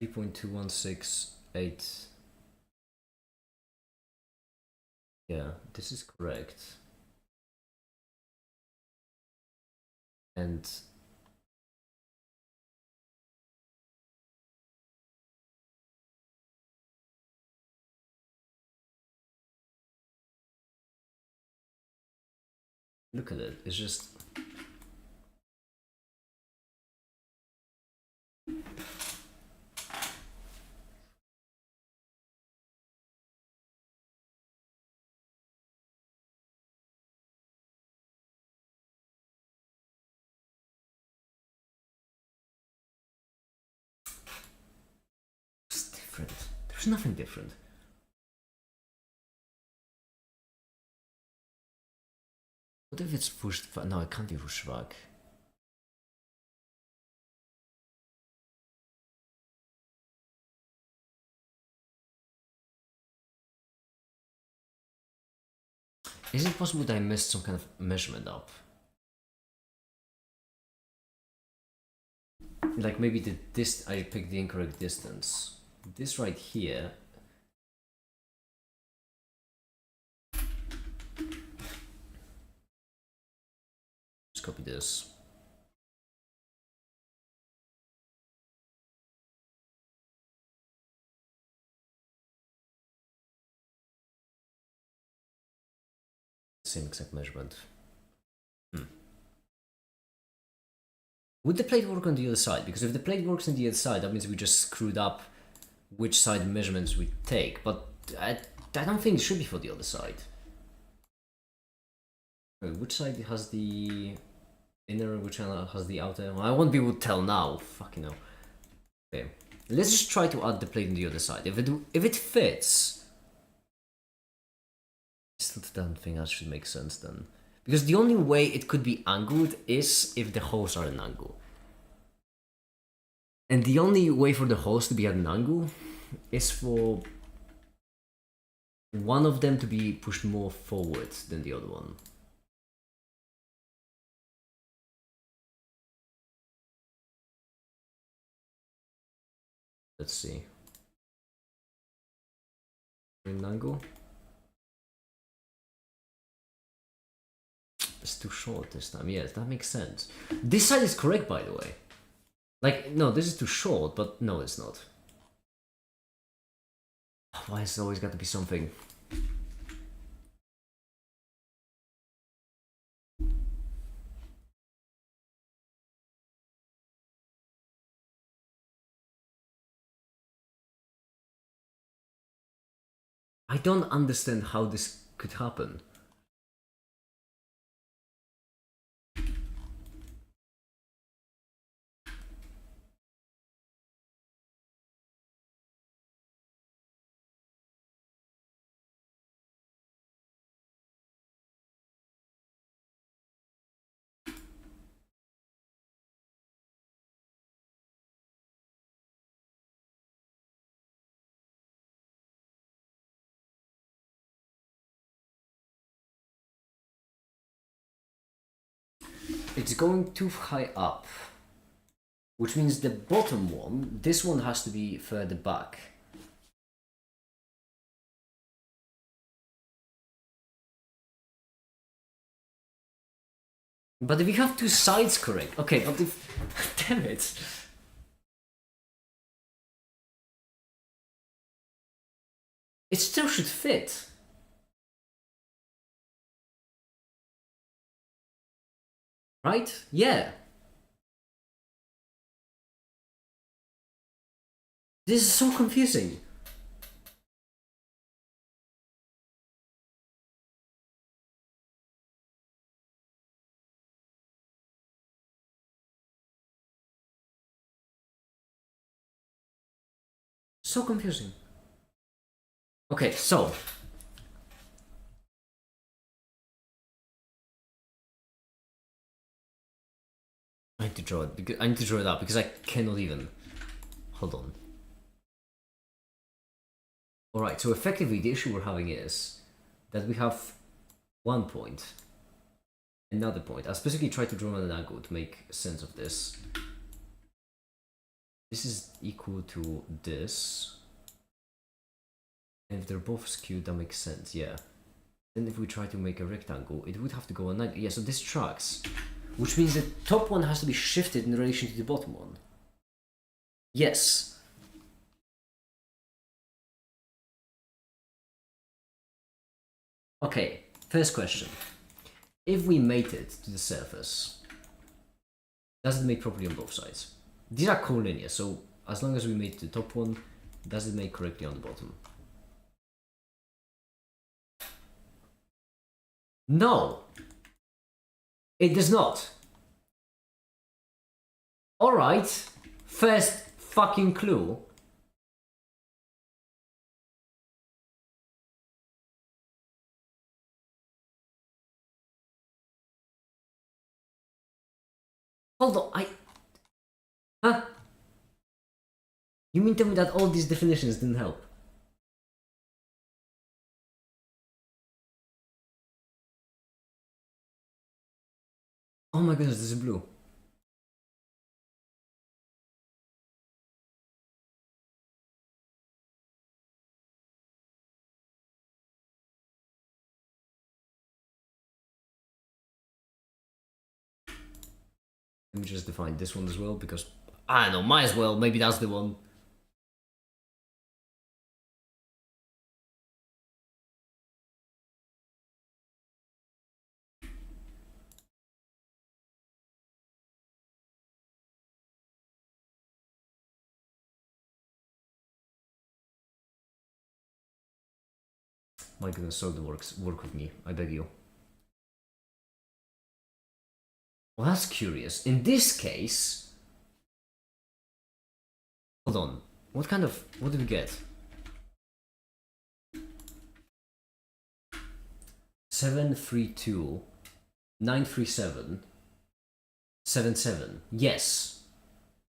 .2168. Yeah, this is correct. And look at it, it's just it's different. There's nothing different. What if it's Wurschtwag? No, it can't be Wurschtwag. Is it possible that I messed some kind of measurement up? Like maybe I picked the incorrect distance. This right here. Just copy this. Same exact measurement. Would the plate work on the other side? Because if the plate works on the other side, that means we just screwed up which side measurements we take. But I don't think it should be for the other side. Wait, which side has the inner, which one has the outer? Well, I won't be able to tell now. Fucking hell. Okay, let's just try to add the plate on the other side. If it fits, I still don't think that should make sense then. Because the only way it could be angled is if the holes are an angle. And the only way for the host to be at an angle is for one of them to be pushed more forward than the other one. Let's see. An angle. It's too short this time. Yes, that makes sense. This side is correct, by the way. Like, no, this is too short, but no, it's not. Why has it always got to be something? I don't understand how this could happen. It's going too high up, which means the bottom one, this one has to be further back. But if we have two sides correct, okay, but if, damn it. It still should fit. Right? Yeah. This is so confusing. So confusing. Okay, so I need to draw it because I need to draw it up because I cannot even. Hold on. Alright, so effectively the issue we're having is that we have one point, another point. I'll specifically try to draw an angle to make sense of this. This is equal to this. And if they're both skewed, that makes sense, yeah. Then if we try to make a rectangle, it would have to go on 90. Yeah, so this tracks. Which means the top one has to be shifted in relation to the bottom one. Yes. Okay, first question. If we mate it to the surface, does it make properly on both sides? These are collinear, so as long as we mate to the top one, does it make correctly on the bottom? No! It does not. Alright, first fucking clue. Hold on, Huh? You mean tell me that all these definitions didn't help? Oh my goodness, this is blue. Let me just define this one as well, because I don't know, might as well, maybe that's the one. My goodness, so the work with me, I beg you. Well, that's curious. In this case... Hold on. What did we get? 732 937 77. Yes.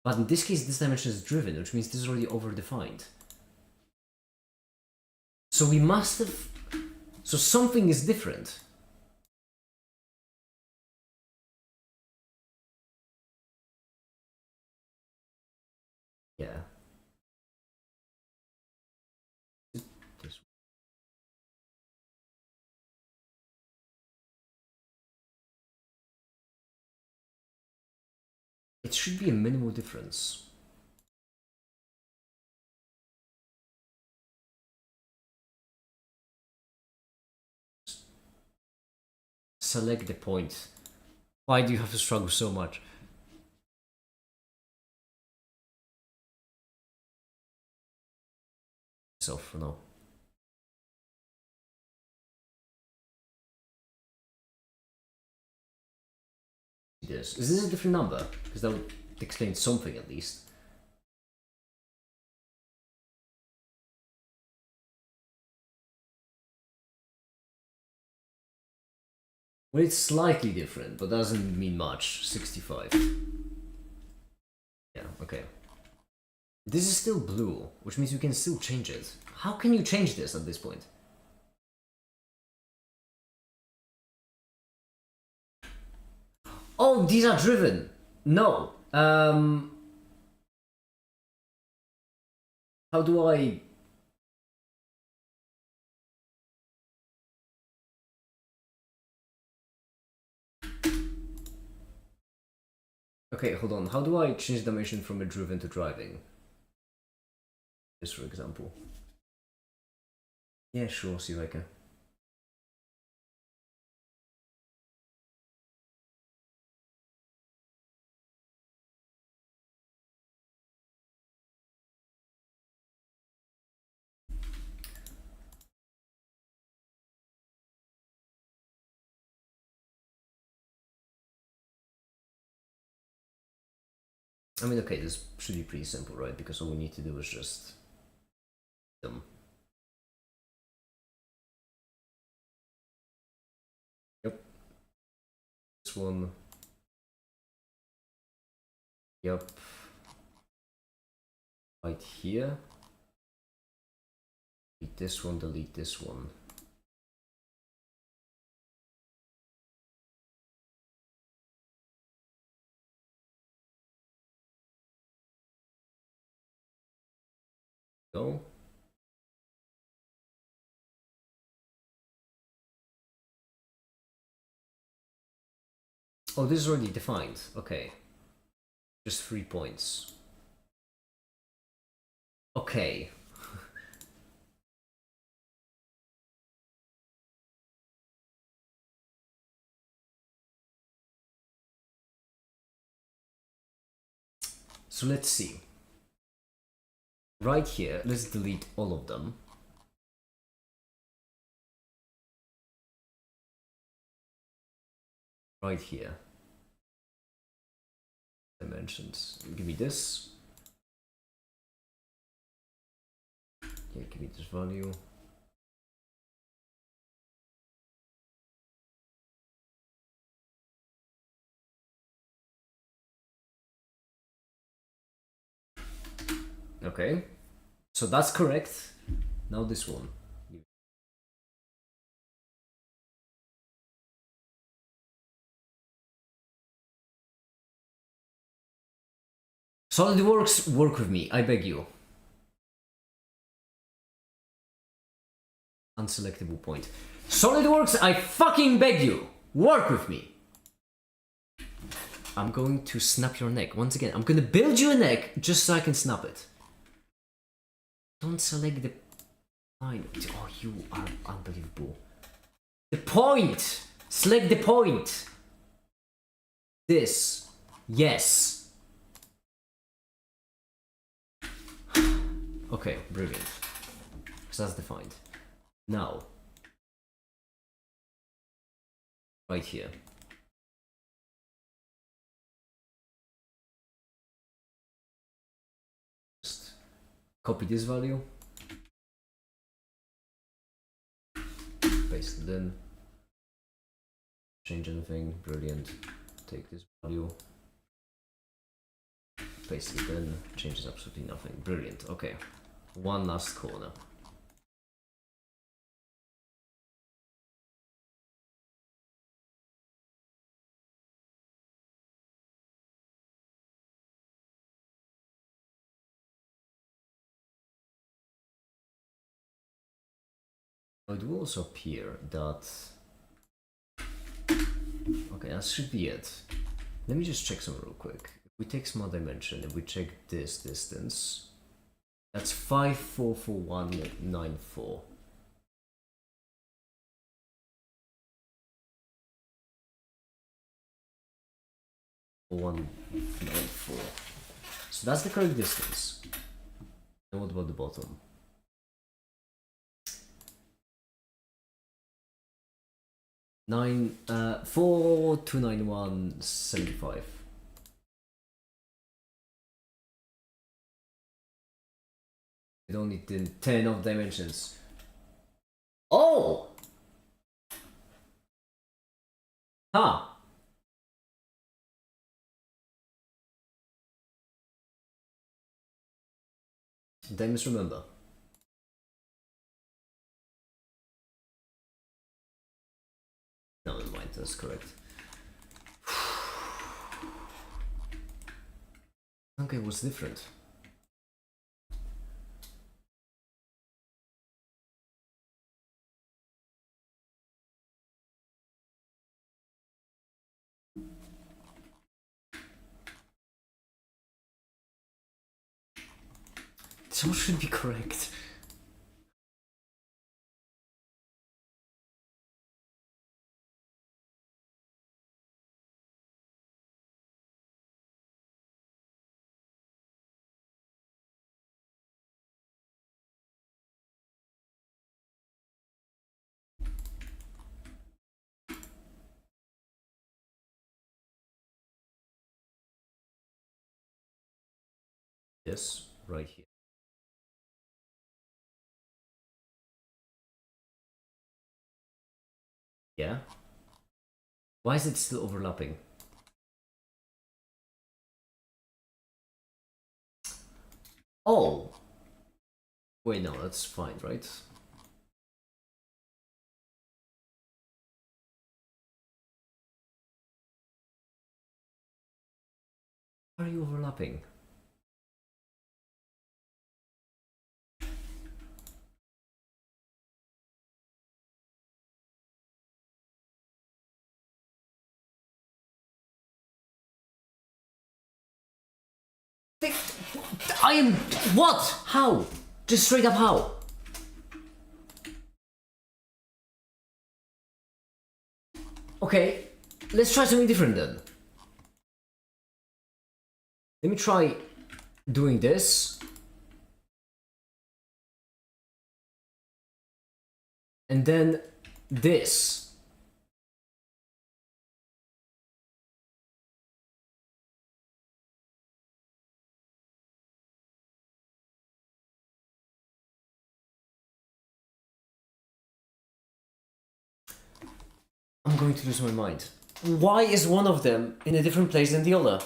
But in this case, this dimension is driven, which means this is already overdefined. So we must have... So something is different. Yeah. This. It should be a minimal difference. Select the point. Why do you have to struggle so much? So for now. This. Is this a different number? Because that would explain something at least. Well, it's slightly different, but doesn't mean much. 65. Yeah, okay. This is still blue, which means you can still change it. How can you change this at this point? Oh, these are driven. No. How do I... Okay, hold on. How do I change dimension from a driven to driving? This, for example. Yeah, sure, see if I can. I mean, okay, this should be pretty simple, right? Because all we need to do is just... them. Yep. This one. Yep. Right here. Delete this one, delete this one. Go. Oh, this is already defined. Okay. Just 3 points. Okay. So let's see. Right here, let's delete all of them. Right here. Dimensions. Give me this. Yeah, give me this value. Okay. So that's correct. Now this one. SolidWorks, work with me, I beg you. Unselectable point. SolidWorks, I fucking beg you, work with me. I'm going to snap your neck. Once again, I'm gonna build you a neck just so I can snap it. Don't select the line. Oh, you are unbelievable. The point! Select the point! This. Yes. Okay, brilliant. So that's defined. Now. Right here. Just copy this value. Paste it in. Change anything. Brilliant. Take this value. spacey, then changes absolutely nothing. Brilliant. Okay, one last corner. It will also appear that... Okay, that should be it. Let me just check something real quick. If we take small dimension, if we check this distance, that's 544194. One 94. So that's the correct distance. And what about the bottom? Nine 429175. It only did 10 of dimensions. Oh! Huh. Did I misremember? No, never mind, that's correct. Okay, what's different? This all should be correct. Yes, right here. Yeah? Why is it still overlapping? Oh! Wait, no, that's fine, right? Why are you overlapping? I am... What? How? Just straight up how? Okay, let's try something different then. Let me try doing this. And then this. I'm going to lose my mind. Why is one of them in a different place than the other?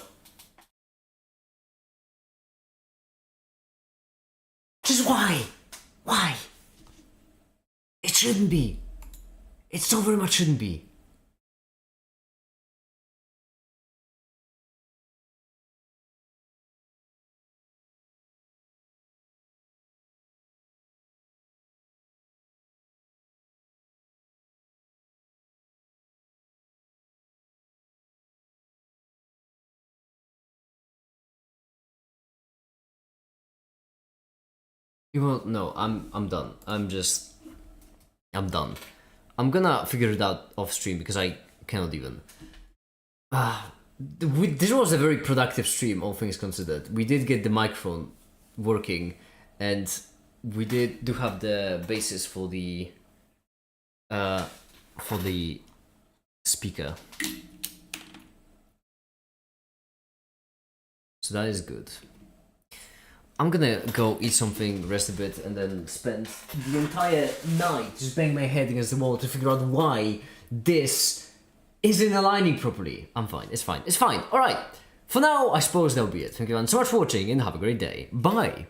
Just why? Why? It shouldn't be. It so very much shouldn't be. Well, no, I'm done. I'm done. I'm gonna figure it out off stream because I cannot even. This was a very productive stream, all things considered. We did get the microphone working, and we do have the basis for the speaker. So that is good. I'm gonna go eat something, rest a bit, and then spend the entire night just banging my head against the wall to figure out why this isn't aligning properly. I'm fine, it's fine, it's fine. Alright, For now, I suppose that'll be it. Thank you so much for watching and have a great day. Bye!